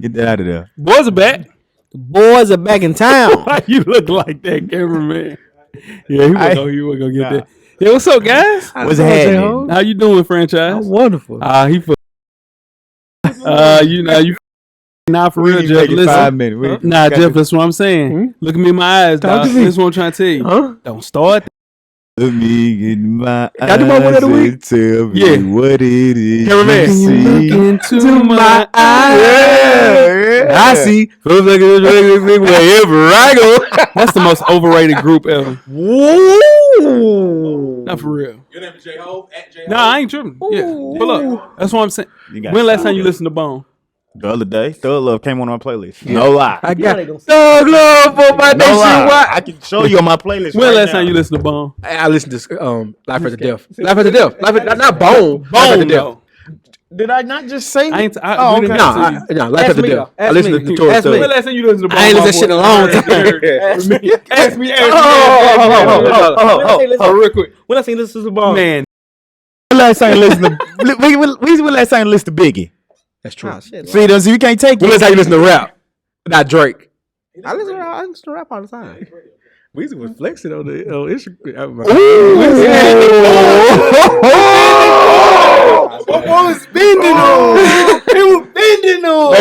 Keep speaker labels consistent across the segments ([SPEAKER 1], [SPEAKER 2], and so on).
[SPEAKER 1] Get that out of there.
[SPEAKER 2] Boys are back.
[SPEAKER 3] The boys are back in town.
[SPEAKER 2] Why you look like that, cameraman? Yeah, he wasn't gonna get that. Yeah, what's up, guys?
[SPEAKER 1] What's happening?
[SPEAKER 2] How you doing, franchise?
[SPEAKER 3] I'm wonderful.
[SPEAKER 2] You not for real, Jeff. Listen.
[SPEAKER 1] 5 minutes.
[SPEAKER 2] Nah, Jeff, that's what I'm saying. Look at me in my eyes, dog. This is what I'm trying to tell you.
[SPEAKER 3] Huh?
[SPEAKER 2] Don't start.
[SPEAKER 1] Let me get my
[SPEAKER 3] I do my word of the week.
[SPEAKER 1] and tell me what it is.
[SPEAKER 2] Cameraman.
[SPEAKER 1] you see.
[SPEAKER 2] Look into my eyes.
[SPEAKER 1] Yeah.
[SPEAKER 3] I see.
[SPEAKER 1] Feels like it's wherever I go.
[SPEAKER 2] That's the most overrated group ever.
[SPEAKER 3] Whoa.
[SPEAKER 2] Not for real.
[SPEAKER 4] Your name is J-Ho? At J-Ho?
[SPEAKER 2] Nah, I ain't tripping. Yeah, pull up. That's what I'm saying. When last time you listened to Bone?
[SPEAKER 1] The other day, Thug Love came on my playlist. Yeah. No lie.
[SPEAKER 3] I got Thug Love on my
[SPEAKER 1] No lie.
[SPEAKER 3] nationwide.
[SPEAKER 1] I can show you on my playlist.
[SPEAKER 2] When
[SPEAKER 1] right
[SPEAKER 2] last
[SPEAKER 1] now.
[SPEAKER 2] time you listened to Bone?
[SPEAKER 3] I listened to Life After Death. Life After Death. Not Bone. Life After
[SPEAKER 2] Bone,
[SPEAKER 3] Death.
[SPEAKER 2] though.
[SPEAKER 1] Did I not just say?
[SPEAKER 2] I ain't.
[SPEAKER 1] Oh,
[SPEAKER 2] We didn't
[SPEAKER 1] okay.
[SPEAKER 2] have to.
[SPEAKER 3] No, Life After Death. I
[SPEAKER 2] Ask
[SPEAKER 3] listened
[SPEAKER 2] me.
[SPEAKER 3] to Tour
[SPEAKER 2] Ask me.
[SPEAKER 3] Stuff.
[SPEAKER 2] When last time you listened to Bone?
[SPEAKER 3] I ain't listened to shit in a long time.
[SPEAKER 2] Ask me.
[SPEAKER 3] Oh,
[SPEAKER 2] Real quick.
[SPEAKER 3] When I seen this is a ball.
[SPEAKER 2] Man,
[SPEAKER 1] When last time you listened to? When last time you listened to Biggie?
[SPEAKER 3] That's true.
[SPEAKER 1] See, so you can't take
[SPEAKER 3] When
[SPEAKER 1] it.
[SPEAKER 3] last time you listen to rap? Not Drake. I listen to rap all the time. Weezy was flexing on Instagram.
[SPEAKER 1] What was bending on? It was bending on.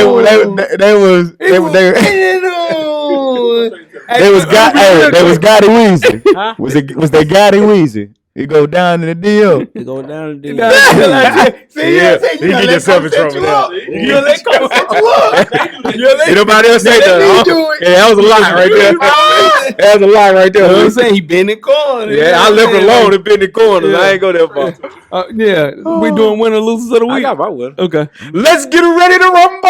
[SPEAKER 1] They was Gotti Weezy.
[SPEAKER 2] Huh?
[SPEAKER 1] Was they Gotti Weezy? It go down in the deal.
[SPEAKER 3] It go down the
[SPEAKER 1] See, you get yourself in trouble now.
[SPEAKER 2] you let come set you up.
[SPEAKER 1] Ain't nobody else say that. Yeah, that was a lie right there. That was a lie right
[SPEAKER 2] You know what I'm
[SPEAKER 1] there.
[SPEAKER 2] saying? He bending corners.
[SPEAKER 1] Yeah, I left it alone and been in corners.
[SPEAKER 2] Yeah.
[SPEAKER 1] I ain't go that far.
[SPEAKER 2] Yeah, we doing winner losers of the week.
[SPEAKER 3] I got my one.
[SPEAKER 2] Okay.
[SPEAKER 1] Let's get ready to rumble.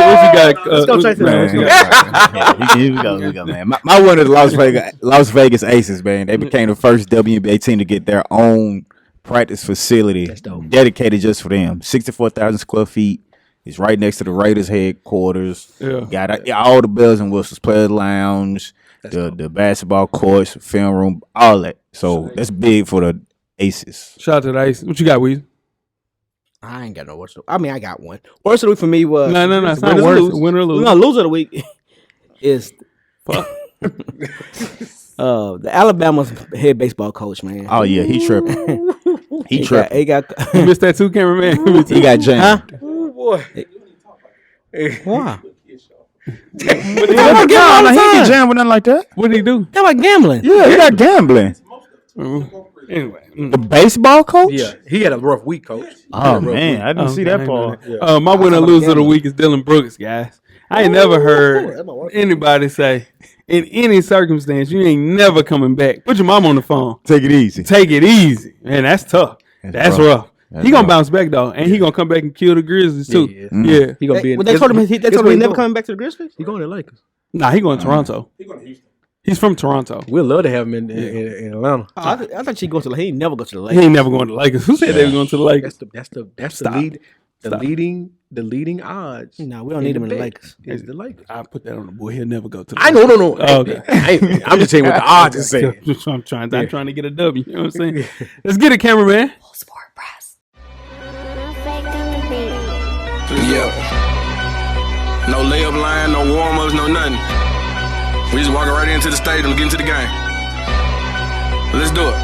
[SPEAKER 2] What you got?
[SPEAKER 3] Let's go check it out.
[SPEAKER 1] Here we go, man. My one is Las Vegas Aces, man. They became the first WNBA team to get their own practice facility dedicated just for them. 64,000 square feet. It's right next to the Raiders headquarters.
[SPEAKER 2] Yeah.
[SPEAKER 1] Got all the bells and whistles, player lounge, the basketball courts, film room, all that. So that's big for the Aces.
[SPEAKER 2] Shout out to the Ace. What you got, Weezy?
[SPEAKER 3] I ain't got no worst. I mean, I got one. Worst of the week for me was
[SPEAKER 2] No. It's not worse. Winner or lose.
[SPEAKER 3] No, loser of the week is
[SPEAKER 2] Fuck.
[SPEAKER 3] the Alabama's head baseball coach, man.
[SPEAKER 1] Oh yeah, he tripping. He tripping.
[SPEAKER 3] He got
[SPEAKER 2] You missed that too, cameraman.
[SPEAKER 1] He got jammed.
[SPEAKER 3] Huh?
[SPEAKER 4] Oh, boy.
[SPEAKER 3] Why?
[SPEAKER 1] He get jammed with nothing like that.
[SPEAKER 2] What did he do?
[SPEAKER 3] That like gambling.
[SPEAKER 1] Yeah, he got gambling.
[SPEAKER 2] Anyway.
[SPEAKER 1] The baseball coach?
[SPEAKER 3] Yeah, he had a rough week, coach.
[SPEAKER 1] Oh man, I didn't see that part.
[SPEAKER 2] My winner loser of the week is Dylan Brooks, guys. I ain't never heard anybody say in any circumstance you ain't never coming back. Put your mom on the phone.
[SPEAKER 1] Take it easy.
[SPEAKER 2] Take it easy, man. That's tough. That's rough. He gonna bounce back though, and he gonna come back and kill the Grizzlies too. Yeah.
[SPEAKER 3] He gonna be.
[SPEAKER 5] They told him he's never coming back to the Grizzlies.
[SPEAKER 3] He going to Lakers.
[SPEAKER 2] Nah, he going to Toronto.
[SPEAKER 4] He going to Houston.
[SPEAKER 2] He's from Toronto.
[SPEAKER 3] We'd love to have him in Atlanta.
[SPEAKER 5] I thought she go to the. He ain't never go to the
[SPEAKER 2] He
[SPEAKER 5] Lakers.
[SPEAKER 2] ain't never going to the Lakers. Who said they were going to the Lakers?
[SPEAKER 3] That's
[SPEAKER 2] Stop.
[SPEAKER 3] the leading odds.
[SPEAKER 5] No, we don't need him in the Lakers.
[SPEAKER 3] Is the Lakers.
[SPEAKER 2] I put that on the boy. He'll never go to the
[SPEAKER 3] I
[SPEAKER 2] Lakers.
[SPEAKER 3] know.
[SPEAKER 2] Oh, okay.
[SPEAKER 3] I'm just saying what the odds is saying.
[SPEAKER 2] I'm trying to get a W. You know what I'm saying? Let's get it, cameraman.
[SPEAKER 6] Yeah. No layup line, no warm-ups, no nothing. We just walking right into the stadium, get into the game. Let's do it.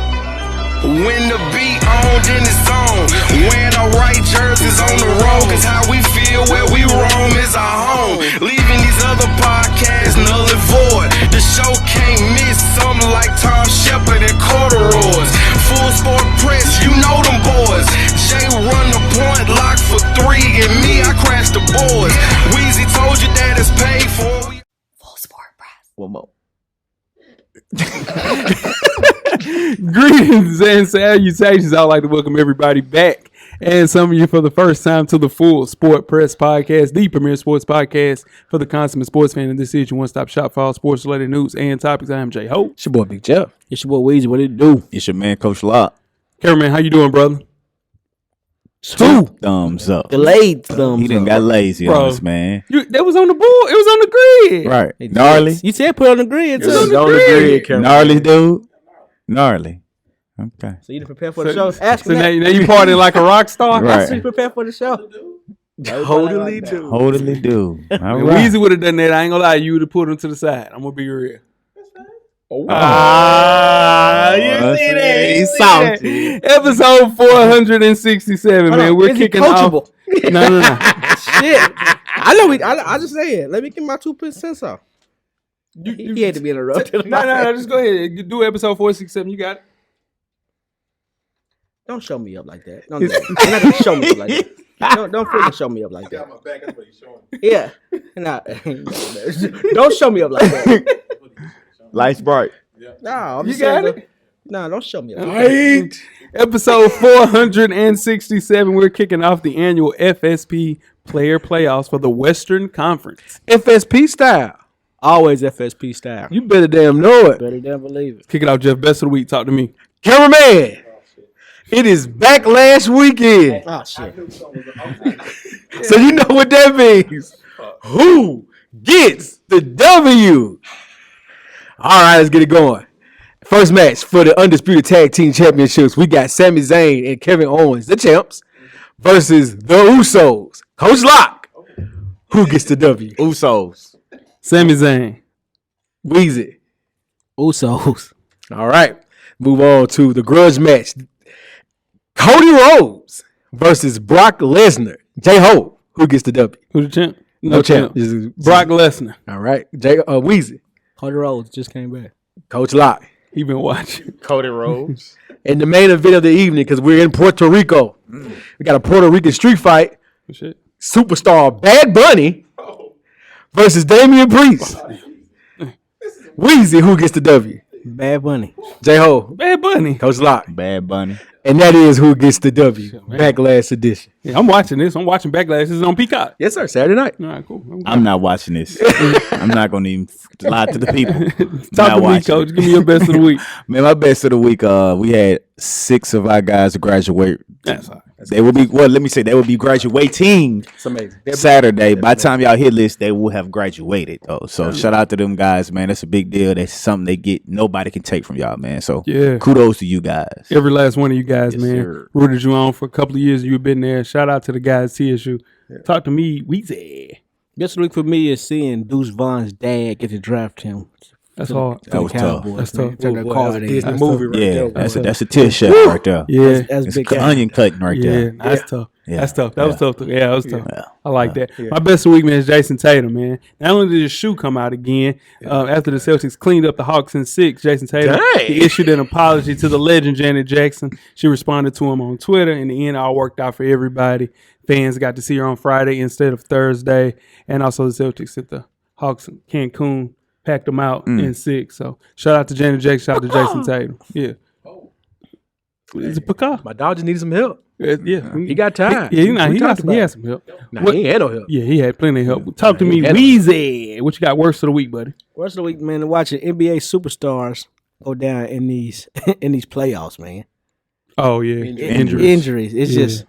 [SPEAKER 6] When the beat on, then it's on. Wearing our right jerseys on the road, cause how we feel where we roam is our home. Leaving these other podcasts null and void. The show can't miss something like Tom Shepard and corduroys. Full sport press, you know them boys. Jay run the point, lock for 3, and me, I crash the boards. Weezy told you that it's paid for. Full sport press.
[SPEAKER 5] One more.
[SPEAKER 2] Greetings and salutations. I'd like to welcome everybody back, and some of you for the first time, to the Full Sport Press Podcast, the premier sports podcast for the consummate sports fan. And this is your one-stop shop for all sports-related news and topics. I am Jay Hope.
[SPEAKER 3] It's your boy Big Jeff.
[SPEAKER 5] It's your boy Weezy. What did it do?
[SPEAKER 1] It's your man, Coach Locke.
[SPEAKER 2] Cameraman, how you doing, brother?
[SPEAKER 1] 2 thumbs up.
[SPEAKER 5] Delayed thumbs.
[SPEAKER 1] He done got lazy
[SPEAKER 2] Bro.
[SPEAKER 1] on us, man.
[SPEAKER 2] That was on the board. It was on the grid.
[SPEAKER 1] Right.
[SPEAKER 5] It
[SPEAKER 1] Gnarly.
[SPEAKER 5] You said put it on the grid.
[SPEAKER 2] It's
[SPEAKER 5] Too.
[SPEAKER 2] on the grid.
[SPEAKER 1] Gnarly, dude. Gnarly. Okay.
[SPEAKER 5] So you didn't prepare for the show. Ask
[SPEAKER 2] So
[SPEAKER 5] him
[SPEAKER 2] now
[SPEAKER 5] that.
[SPEAKER 2] you partying like a rock star?
[SPEAKER 1] Right.
[SPEAKER 5] Ask him to prepare for the show.
[SPEAKER 3] Totally do.
[SPEAKER 1] Totally do. All
[SPEAKER 2] If
[SPEAKER 1] right.
[SPEAKER 2] Weezy would have done that, I ain't gonna lie, you would have put him to the side. I'm gonna be real.
[SPEAKER 3] Oh,
[SPEAKER 2] You
[SPEAKER 1] Oh,
[SPEAKER 2] see that?
[SPEAKER 3] he's
[SPEAKER 2] You see
[SPEAKER 3] salty.
[SPEAKER 2] that? Episode 467, man. We're
[SPEAKER 5] Is he
[SPEAKER 2] kicking off.
[SPEAKER 5] coachable?
[SPEAKER 2] No.
[SPEAKER 5] Shit. I know. I just say it. Let me get my 2 cents off. He had to be interrupted.
[SPEAKER 2] No. Just go ahead. You do episode 467. You got it.
[SPEAKER 5] Don't show me up like that. Don't do that. You're not gonna show me up like that. Don't freaking show me up like that. Yeah. Nah. Don't show me up like that.
[SPEAKER 1] Life's bright.
[SPEAKER 5] No, I'm
[SPEAKER 2] You
[SPEAKER 5] just
[SPEAKER 2] got
[SPEAKER 5] saying,
[SPEAKER 2] it?
[SPEAKER 5] No, don't show me up. Like that.
[SPEAKER 2] Episode 467. We're kicking off the annual FSP Player Playoffs for the Western Conference.
[SPEAKER 3] FSP style.
[SPEAKER 5] Always FSP style.
[SPEAKER 3] You better damn know it.
[SPEAKER 5] Better than believe it.
[SPEAKER 2] Kick it off, Jeff. Best of the week. Talk to me.
[SPEAKER 3] Cameraman. It is Backlash weekend.
[SPEAKER 5] Oh shit.
[SPEAKER 3] So you know what that means. Who gets the W? All right, let's get it going. First match for the Undisputed Tag Team Championships. We got Sami Zayn and Kevin Owens, the champs, versus the Usos. Coach Lock. Who gets the W?
[SPEAKER 1] Usos.
[SPEAKER 2] Sami Zayn.
[SPEAKER 3] Weezy.
[SPEAKER 5] Usos.
[SPEAKER 3] All right. Move on to the grudge match. Cody Rhodes versus Brock Lesnar. J-Ho. Who gets the W?
[SPEAKER 2] Who the champ?
[SPEAKER 3] No champ.
[SPEAKER 2] Brock Lesnar.
[SPEAKER 3] All right. Weezy.
[SPEAKER 5] Cody Rhodes just came back.
[SPEAKER 3] Coach Lock.
[SPEAKER 2] He been watching.
[SPEAKER 1] Cody Rhodes.
[SPEAKER 3] And the main event of the evening, because we're in Puerto Rico. We got a Puerto Rican street fight.
[SPEAKER 2] Shit.
[SPEAKER 3] Superstar Bad Bunny versus Damian Priest. Weezy, who gets the W?
[SPEAKER 5] Bad Bunny.
[SPEAKER 3] J-Ho.
[SPEAKER 2] Bad Bunny.
[SPEAKER 3] Coach Lock.
[SPEAKER 1] Bad Bunny.
[SPEAKER 3] And that is who gets the W.
[SPEAKER 2] man.
[SPEAKER 3] Backlash edition.
[SPEAKER 2] Yeah, I'm watching this. I'm watching Backlash. This is on Peacock.
[SPEAKER 3] Yes, sir. Saturday night.
[SPEAKER 2] All right, cool.
[SPEAKER 1] I'm not watching this. I'm not gonna even lie to the people.
[SPEAKER 2] Talk
[SPEAKER 1] Not
[SPEAKER 2] to me,
[SPEAKER 1] watching
[SPEAKER 2] Coach.
[SPEAKER 1] it.
[SPEAKER 2] Give me your best of the week.
[SPEAKER 1] Man, my best of the week. We had 6 of our guys graduate.
[SPEAKER 2] That's all right.
[SPEAKER 1] They will be they will be graduating
[SPEAKER 3] It's amazing.
[SPEAKER 1] Saturday. By the time y'all hit this, they will have graduated. Oh, so shout out to them guys, man. That's a big deal. That's something they get nobody can take from y'all, man. So
[SPEAKER 2] Yeah.
[SPEAKER 1] kudos to you guys.
[SPEAKER 2] Every last one of you guys,
[SPEAKER 1] Yes,
[SPEAKER 2] man.
[SPEAKER 1] sir.
[SPEAKER 2] Rooted you on for a couple of years. You've been there. Shout out to the guys at TSU. Talk to me, Weezy.
[SPEAKER 5] Best of the week for me is seeing Deuce Vaughn's dad get to draft him.
[SPEAKER 2] That's hard.
[SPEAKER 1] That was tough.
[SPEAKER 2] That's tough.
[SPEAKER 5] Turn the
[SPEAKER 3] Boy,
[SPEAKER 5] card
[SPEAKER 3] that's a
[SPEAKER 5] in.
[SPEAKER 3] Disney
[SPEAKER 2] That's
[SPEAKER 3] movie
[SPEAKER 2] tough.
[SPEAKER 3] right
[SPEAKER 1] Yeah,
[SPEAKER 3] there.
[SPEAKER 1] that's a tear shot right there.
[SPEAKER 2] Yeah.
[SPEAKER 5] That's
[SPEAKER 1] It's
[SPEAKER 5] big guy.
[SPEAKER 1] onion cutting right
[SPEAKER 2] Yeah,
[SPEAKER 1] there.
[SPEAKER 2] that's tough.
[SPEAKER 1] Yeah.
[SPEAKER 2] That's tough. That was tough. Yeah, that was tough.
[SPEAKER 1] Yeah.
[SPEAKER 2] I like that. My best of the week, man, is Jason Tatum, man. Not only did his shoe come out again, after the Celtics cleaned up the Hawks in 6, Jason Tatum,
[SPEAKER 3] Dang.
[SPEAKER 2] he issued an apology to the legend Janet Jackson. She responded to him on Twitter. In the end, all worked out for everybody. Fans got to see her on Friday instead of Thursday. And also the Celtics at the Hawks in Cancun packed them out in 6. So shout out to Janet Jackson, shout out to Jason Tatum. Yeah. It's a pecan.
[SPEAKER 3] My dog just needed some help.
[SPEAKER 2] Yeah.
[SPEAKER 3] He got time.
[SPEAKER 2] Yeah,
[SPEAKER 3] We
[SPEAKER 2] he
[SPEAKER 3] talked about
[SPEAKER 2] had
[SPEAKER 3] it.
[SPEAKER 2] some help.
[SPEAKER 3] Nah, he ain't had no help.
[SPEAKER 2] Yeah, he had plenty of help. Talk to me,
[SPEAKER 3] he had
[SPEAKER 2] Weezy. What you got worst of the week, buddy?
[SPEAKER 5] Rest of the week, man, watching NBA superstars go down in these playoffs, man.
[SPEAKER 2] Oh yeah,
[SPEAKER 5] Injuries. It's
[SPEAKER 2] Yeah.
[SPEAKER 5] just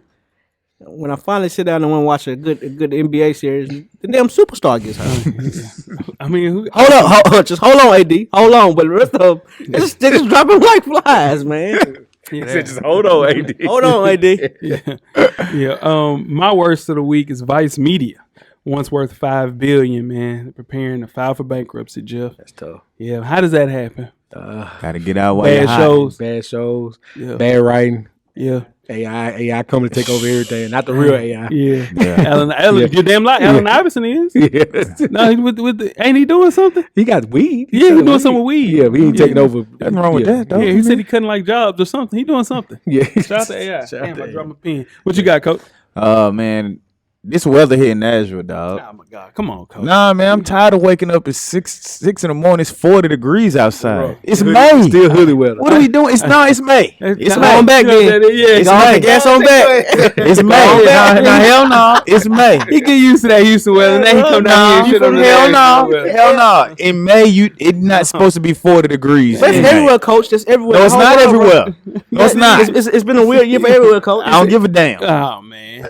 [SPEAKER 5] when I finally sit down and want to watch a good NBA series, the damn superstar gets hurt.
[SPEAKER 2] I mean,
[SPEAKER 5] hold on, just hold on, AD, hold on. But the rest of them, they just dropping like flies, man.
[SPEAKER 3] Just hold on, AD.
[SPEAKER 5] Hold on, AD.
[SPEAKER 2] yeah. My worst of the week is Vice Media. Once worth $5 billion, man. They're preparing to file for bankruptcy, Jeff.
[SPEAKER 3] That's tough.
[SPEAKER 2] Yeah. How does that happen?
[SPEAKER 1] Gotta get out while you're
[SPEAKER 2] Bad
[SPEAKER 1] hot.
[SPEAKER 2] shows.
[SPEAKER 3] Bad shows,
[SPEAKER 2] Yeah.
[SPEAKER 3] bad writing,
[SPEAKER 2] Yeah.
[SPEAKER 3] AI coming to take over everything. Not the real AI.
[SPEAKER 2] Yeah.
[SPEAKER 1] Yeah.
[SPEAKER 2] Allen,
[SPEAKER 3] Yeah.
[SPEAKER 2] you're damn right. Allen Iverson is.
[SPEAKER 3] Yeah.
[SPEAKER 2] No, ain't he doing something?
[SPEAKER 3] He got weed.
[SPEAKER 2] Yeah, he doing something with weed.
[SPEAKER 3] Yeah, but he ain't taking over.
[SPEAKER 1] Nothing wrong with that, though.
[SPEAKER 2] Yeah, he said he couldn't like jobs or something. He doing something.
[SPEAKER 3] Yeah.
[SPEAKER 2] Shout out to AI.
[SPEAKER 3] Shout out
[SPEAKER 2] Damn,
[SPEAKER 3] to
[SPEAKER 2] I
[SPEAKER 3] AI.
[SPEAKER 2] dropped my pen. What you got, Coach?
[SPEAKER 1] Man, this weather here in Nashville, dog.
[SPEAKER 2] Oh my God, come on, Coach.
[SPEAKER 1] Nah, man, I'm tired of waking up at 6 in the morning. It's 40 degrees outside. It's
[SPEAKER 3] Hoodie-
[SPEAKER 1] May.
[SPEAKER 3] Still hoodie weather.
[SPEAKER 1] What are we doing? It's May. It's
[SPEAKER 2] Come
[SPEAKER 1] May.
[SPEAKER 2] on back, then.
[SPEAKER 1] It's May.
[SPEAKER 5] Gas on back.
[SPEAKER 1] It's May. Nah, hell no. It's May.
[SPEAKER 2] He get used to that Houston weather. Now he come down here and shit on the
[SPEAKER 1] Hell
[SPEAKER 2] Nashville
[SPEAKER 1] no.
[SPEAKER 2] weather.
[SPEAKER 1] Hell no. In May, it's not supposed to be 40 degrees.
[SPEAKER 5] That's
[SPEAKER 1] in May.
[SPEAKER 5] everywhere, Coach. That's everywhere.
[SPEAKER 1] No, it's
[SPEAKER 5] The whole
[SPEAKER 1] not
[SPEAKER 5] world, bro.
[SPEAKER 1] everywhere. No, it's not.
[SPEAKER 5] It's been a weird year for everywhere, Coach.
[SPEAKER 1] I don't give a damn.
[SPEAKER 2] Oh man,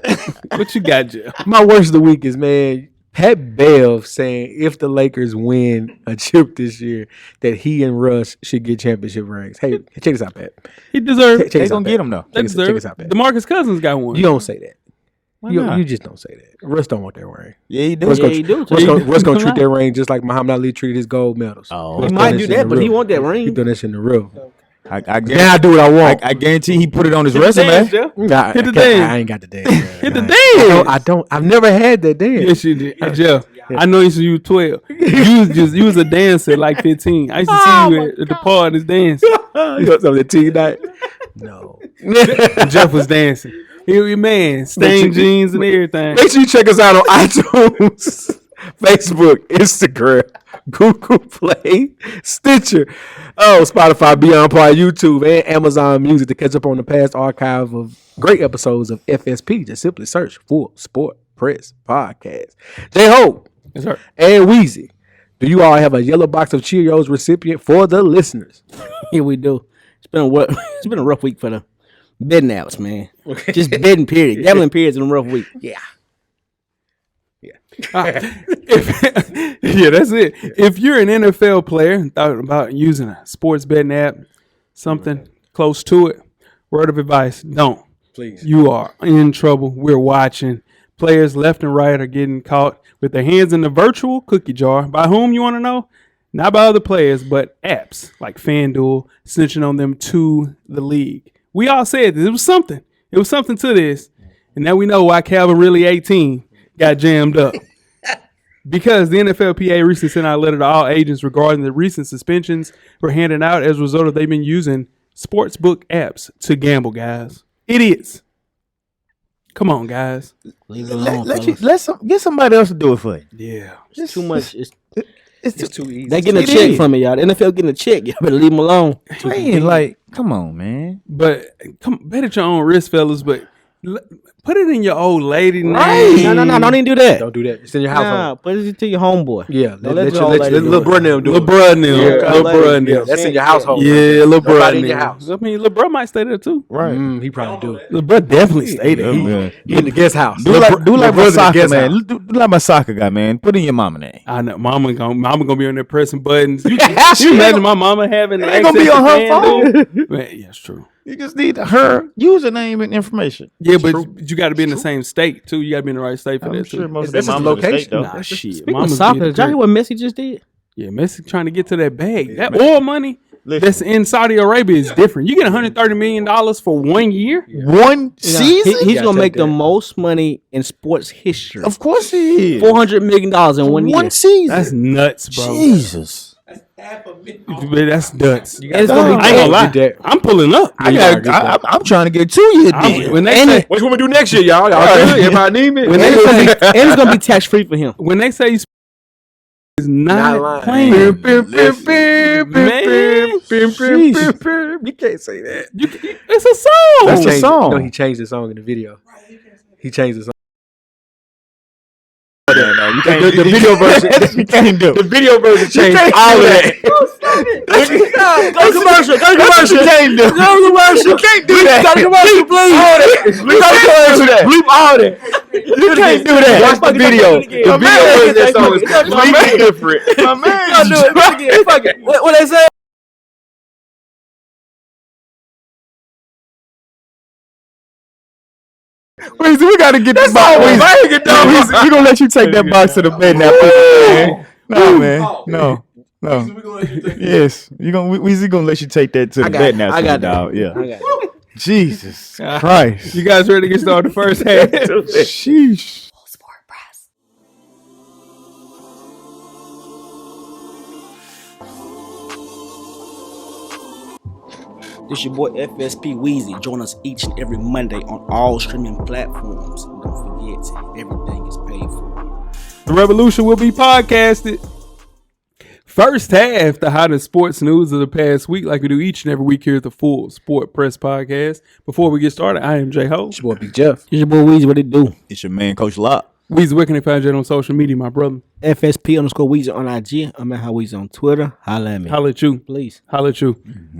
[SPEAKER 2] what you got, Jeff?
[SPEAKER 3] My worst of the week is, man, Pat Bev saying if the Lakers win a chip this year, that he and Russ should get championship rings. Hey, check this out, Pat.
[SPEAKER 2] He deserves.
[SPEAKER 3] Check
[SPEAKER 2] it.
[SPEAKER 1] They
[SPEAKER 3] this out,
[SPEAKER 1] gonna
[SPEAKER 3] Pat.
[SPEAKER 1] get him though.
[SPEAKER 2] They
[SPEAKER 3] Check
[SPEAKER 2] deserve.
[SPEAKER 3] this out, Pat.
[SPEAKER 2] DeMarcus Cousins got one.
[SPEAKER 3] You don't say that. You just don't say that. Russ don't want that ring.
[SPEAKER 1] Yeah, he do.
[SPEAKER 3] Russ
[SPEAKER 5] Yeah, he do.
[SPEAKER 3] Russ gonna treat that ring just like Muhammad Ali treated his gold medals.
[SPEAKER 1] Oh,
[SPEAKER 5] He might do that, but he want that
[SPEAKER 3] He
[SPEAKER 5] ring.
[SPEAKER 3] doing that shit in the real.
[SPEAKER 1] I
[SPEAKER 3] Now I
[SPEAKER 1] guarantee,
[SPEAKER 3] do what I want.
[SPEAKER 1] I guarantee he put it on his
[SPEAKER 2] Dance,
[SPEAKER 1] resume.
[SPEAKER 2] Jeff.
[SPEAKER 3] Nah,
[SPEAKER 2] Hit the
[SPEAKER 3] I
[SPEAKER 2] dance.
[SPEAKER 3] ain't got the dance.
[SPEAKER 2] Hit the
[SPEAKER 3] I
[SPEAKER 2] dance.
[SPEAKER 3] I don't. I've never had that dance.
[SPEAKER 2] Yes, you did. Hey, Jeff, I know you since you was 12. You was a dancer at like 15. I used to see you at the parties dance.
[SPEAKER 3] You want some of the tea night? No.
[SPEAKER 2] Jeff was dancing. Man, stained jeans and everything.
[SPEAKER 3] Make sure you check us out on iTunes, Facebook, Instagram, Google Play, Stitcher, Spotify, Beyond Par, YouTube, and Amazon Music to catch up on the past archive of great episodes of FSP. Just simply search Full Sport Press Podcast. J-Hope
[SPEAKER 2] Yes, sir.
[SPEAKER 3] and Weezy, do you all have a yellow box of Cheerios recipient for the listeners?
[SPEAKER 5] Here we do. It's been a rough week for the betting apps, man. Just betting period. Gambling period's been a rough week.
[SPEAKER 2] Yeah, that's it. If you're an NFL player and thought about using a sports betting app, something close to it, word of advice, don't.
[SPEAKER 3] Please.
[SPEAKER 2] You are in trouble. We're watching. Players left and right are getting caught with their hands in the virtual cookie jar. By whom, you want to know? Not by other players, but apps like FanDuel snitching on them to the league. We all said this. It was something. It was something to this. And now we know why Calvin Really 18 got jammed up. Because the NFLPA recently sent out a letter to all agents regarding the recent suspensions were handed out as a result of they've been using sportsbook apps to gamble, guys. Idiots. Come on, guys.
[SPEAKER 5] Leave it alone, fellas.
[SPEAKER 1] Get somebody else to do it for you.
[SPEAKER 2] Yeah.
[SPEAKER 5] It's too much.
[SPEAKER 3] It's too easy.
[SPEAKER 5] They getting a
[SPEAKER 1] It
[SPEAKER 5] check
[SPEAKER 1] is.
[SPEAKER 5] from me, y'all. The NFL getting a check. Y'all better leave them alone.
[SPEAKER 1] Man, like, come on, man.
[SPEAKER 2] But bet at your own risk, fellas. But put it in your old lady name.
[SPEAKER 5] No. Don't even do that.
[SPEAKER 3] Don't do that. It's in your household.
[SPEAKER 5] Nah, put it to your homeboy.
[SPEAKER 3] Yeah,
[SPEAKER 5] Don't
[SPEAKER 3] let
[SPEAKER 5] your old lady do
[SPEAKER 3] little
[SPEAKER 5] it.
[SPEAKER 3] bro them do
[SPEAKER 2] Little
[SPEAKER 3] it.
[SPEAKER 2] bruh and them.
[SPEAKER 3] Yeah.
[SPEAKER 2] Little bruh and
[SPEAKER 3] Yeah,
[SPEAKER 2] them.
[SPEAKER 3] that's in your household.
[SPEAKER 2] Yeah, little bruh
[SPEAKER 3] Nobody
[SPEAKER 2] and
[SPEAKER 3] in your
[SPEAKER 2] them.
[SPEAKER 3] house.
[SPEAKER 2] I mean, little bruh might stay there too.
[SPEAKER 1] Right.
[SPEAKER 3] He probably do.
[SPEAKER 2] Little bruh definitely stay there.
[SPEAKER 1] Yeah.
[SPEAKER 3] He in the guest house.
[SPEAKER 1] Do like my
[SPEAKER 3] brother
[SPEAKER 1] soccer
[SPEAKER 3] guest
[SPEAKER 1] man.
[SPEAKER 3] house.
[SPEAKER 1] Do like my soccer guy, man. Put in your mama name.
[SPEAKER 2] I know, mama gonna be on there pressing buttons. You imagine my mama having
[SPEAKER 1] ain't gonna be on her
[SPEAKER 2] phone? Man, yeah, it's true.
[SPEAKER 1] You just need her username and information.
[SPEAKER 2] Yeah, but you got to be in the same state too. You got to be in the right state for
[SPEAKER 1] I'm
[SPEAKER 2] that
[SPEAKER 1] sure
[SPEAKER 2] too.
[SPEAKER 1] most of
[SPEAKER 3] This
[SPEAKER 1] their
[SPEAKER 3] is
[SPEAKER 1] mamas in the
[SPEAKER 3] location.
[SPEAKER 1] state, though.
[SPEAKER 2] Nah, shit.
[SPEAKER 5] Speaking of
[SPEAKER 2] Mama's
[SPEAKER 5] soccer,
[SPEAKER 2] be the
[SPEAKER 5] did y'all hear
[SPEAKER 2] crib.
[SPEAKER 5] what Messi just did?
[SPEAKER 2] Yeah, Messi trying to get to that bag. That oil money that's in Saudi Arabia is different. You get $130 million for 1 year.
[SPEAKER 1] One season?
[SPEAKER 5] He's
[SPEAKER 3] gotta
[SPEAKER 5] gonna make
[SPEAKER 3] take
[SPEAKER 5] the
[SPEAKER 3] that.
[SPEAKER 5] most money in sports history.
[SPEAKER 1] Of course he is.
[SPEAKER 5] $400 million in 1 year.
[SPEAKER 1] One season.
[SPEAKER 2] That's nuts, bro.
[SPEAKER 1] Jesus.
[SPEAKER 2] That's nuts.
[SPEAKER 5] And it's gonna be
[SPEAKER 2] I ain't gonna lie.
[SPEAKER 3] Get that.
[SPEAKER 2] I'm pulling up.
[SPEAKER 1] I'm trying to get 2 year deal.
[SPEAKER 2] When they say
[SPEAKER 3] What you want me to do next year, y'all? Y'all good? Everybody need me?
[SPEAKER 2] when
[SPEAKER 5] and
[SPEAKER 2] they say
[SPEAKER 5] it's gonna be tax free for him.
[SPEAKER 2] when they say he's not
[SPEAKER 3] lying.
[SPEAKER 2] playing,
[SPEAKER 3] Man. You can't say that.
[SPEAKER 2] it's a song.
[SPEAKER 1] That's a song.
[SPEAKER 3] No, he changed the song in the video. He changed the song.
[SPEAKER 1] The
[SPEAKER 3] video version.
[SPEAKER 1] You can't do
[SPEAKER 3] The video version changed all of that.
[SPEAKER 5] Go commercial. Go commercial.
[SPEAKER 1] You can't do.
[SPEAKER 5] Go commercial.
[SPEAKER 1] You can't do that.
[SPEAKER 5] Go commercial, please.
[SPEAKER 3] Bleep all that.
[SPEAKER 1] You can't do that.
[SPEAKER 3] Watch the video. The video version of that song is completely different.
[SPEAKER 1] My man.
[SPEAKER 5] Do it again. Fuck it. What they say?
[SPEAKER 1] Weezy, we gotta get this box. Weezy, we gonna let you take that box to the bed now, man. No, man. No. Yes, Weezy gonna let you take that to the bed now,
[SPEAKER 5] I got
[SPEAKER 1] dog. Yeah.
[SPEAKER 5] I got it.
[SPEAKER 1] Jesus Christ.
[SPEAKER 2] You guys ready to get started first half?
[SPEAKER 1] Sheesh.
[SPEAKER 5] This your boy FSP Weezy. Join us each and every Monday on all streaming platforms. And don't forget, everything is paid for.
[SPEAKER 2] The revolution will be podcasted. First half, the hottest sports news of the past week, like we do each and every week here at the Full Sport Press Podcast. Before we get started, I am J-Ho.
[SPEAKER 3] It's your boy Big Jeff.
[SPEAKER 5] This your boy Weezy. What it do?
[SPEAKER 1] It's your man, Coach Locke.
[SPEAKER 2] Weezy, where can they find you on social media, my brother?
[SPEAKER 5] FSP_Weezy on IG. I'm at How Weezy on Twitter. Holla at me.
[SPEAKER 2] Holla at you.
[SPEAKER 5] Please.
[SPEAKER 2] Holla at you.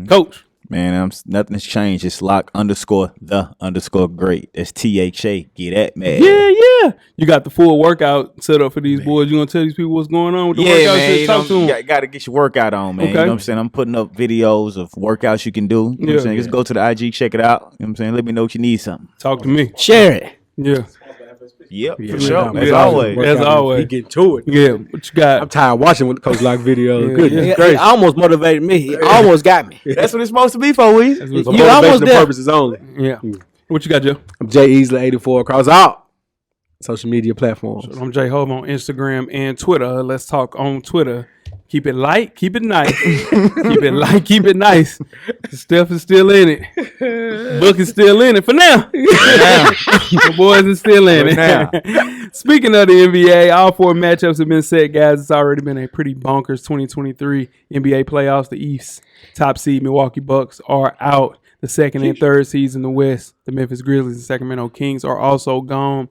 [SPEAKER 2] Coach.
[SPEAKER 1] Man, nothing has changed. It's Lock_the_great. That's THA. Get at man.
[SPEAKER 2] Yeah. You got the full workout set up for these boys. You gonna tell these people what's going on with the workout shit? Talk to them.
[SPEAKER 1] Got to get your workout on, man.
[SPEAKER 2] Okay.
[SPEAKER 1] You know what I'm saying? I'm putting up videos of workouts you can do. You know what I'm saying? Just go to the IG, check it out. You know what I'm saying? Let me know if you need something.
[SPEAKER 2] Talk to me.
[SPEAKER 5] Share it.
[SPEAKER 2] Yeah.
[SPEAKER 1] Yep,
[SPEAKER 2] Yeah,
[SPEAKER 1] for sure.
[SPEAKER 2] yeah.
[SPEAKER 1] As always.
[SPEAKER 2] As always.
[SPEAKER 3] He get to it.
[SPEAKER 2] Yeah, what you got?
[SPEAKER 3] I'm tired of watching with Coach Lock videos.
[SPEAKER 2] Yeah,
[SPEAKER 3] Goodness
[SPEAKER 2] yeah.
[SPEAKER 5] He
[SPEAKER 3] gracious.
[SPEAKER 5] almost motivated me. He almost got me.
[SPEAKER 1] That's what it's supposed to be for, Weezy.
[SPEAKER 2] That's what-
[SPEAKER 3] For
[SPEAKER 5] You almost
[SPEAKER 3] motivational
[SPEAKER 5] there.
[SPEAKER 3] purposes only.
[SPEAKER 2] Yeah. What you got, Joe?
[SPEAKER 3] I'm Jay Easley 84 across all social media platforms.
[SPEAKER 2] I'm Jay Hove on Instagram and Twitter. Let's talk on Twitter. Keep it light, keep it nice. Keep it light, keep it nice. Steph is still in it. Book is still in it for now. The boys are still in it. Speaking of the NBA, all 4 matchups have been set, guys. It's already been a pretty bonkers 2023 NBA playoffs. The East top seed Milwaukee Bucks are out. The 2nd and 3rd seeds in the West, the Memphis Grizzlies and Sacramento Kings, are also gone.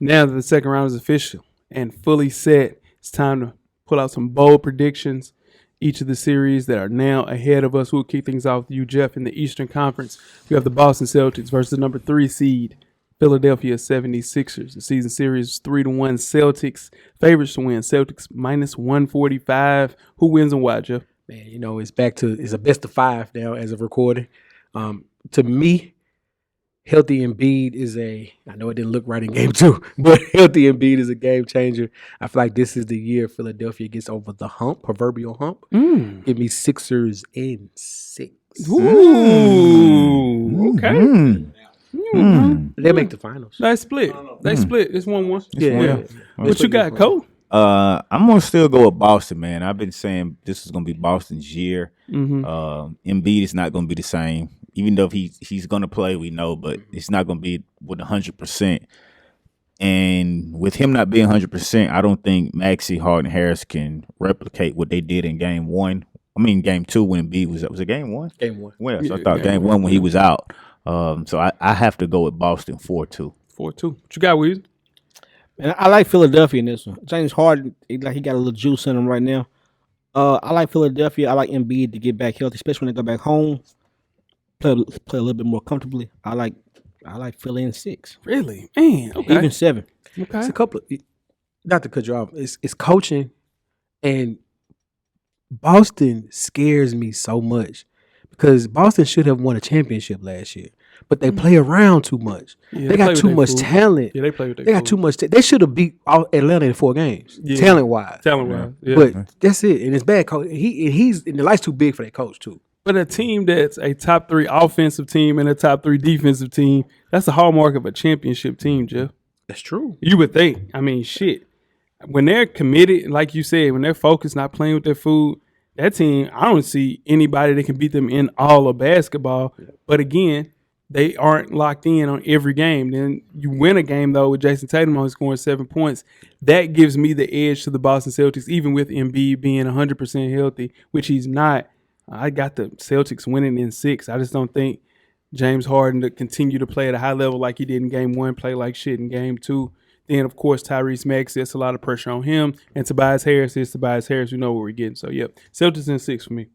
[SPEAKER 2] Now that the second round is official and fully set, it's time to pull out some bold predictions. Each of the series that are now ahead of us. We'll kick things off with you, Jeff, in the Eastern Conference. We have the Boston Celtics versus the number 3 seed, Philadelphia 76ers. The season series is 3-1 Celtics. Favorites to win. Celtics minus 145. Who wins and why, Jeff?
[SPEAKER 3] Man, it's back to it's a best of 5 now as of recording. To me, healthy Embiid is I know it didn't look right in game 2, but healthy Embiid is a game changer. I feel like this is the year Philadelphia gets over the proverbial hump. Give me Sixers in 6.
[SPEAKER 2] Ooh. Okay.
[SPEAKER 3] They make the finals.
[SPEAKER 2] Nice split. They split. It's 1-1.
[SPEAKER 3] Yeah.
[SPEAKER 2] What you got, Cole?
[SPEAKER 1] I'm gonna still go with Boston, man. I've been saying this is gonna be Boston's year. Embiid is not gonna be the same, even though he's gonna play. We know, but it's not gonna be with 100%. And with him not being 100%, I don't think Maxey, Harden, Harris can replicate what they did in game 1. I mean, game 2 when Embiid was it game 1?
[SPEAKER 3] Game 1.
[SPEAKER 1] Well, so I thought game 1 when he was out. So I have to go with Boston 4-2.
[SPEAKER 2] 4-2. What you got, Weezy?
[SPEAKER 5] And I like Philadelphia in this one. James Harden, he got a little juice in him right now. I like Philadelphia. I like Embiid to get back healthy, especially when they go back home. Play a little bit more comfortably. I like Philly in 6.
[SPEAKER 2] Really? Man, okay.
[SPEAKER 5] Even 7.
[SPEAKER 2] Okay.
[SPEAKER 3] It's a couple of, not to cut you off, it's coaching, and Boston scares me so much because Boston should have won a championship last year, but they play around too much.
[SPEAKER 2] Yeah,
[SPEAKER 3] they
[SPEAKER 2] play
[SPEAKER 3] got
[SPEAKER 2] with
[SPEAKER 3] too
[SPEAKER 2] their
[SPEAKER 3] much
[SPEAKER 2] food.
[SPEAKER 3] talent.
[SPEAKER 2] Yeah, they play with their
[SPEAKER 3] They got
[SPEAKER 2] food.
[SPEAKER 3] too much. They should have beat Atlanta in 4 games,
[SPEAKER 2] Yeah.
[SPEAKER 3] talent-wise.
[SPEAKER 2] Talent-wise. Yeah.
[SPEAKER 3] But that's it, and it's bad coach. He's and the light's too big for that coach too.
[SPEAKER 2] But a team that's a top 3 offensive team and a top 3 defensive team, that's the hallmark of a championship team, Jeff.
[SPEAKER 3] That's true.
[SPEAKER 2] You would think. I mean, shit. When they're committed, like you said, when they're focused, not playing with their food, that team, I don't see anybody that can beat them in all of basketball. But again, they aren't locked in on every game. Then you win a game, though, with Jason Tatum only scoring 7 points. That gives me the edge to the Boston Celtics, even with Embiid being 100% healthy, which he's not. I got the Celtics winning in 6. I just don't think James Harden to continue to play at a high level like he did in game 1, play like shit in game 2. Then, of course, Tyrese Maxey, that's a lot of pressure on him. And Tobias Harris is Tobias Harris. We know what we're getting. So, yep, Celtics in 6 for me.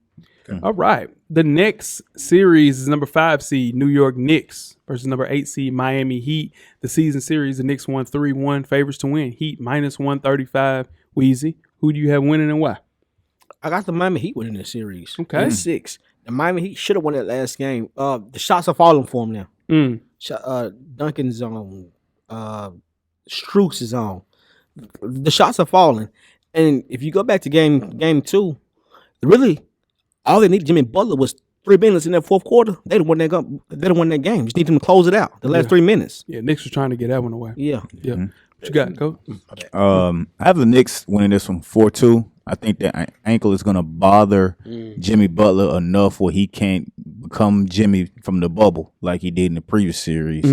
[SPEAKER 2] Okay. All right. The next series is number 5 seed, New York Knicks versus number 8 seed, Miami Heat. The season series, the Knicks won 3-1, favorites to win. Heat minus 135. Weezy, who do you have winning and why?
[SPEAKER 5] I got the Miami Heat winning this series.
[SPEAKER 2] Okay.
[SPEAKER 5] In 6. The Miami Heat should have won that last game. The shots are falling for him now. Duncan's on. Strus is on. The shots are falling. And if you go back to game 2, really, all they needed Jimmy Butler was 3 minutes in that fourth quarter. They'd won that game. Just need them to close it out. The last 3 minutes.
[SPEAKER 2] Yeah, Knicks was trying to get that one away.
[SPEAKER 5] Yeah.
[SPEAKER 2] Yeah. What you got, Coach?
[SPEAKER 1] I have the Knicks winning this one 4-2. I think that ankle is going to bother Jimmy Butler enough where he can't become Jimmy from the bubble like he did in the previous series.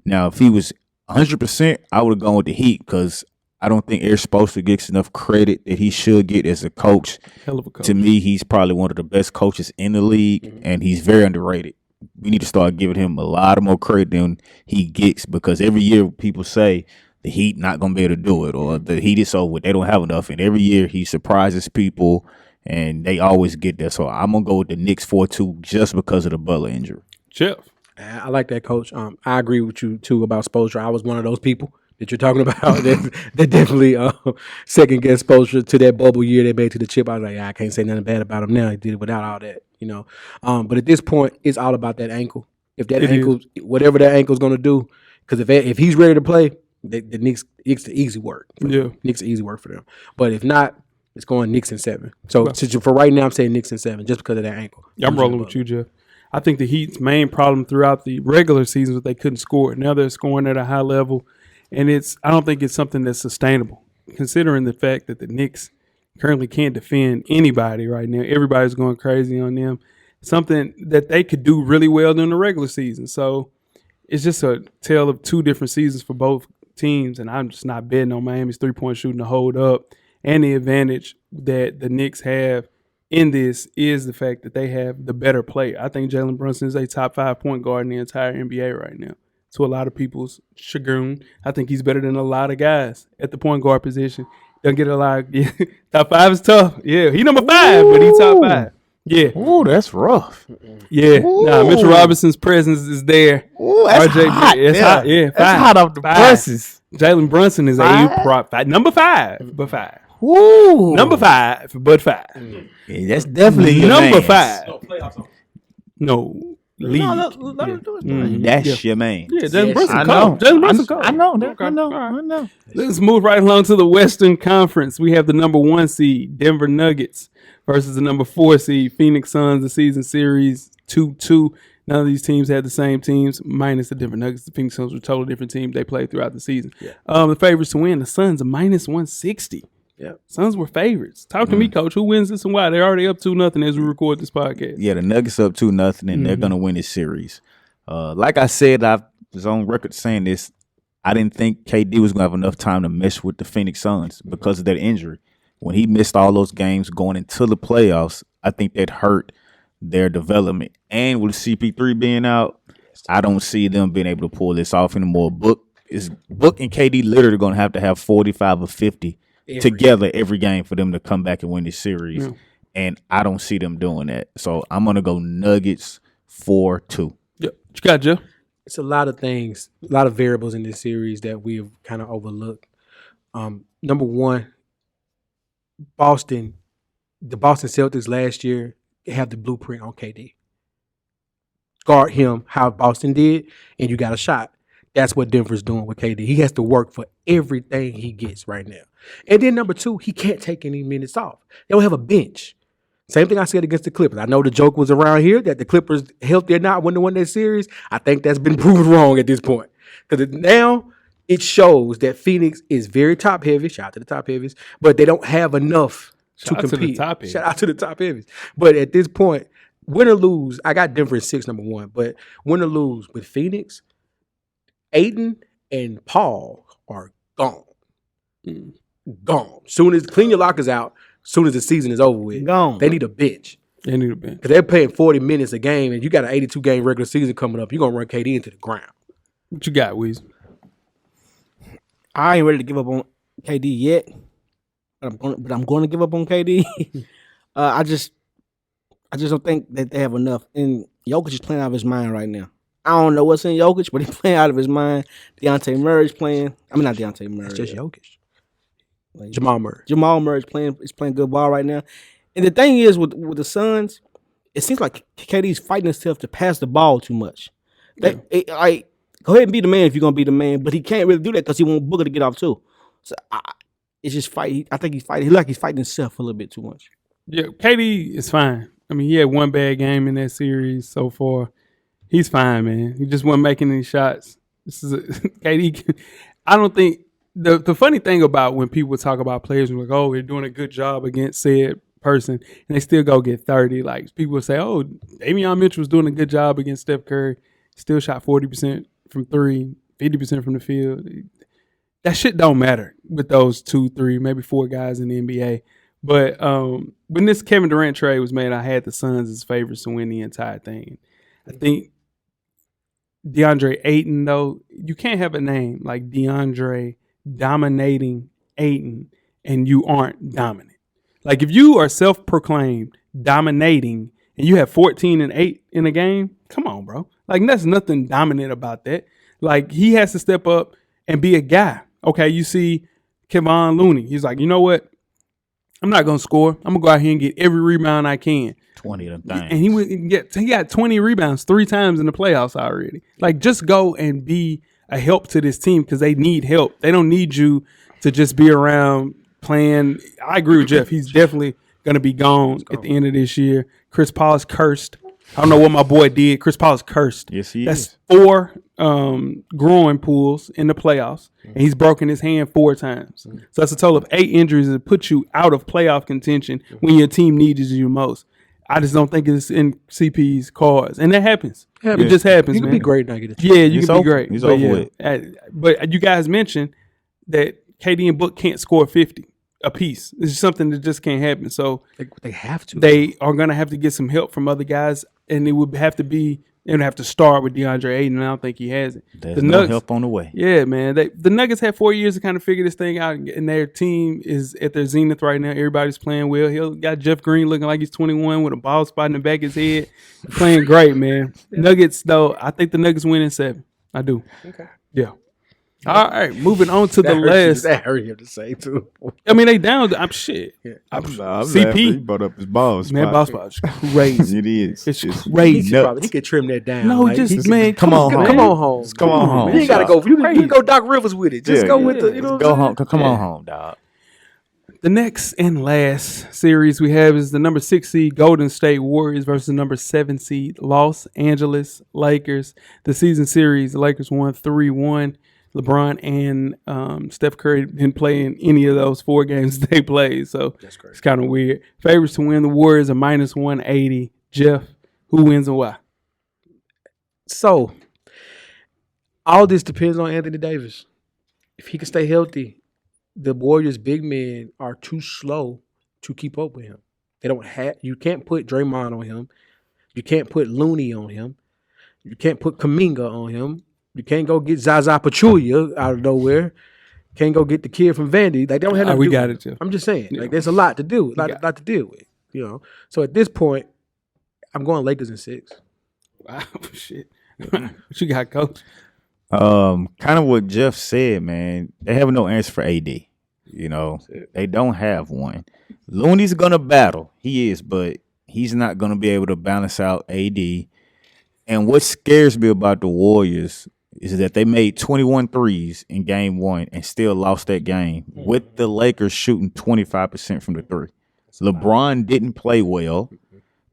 [SPEAKER 1] Now, if he was 100%, I would have gone with the Heat because I don't think Eric Spoelstra gets enough credit that he should get as a coach.
[SPEAKER 2] Hell of a coach.
[SPEAKER 1] To me, he's probably one of the best coaches in the league, and he's very underrated. We need to start giving him a lot of more credit than he gets because every year people say the Heat not going to be able to do it or the Heat is over. They don't have enough. And every year he surprises people, and they always get there. So I'm going to go with the Knicks 4-2 just because of the Butler injury.
[SPEAKER 2] Jeff.
[SPEAKER 3] I like that, Coach. I agree with you, too, about Spoelstra. I was one of those people that you're talking about that definitely second-guessed Spoelstra to that bubble year they made to the chip. I was like, I can't say nothing bad about him now. He did it without all that, But at this point, it's all about that ankle. If that ankle, whatever that ankle's going to do, because if he's ready to play, The Knicks, it's the easy work. Knicks easy work for them. But if not, it's going Knicks in 7. So for right now, I'm saying Knicks in 7 just because of that ankle.
[SPEAKER 2] Yeah, I'm rolling with you, Jeff. I think the Heat's main problem throughout the regular season was they couldn't score. Now they're scoring at a high level, and I don't think it's something that's sustainable, considering the fact that the Knicks currently can't defend anybody right now. Everybody's going crazy on them. Something that they could do really well during the regular season. So it's just a tale of two different seasons for both teams, and I'm just not betting on Miami's 3-point shooting to hold up. And the advantage that the Knicks have in this is the fact that they have the better player. I think Jalen Brunson is a top 5 point guard in the entire NBA right now. To a lot of people's chagrin, I think he's better than a lot of guys at the point guard position. Don't get a lot. Yeah, top 5 is tough. Yeah, he number 5, but he's top 5. Yeah.
[SPEAKER 1] Ooh, that's rough.
[SPEAKER 2] Yeah. Nah, Mitchell Robinson's presence is there.
[SPEAKER 1] Ooh, that's hot.
[SPEAKER 2] It's hot. Yeah,
[SPEAKER 1] that's hot off the presses.
[SPEAKER 2] Jalen Brunson is number 5, but 5.
[SPEAKER 1] Ooh.
[SPEAKER 2] Number 5, but 5.
[SPEAKER 1] Yeah, that's definitely
[SPEAKER 2] number 5. No. League.
[SPEAKER 1] That's your man.
[SPEAKER 2] Yeah, Jalen Brunson cold. Jalen Brunson cold.
[SPEAKER 1] I know.
[SPEAKER 2] Let's move right along to the Western Conference. We have the number 1 seed, Denver Nuggets, versus the number 4 seed, Phoenix Suns, the season series 2-2. None of these teams had the same teams, minus the Denver Nuggets. The Phoenix Suns were a totally different team they played throughout the season. Yeah. The favorites to win, the Suns are minus 160. Yeah, Suns were favorites. Talk to me, Coach. Who wins this and why? They're already up 2-0 as we record this podcast.
[SPEAKER 1] Yeah, the Nuggets up 2-0, and they're gonna win this series. Like I said, I was on record saying this. I didn't think KD was gonna have enough time to mesh with the Phoenix Suns because of that injury. When he missed all those games going into the playoffs, I think that hurt their development. And with CP3 being out, I don't see them being able to pull this off anymore. Book and KD literally gonna have to have 45 or 50. Together every game for them to come back and win this series. Yeah. And I don't see them doing that. So I'm going to go Nuggets 4-2.
[SPEAKER 2] Yep. What you got, Joe?
[SPEAKER 3] It's a lot of things, a lot of variables in this series that we've kind of overlooked. Number 1, the Boston Celtics last year have the blueprint on KD. Guard him how Boston did, and you got a shot. That's what Denver's doing with KD. He has to work for everything he gets right now. And then number 2, he can't take any minutes off. They don't have a bench. Same thing I said against the Clippers. I know the joke was around here that the Clippers, healthy or not, wouldn't have won that series. I think that's been proven wrong at this point. Because now it shows that Phoenix is very top heavy. Shout out to the top heavies. But they don't have enough to compete. Shout out to the top heavies. But at this point, win or lose, I got Denver in 6, number 1. But win or lose with Phoenix, Ayton and Paul are gone. Gone. Soon as clean your lockers out, soon as the season is over with,
[SPEAKER 5] gone.
[SPEAKER 3] They need a bench. Because they're paying 40 minutes a game, and you got an 82-game regular season coming up. You're going to run KD into the ground.
[SPEAKER 2] What you got, Weezy?
[SPEAKER 5] I ain't ready to give up on KD yet, but I'm going to give up on KD. I just don't think that they have enough. And Jokic is playing out of his mind right now. I don't know what's in Jokic, but he's playing out of his mind. Dejounte Murray's playing. I mean, not Dejounte Murray.
[SPEAKER 3] It's just Jokic. Like Jamal Murray.
[SPEAKER 5] Jamal Murray's playing good ball right now. And the thing is with the Suns, it seems like KD's fighting himself to pass the ball too much. Go ahead and be the man if you're gonna be the man, but he can't really do that because he wants Booker to get off too. So it's just fight. I think he's fighting. He's fighting himself a little bit too much.
[SPEAKER 2] Yeah, KD is fine. I mean, he had one bad game in that series so far. He's fine, man. He just wasn't making any shots. This is KD. I don't think the funny thing about when people talk about players and like, oh, they're doing a good job against said person, and they still go get 30. Like people say, oh, Davion Mitchell was doing a good job against Steph Curry. Still shot 40% from 3, 50% from the field. That shit don't matter with those 2, 3, maybe 4 guys in the NBA. But when this Kevin Durant trade was made, I had the Suns as favorites to win the entire thing. I think DeAndre Ayton, though, you can't have a name like DeAndre dominating Ayton and you aren't dominant. Like if you are self-proclaimed dominating and you have 14 and 8 in a game, come on, bro. Like there's nothing dominant about that. Like he has to step up and be a guy. Okay, you see Kevon Looney. He's like, you know what? I'm not going to score. I'm going to go out here and get every rebound I can.
[SPEAKER 1] 20 of them things.
[SPEAKER 2] And he got 20 rebounds 3 times in the playoffs already. Like just go and be a help to this team because they need help. They don't need you to just be around playing. I agree with Jeff. He's definitely going to be gone at the end of this year. Chris Paul is cursed. I don't know what my boy did. Chris Paul is cursed.
[SPEAKER 1] Yes, he
[SPEAKER 2] That's
[SPEAKER 1] is.
[SPEAKER 2] 4 growing pools in the playoffs, and he's broken his hand 4 times. So that's a total of 8 injuries that put you out of playoff contention when your team needs you most. I just don't think it's in CP's cards, and that happens. It just happens,
[SPEAKER 3] You
[SPEAKER 2] man.
[SPEAKER 3] can be great now. Get it.
[SPEAKER 2] Yeah, you
[SPEAKER 1] It's
[SPEAKER 2] can be
[SPEAKER 1] over.
[SPEAKER 2] great.
[SPEAKER 1] It's
[SPEAKER 2] but
[SPEAKER 1] over
[SPEAKER 2] yeah,
[SPEAKER 1] with.
[SPEAKER 2] but you guys mentioned that KD and Book can't score 50 a piece. It's something that just can't happen. So
[SPEAKER 3] They have to.
[SPEAKER 2] they are going to have to get some help from other guys, and it would have to start with DeAndre Ayton, and I don't think he has it.
[SPEAKER 1] There's
[SPEAKER 2] The
[SPEAKER 1] no
[SPEAKER 2] Nuggets,
[SPEAKER 1] help on the way.
[SPEAKER 2] yeah, man. The Nuggets had 4 years to kind of figure this thing out, and their team is at their zenith right now. Everybody's playing well. He got Jeff Green looking like he's 21 with a ball spot in the back of his head. Playing great, man. Nuggets, though, I think the Nuggets win in 7. I do. Okay. Yeah. All right, moving on to the last.
[SPEAKER 3] That hurt him to say too.
[SPEAKER 2] I mean, they down. I'm shit.
[SPEAKER 1] I'm
[SPEAKER 2] CP.
[SPEAKER 1] He brought up his balls.
[SPEAKER 2] Man, ball spot is crazy.
[SPEAKER 1] It is.
[SPEAKER 2] It's
[SPEAKER 3] He
[SPEAKER 2] crazy.
[SPEAKER 3] could trim that down.
[SPEAKER 2] No,
[SPEAKER 3] like,
[SPEAKER 2] just
[SPEAKER 3] he could-
[SPEAKER 2] man,
[SPEAKER 1] come on home.
[SPEAKER 3] Come on home.
[SPEAKER 1] Just come on home.
[SPEAKER 3] You ain't gotta go. You
[SPEAKER 2] Crazy.
[SPEAKER 3] can go Doc Rivers with it. Just
[SPEAKER 1] Yeah,
[SPEAKER 3] go
[SPEAKER 1] yeah.
[SPEAKER 3] with the. You know,
[SPEAKER 1] Go home. Come on home, dog.
[SPEAKER 2] The next and last series we have is the number 6 seed Golden State Warriors versus the number 7 seed Los Angeles Lakers. The season series, the Lakers won 3-1. LeBron and Steph Curry didn't play in any of those 4 games they played, so it's kind of weird. Favorites to win, the Warriors are minus 180. Jeff, who wins and why?
[SPEAKER 3] So, all this depends on Anthony Davis. If he can stay healthy, the Warriors' big men are too slow to keep up with him. They don't have. You can't put Draymond on him. You can't put Looney on him. You can't put Kuminga on him. You can't go get Zaza Pachulia out of nowhere. Can't go get the kid from Vandy. Like they don't have.
[SPEAKER 2] We
[SPEAKER 3] nothing to do
[SPEAKER 2] got
[SPEAKER 3] with
[SPEAKER 2] it, Jeff.
[SPEAKER 3] I'm just saying. Like there's a lot to do. Lot to deal with. You know. So at this point, I'm going Lakers in 6.
[SPEAKER 2] Wow, shit. What you got, Coach?
[SPEAKER 1] Kind of what Jeff said, man. They have no answer for AD. You know, they don't have one. Looney's gonna battle. He is, but he's not gonna be able to balance out AD. And what scares me about the Warriors is that they made 21 threes in game 1 and still lost that game with the Lakers shooting 25% from the 3. LeBron didn't play well.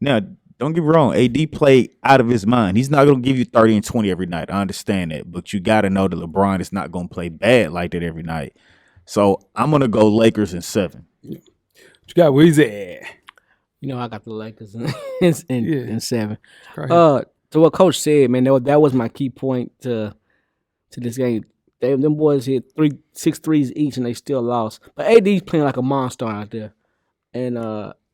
[SPEAKER 1] Now, don't get me wrong, AD played out of his mind. He's not going to give you 30 and 20 every night. I understand that. But you got to know that LeBron is not going to play bad like that every night. So I'm going to go Lakers in 7.
[SPEAKER 2] What you got, Weezy?
[SPEAKER 5] You know, I got the Lakers in 7.
[SPEAKER 2] Right.
[SPEAKER 5] To what Coach said, man, that was my key point to this game. Them boys hit 6 threes each, and they still lost. But AD's playing like a monster out there, and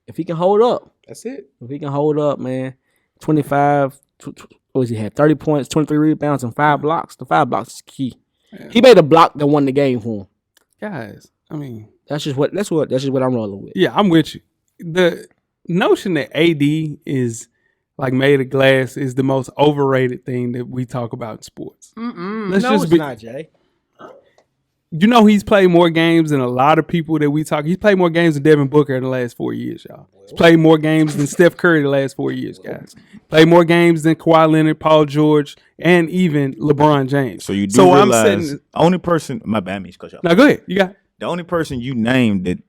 [SPEAKER 5] if he can hold up,
[SPEAKER 3] That's it.
[SPEAKER 5] if he can hold up, man, 25. What was he had? 30 points, 23 rebounds, and 5 blocks. The 5 blocks is key.
[SPEAKER 2] Yeah.
[SPEAKER 5] He made a block that won the game for him.
[SPEAKER 2] Guys, I mean,
[SPEAKER 5] That's just what I'm rolling with.
[SPEAKER 2] yeah, I'm with you. The notion that AD is like made of glass is the most overrated thing that we talk about in sports. Let's just be.
[SPEAKER 5] not, Jay.
[SPEAKER 2] You know, he's played more games than a lot of people that we talk. He's played more games than Devin Booker in the last 4 years, y'all. He's played more games than Steph Curry the last 4 years, guys. Played more games than Kawhi Leonard, Paul George, and even LeBron James.
[SPEAKER 1] So you do
[SPEAKER 2] I'm
[SPEAKER 1] realize
[SPEAKER 2] sitting.
[SPEAKER 1] only person, my bad, means Coach.
[SPEAKER 2] Now go ahead. You got.
[SPEAKER 1] The only person you named that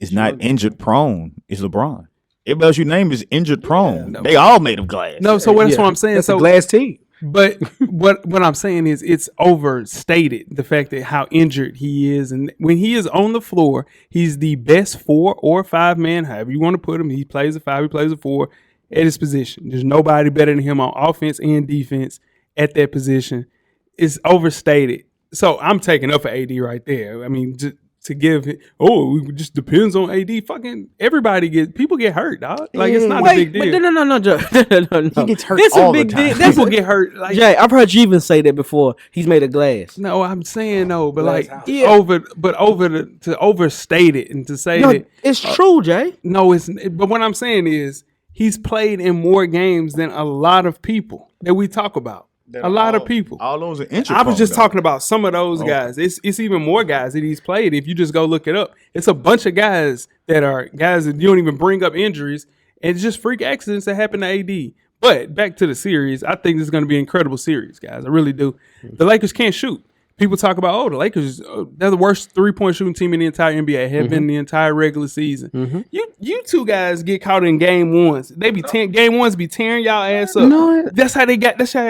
[SPEAKER 1] is not injured prone is LeBron. Everybody else you named is injured prone.
[SPEAKER 2] no.
[SPEAKER 1] They all made of glass.
[SPEAKER 2] No, so that's what I'm saying.
[SPEAKER 3] That's
[SPEAKER 2] So
[SPEAKER 3] a glass team.
[SPEAKER 2] But what I'm saying is it's overstated the fact that how injured he is, and when he is on the floor, he's the best 4 or 5 man, however you want to put him. He plays a 5, he plays a 4 at his position. There's nobody better than him on offense and defense at that position. It's overstated. So I'm taking up for AD right there. I mean, to give it, it just depends on AD. Fucking everybody people get hurt, dog. Like it's not a big deal.
[SPEAKER 5] No, Joe. No.
[SPEAKER 1] He gets hurt
[SPEAKER 5] This
[SPEAKER 1] all
[SPEAKER 5] a big
[SPEAKER 1] the time.
[SPEAKER 5] deal. That's
[SPEAKER 2] People
[SPEAKER 5] what
[SPEAKER 2] get hurt. Like
[SPEAKER 5] Jay, I've heard you even say that before. He's made of glass.
[SPEAKER 2] no, I'm saying no, but like
[SPEAKER 5] Yeah.
[SPEAKER 2] to overstate it and to say
[SPEAKER 5] No,
[SPEAKER 2] that
[SPEAKER 5] it's true, Jay.
[SPEAKER 2] no, it's but what I'm saying is he's played in more games than a lot of people that we talk about. A lot of people.
[SPEAKER 1] All those are injured.
[SPEAKER 2] I was just
[SPEAKER 1] prone,
[SPEAKER 2] talking about some of those guys. It's even more guys that he's played. If you just go look it up, it's a bunch of guys that are guys that you don't even bring up injuries, and it's just freak accidents that happen to AD. But back to the series, I think this is going to be an incredible series, guys. I really do. The Lakers can't shoot. People talk about, the Lakers, they're the worst 3-point shooting team in the entire NBA, have been the entire regular season. You two guys get caught in game ones. They be game ones be tearing y'all ass up. No, that's how I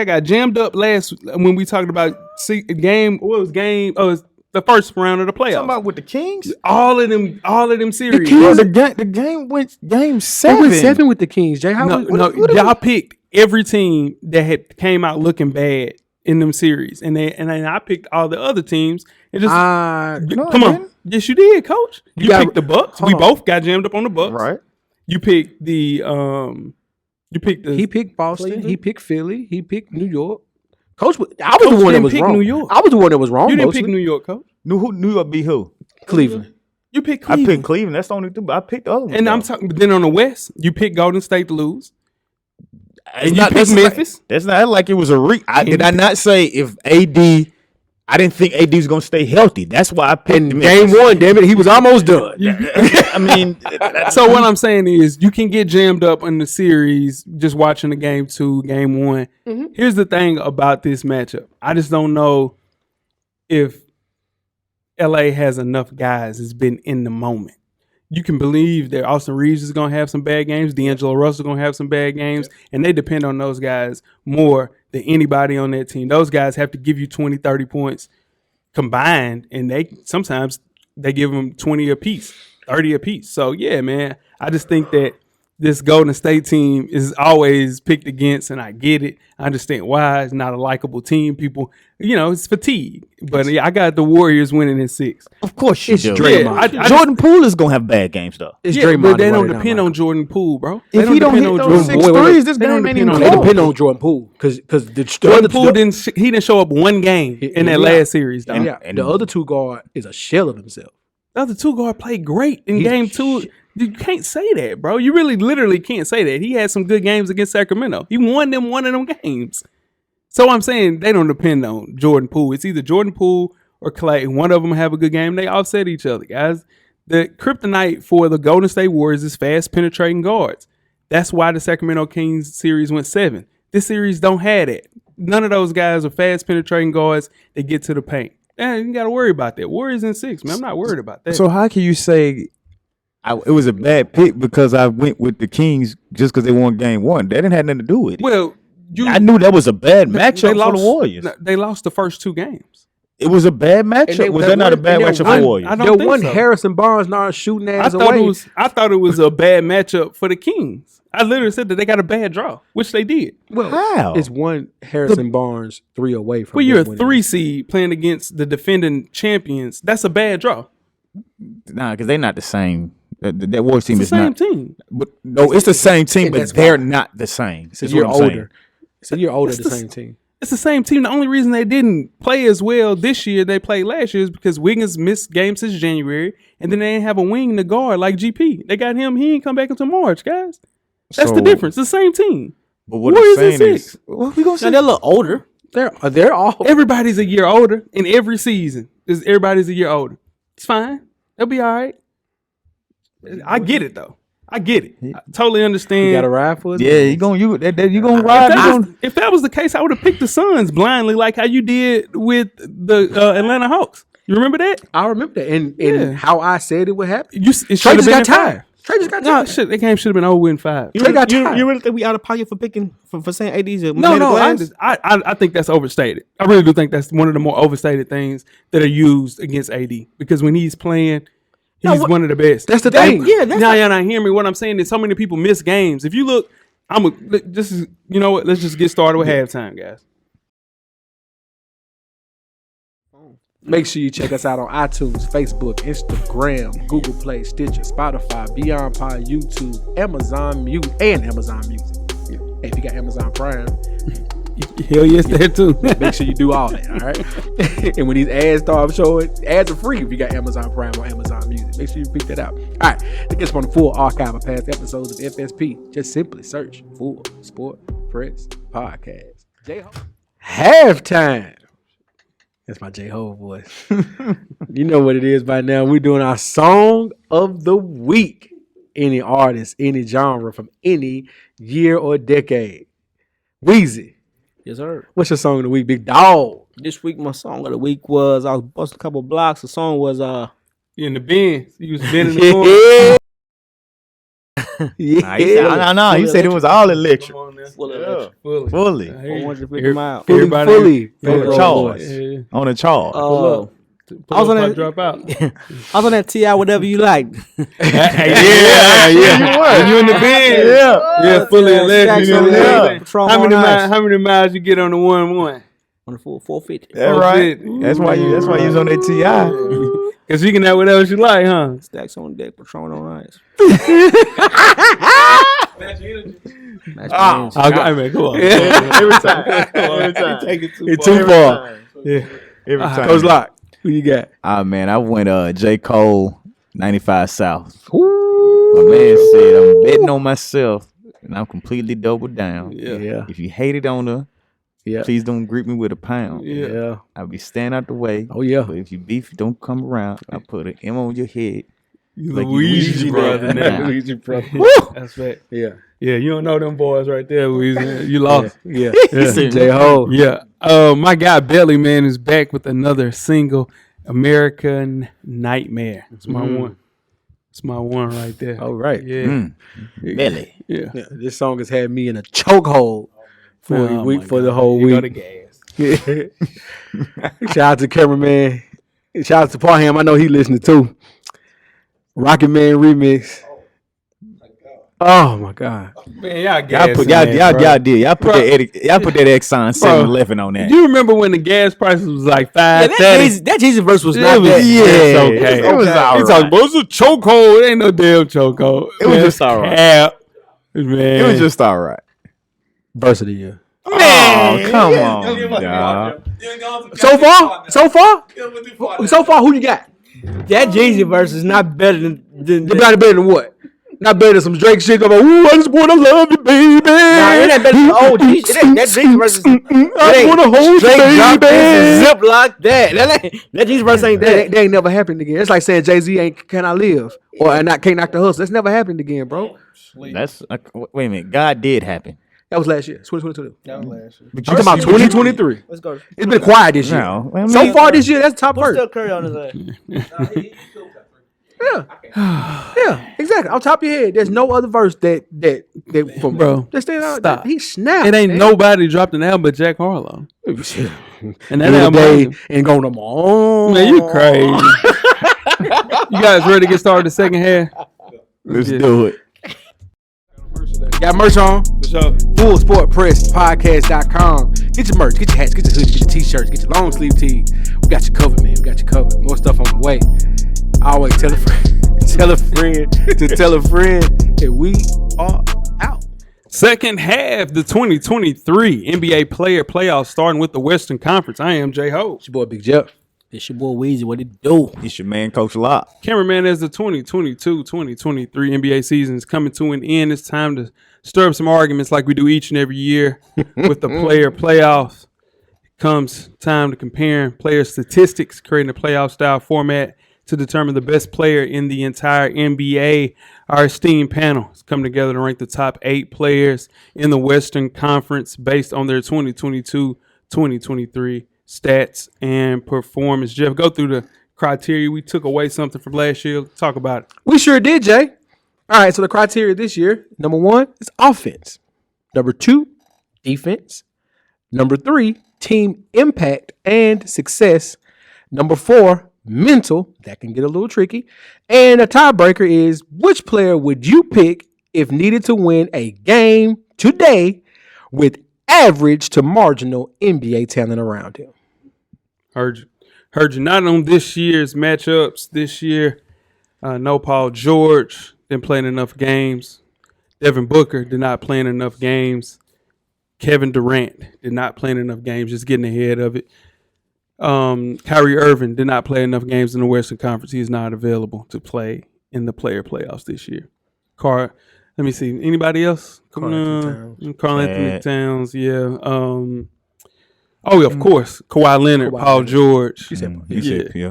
[SPEAKER 2] got jammed up when we talked about the first round of the playoffs.
[SPEAKER 1] Talking about with the Kings?
[SPEAKER 2] All of them series.
[SPEAKER 1] The game went game 7.
[SPEAKER 3] They went 7 with the Kings, Jay.
[SPEAKER 2] Y'all picked every team that had came out looking bad in them series, and I picked all the other teams. And just come on, yes, you did, Coach. You picked the Bucks. We both got jammed up on the Bucks,
[SPEAKER 1] right?
[SPEAKER 2] You picked the
[SPEAKER 3] He picked Boston. Cleveland. He picked Philly. He picked New York. Coach, I was the one that was wrong.
[SPEAKER 2] New York.
[SPEAKER 3] I was the one that was wrong.
[SPEAKER 2] You didn't pick New York, Coach.
[SPEAKER 1] New York beat who?
[SPEAKER 3] Cleveland.
[SPEAKER 2] You picked Cleveland.
[SPEAKER 1] I picked Cleveland. That's the only thing. I picked the other one.
[SPEAKER 2] And I'm talking. Then on the West, you picked Golden State to lose.
[SPEAKER 1] And you picked Memphis. That's not like it was a did I not say if AD? I didn't think AD was going to stay healthy. That's why I picked him.
[SPEAKER 3] Game 1, damn it, he was almost done.
[SPEAKER 1] I mean,
[SPEAKER 2] so what I'm saying is you can get jammed up in the series just watching the game 2, game 1. Here's the thing about this matchup. I just don't know if LA has enough guys that's been in the moment. You can believe that Austin Reeves is going to have some bad games. D'Angelo Russell is going to have some bad games. And they depend on those guys more than anybody on that team. Those guys have to give you 20, 30 points combined. And sometimes they give them 20 apiece, 30 apiece. So, yeah, man, I just think that this Golden State team is always picked against, and I get it. I understand why. It's not a likable team. People, it's fatigue. But yeah, I got the Warriors winning in 6.
[SPEAKER 1] Of course you do.
[SPEAKER 3] Draymond.
[SPEAKER 1] Yeah, Jordan Poole is going to have bad games, though.
[SPEAKER 3] It's Draymond.
[SPEAKER 2] But they don't depend on Jordan Poole, bro.
[SPEAKER 1] If he don't hit those 6 threes, this game ain't even close.
[SPEAKER 3] They depend on Jordan Poole. Because
[SPEAKER 2] Jordan Poole didn't show up one game in that last series, though.
[SPEAKER 3] And the other two guard is a shell of himself.
[SPEAKER 2] The other two guard played great in game 2. You can't say that, bro. You really literally can't say that. He had some good games against Sacramento. He won one of them games. So I'm saying they don't depend on Jordan Poole. It's either Jordan Poole or Clay. One of them have a good game. They offset each other, guys. The kryptonite for the Golden State Warriors is fast penetrating guards. That's why the Sacramento Kings series went 7. This series don't have it. None of those guys are fast penetrating guards that get to the paint. You got to worry about that. Warriors in 6, man. I'm not worried about that.
[SPEAKER 1] So how can you say it was a bad pick because I went with the Kings just because they won game 1? That didn't have nothing to do with it.
[SPEAKER 2] Well,
[SPEAKER 1] I knew that was a bad matchup for the Warriors.
[SPEAKER 2] They lost the first 2 games.
[SPEAKER 1] It was a bad matchup. Was that not a bad matchup for the Warriors?
[SPEAKER 2] I don't think so.
[SPEAKER 3] Harrison Barnes not shooting ass away.
[SPEAKER 2] I thought it was a bad matchup for the Kings. I literally said that they got a bad draw, which they did.
[SPEAKER 3] Well,
[SPEAKER 1] how?
[SPEAKER 3] It's one Harrison Barnes 3 away from.
[SPEAKER 2] Well, you're a 3 seed playing against the defending champions. That's a bad draw.
[SPEAKER 1] Nah, because they're not the same. That Warriors team is
[SPEAKER 2] not
[SPEAKER 1] the same team. But, no, it's the same team, but they're not the same.
[SPEAKER 3] So you're older. So you're older. The same team.
[SPEAKER 2] It's the same team. The only reason they didn't play as well this year they played last year is because Wiggins missed games since January, and then they didn't have a wing to guard like GP. They got him. He ain't come back until March, guys. That's the difference. The same team.
[SPEAKER 1] But what I'm saying is,
[SPEAKER 5] what we gonna say? They're a little older.
[SPEAKER 3] They're all.
[SPEAKER 2] Everybody's a year older in every season. Everybody's a year older. It's fine. They'll be all right. I get it though. I get it. I totally understand.
[SPEAKER 3] You got to ride for it.
[SPEAKER 1] Yeah, you gonna ride.
[SPEAKER 2] If that was the case, I would have picked the Suns blindly, like how you did with the Atlanta Hawks. You remember that?
[SPEAKER 3] I remember that, and how I said it would happen.
[SPEAKER 2] Trey
[SPEAKER 3] just got tired. Trey just got tired.
[SPEAKER 2] No, that game should have been over in 5.
[SPEAKER 5] You really think we out of pocket for picking for saying AD's a
[SPEAKER 2] No. I think that's overstated. I really do think that's one of the more overstated things that are used against AD because when he's playing. He's one of the best.
[SPEAKER 3] That's the thing.
[SPEAKER 5] Yeah,
[SPEAKER 2] now hear me. What I'm saying is so many people miss games. If you look, you know what? Let's just get started with halftime, guys.
[SPEAKER 3] Make sure you check us out on iTunes, Facebook, Instagram, Google Play, Stitcher, Spotify, Beyond Pod, YouTube, Amazon Music, and Amazon Music. Hey, if you got Amazon Prime,
[SPEAKER 2] hell yes, there too.
[SPEAKER 3] Make sure you do all that, all right? And when these ads start showing, ads are free if you got Amazon Prime or Amazon Music. Make sure you pick that out. All right, to get us on the full archive of past episodes of FSP, just simply search Full Sport Press Podcast. J-Ho. Halftime. That's my J-Ho voice. You know what it is by now. We're doing our Song of the Week. Any artist, any genre from any year or decade. Weezy.
[SPEAKER 5] Yes, sir.
[SPEAKER 3] What's your song of the week, big dog?
[SPEAKER 5] This week, my song of the week was I was busting a couple blocks. The song was
[SPEAKER 2] You in the Benz. You was bending the corner.
[SPEAKER 3] Yeah.
[SPEAKER 1] Nah, he said, no. He said it was all electric.
[SPEAKER 5] full of
[SPEAKER 1] Yeah.
[SPEAKER 5] electric.
[SPEAKER 1] Fully.
[SPEAKER 2] I hear you.
[SPEAKER 5] 150 miles.
[SPEAKER 3] Fully.
[SPEAKER 1] On the charge.
[SPEAKER 2] Yeah.
[SPEAKER 1] On the charge.
[SPEAKER 5] I
[SPEAKER 2] I
[SPEAKER 5] was on that-
[SPEAKER 2] drop out.
[SPEAKER 5] I was on that T.I. whatever you like.
[SPEAKER 2] yeah. You in the Benz. Yeah, fully electric.
[SPEAKER 5] Stacks on
[SPEAKER 1] Yeah.
[SPEAKER 5] deck, Patron
[SPEAKER 2] How
[SPEAKER 5] on
[SPEAKER 2] many
[SPEAKER 5] ice.
[SPEAKER 2] miles? How many miles you get on the 1-1?
[SPEAKER 5] On the full 450.
[SPEAKER 1] That's right. That's why you was on that TI.
[SPEAKER 2] Cause you can have whatever you like, huh?
[SPEAKER 5] Stacks on deck, Patron on ice. Match
[SPEAKER 1] Oh.
[SPEAKER 5] bands.
[SPEAKER 2] I mean, come on.
[SPEAKER 1] Every time. Every time.
[SPEAKER 3] It's too far.
[SPEAKER 2] Yeah.
[SPEAKER 1] Every time.
[SPEAKER 3] Coach Lock, who you got?
[SPEAKER 1] Man, I went J. Cole 95 South. My man said I'm betting on myself and I'm completely doubled down.
[SPEAKER 3] Yeah.
[SPEAKER 1] If you hated on her,
[SPEAKER 3] Yeah.
[SPEAKER 1] please don't greet me with a pound.
[SPEAKER 3] Yeah.
[SPEAKER 1] I'll be staying out the way.
[SPEAKER 3] Oh, yeah.
[SPEAKER 1] But if you beef, don't come around. I put an M on your head.
[SPEAKER 2] You
[SPEAKER 1] Like
[SPEAKER 2] Luigi
[SPEAKER 1] you
[SPEAKER 2] brother now.
[SPEAKER 3] Luigi brother.
[SPEAKER 2] That's right.
[SPEAKER 3] Yeah.
[SPEAKER 2] Yeah, you don't know them boys right there, Weezy. You lost.
[SPEAKER 3] Yeah.
[SPEAKER 2] Yeah.
[SPEAKER 3] J-Ho.
[SPEAKER 2] Yeah. My guy Belly Man is back with another single, American Nightmare. It's my one. It's my one right there.
[SPEAKER 3] All right.
[SPEAKER 2] Yeah.
[SPEAKER 1] Belly.
[SPEAKER 2] Yeah.
[SPEAKER 3] Yeah, this song has had me in a chokehold for
[SPEAKER 2] Oh
[SPEAKER 3] a week,
[SPEAKER 2] my
[SPEAKER 3] for
[SPEAKER 2] God.
[SPEAKER 3] the whole
[SPEAKER 2] You go
[SPEAKER 3] week.
[SPEAKER 2] to gas.
[SPEAKER 3] Shout out to cameraman. Shout out to Parham. I know he listening too. Rocket Man remix. Oh my God.
[SPEAKER 2] Man, y'all gas.
[SPEAKER 1] Y'all put
[SPEAKER 2] in that, bro.
[SPEAKER 1] y'all put that Exxon 711 on that.
[SPEAKER 2] You remember when the gas prices was like
[SPEAKER 5] Yeah,
[SPEAKER 2] $5.30?
[SPEAKER 5] that Jesus verse was
[SPEAKER 2] It
[SPEAKER 5] not
[SPEAKER 2] was-
[SPEAKER 5] bad.
[SPEAKER 1] yeah,
[SPEAKER 2] it's okay.
[SPEAKER 1] it was
[SPEAKER 2] He
[SPEAKER 1] all
[SPEAKER 2] talking
[SPEAKER 1] right.
[SPEAKER 2] about it's a chokehold. It ain't no damn chokehold.
[SPEAKER 1] It was just all right.
[SPEAKER 2] Cap. Man.
[SPEAKER 1] It was just all right.
[SPEAKER 3] Verse of the year.
[SPEAKER 1] Oh, come on, dog.
[SPEAKER 3] So far, who you got?
[SPEAKER 5] That Jesus verse is not better than
[SPEAKER 3] Better than what? Not better than some Drake shit. Go, ooh, I just wanna love you, baby.
[SPEAKER 5] Nah, it ain't better than old Jesus. That Jesus verse is
[SPEAKER 3] I wanna hold you,
[SPEAKER 5] straight drop this
[SPEAKER 3] baby.
[SPEAKER 5] and zip like that. That Jesus verse ain't that.
[SPEAKER 3] That ain't never happened again. It's like saying Jay-Z ain't Can I Live or and I Can't Knock the Hustle. That's never happened again, bro.
[SPEAKER 1] That's wait a minute. God did happen.
[SPEAKER 3] That was last year, 2022.
[SPEAKER 5] That was last year.
[SPEAKER 3] I'm talking about 2023.
[SPEAKER 5] Let's go.
[SPEAKER 3] It's been quiet this year.
[SPEAKER 1] No, I mean,
[SPEAKER 3] So far this year, that's the top
[SPEAKER 5] Put
[SPEAKER 3] verse.
[SPEAKER 5] Steph Curry on his ass.
[SPEAKER 3] Yeah, exactly. On top of your head, there's no other verse that from
[SPEAKER 2] Bro,
[SPEAKER 3] that stand out.
[SPEAKER 2] stop.
[SPEAKER 3] He snapped.
[SPEAKER 2] It ain't
[SPEAKER 3] man.
[SPEAKER 2] nobody dropped an album but Jack Harlow. And that
[SPEAKER 3] And
[SPEAKER 2] album,
[SPEAKER 3] day ain't going no more.
[SPEAKER 2] man, you crazy. You guys ready to get started the second half?
[SPEAKER 1] let's do it.
[SPEAKER 3] Got merch on. FullSportPressPodcast.com. Get your merch, get your hats, get your hoodies, get your t-shirts, get your long sleeve tees. We got you covered, man. We got you covered. More stuff on the way. Always tell a friend, tell a friend to tell a friend that we are out.
[SPEAKER 2] Second half, the 2023 NBA Player Playoffs starting with the Western Conference. I am J-Ho.
[SPEAKER 3] It's your boy Big Jeff.
[SPEAKER 5] It's your boy Weezy. What it do?
[SPEAKER 1] It's your man, Coach Lock.
[SPEAKER 2] Cameraman, as the 2022-2023 NBA season is coming to an end, it's time to stir up some arguments like we do each and every year with the Player Playoffs. It comes time to compare player statistics, creating a playoff-style format to determine the best player in the entire NBA. Our esteemed panel has come together to rank the top 8 players in the Western Conference based on their 2022-2023 stats and performance. Jeff, go through the criteria. We took away something from last year. Talk about it.
[SPEAKER 3] We sure did, Jay. All right, so the criteria this year, number 1 is offense. Number 2, defense. Number 3, team impact and success. Number 4, mental. That can get a little tricky. And a tiebreaker is which player would you pick if needed to win a game today with average to marginal NBA talent around him?
[SPEAKER 2] Heard you. Not on this year's matchups. This year, no Paul George didn't play enough games. Devin Booker did not play enough games. Kevin Durant did not play enough games. Just getting ahead of it. Kyrie Irving did not play enough games in the Western Conference. He is not available to play in the player playoffs this year. Let me see. Anybody else?
[SPEAKER 3] Karl Anthony
[SPEAKER 2] Towns. Yeah. Of course. Kawhi Leonard,
[SPEAKER 3] Kawhi
[SPEAKER 2] Paul
[SPEAKER 3] Leonard.
[SPEAKER 2] George.
[SPEAKER 3] You said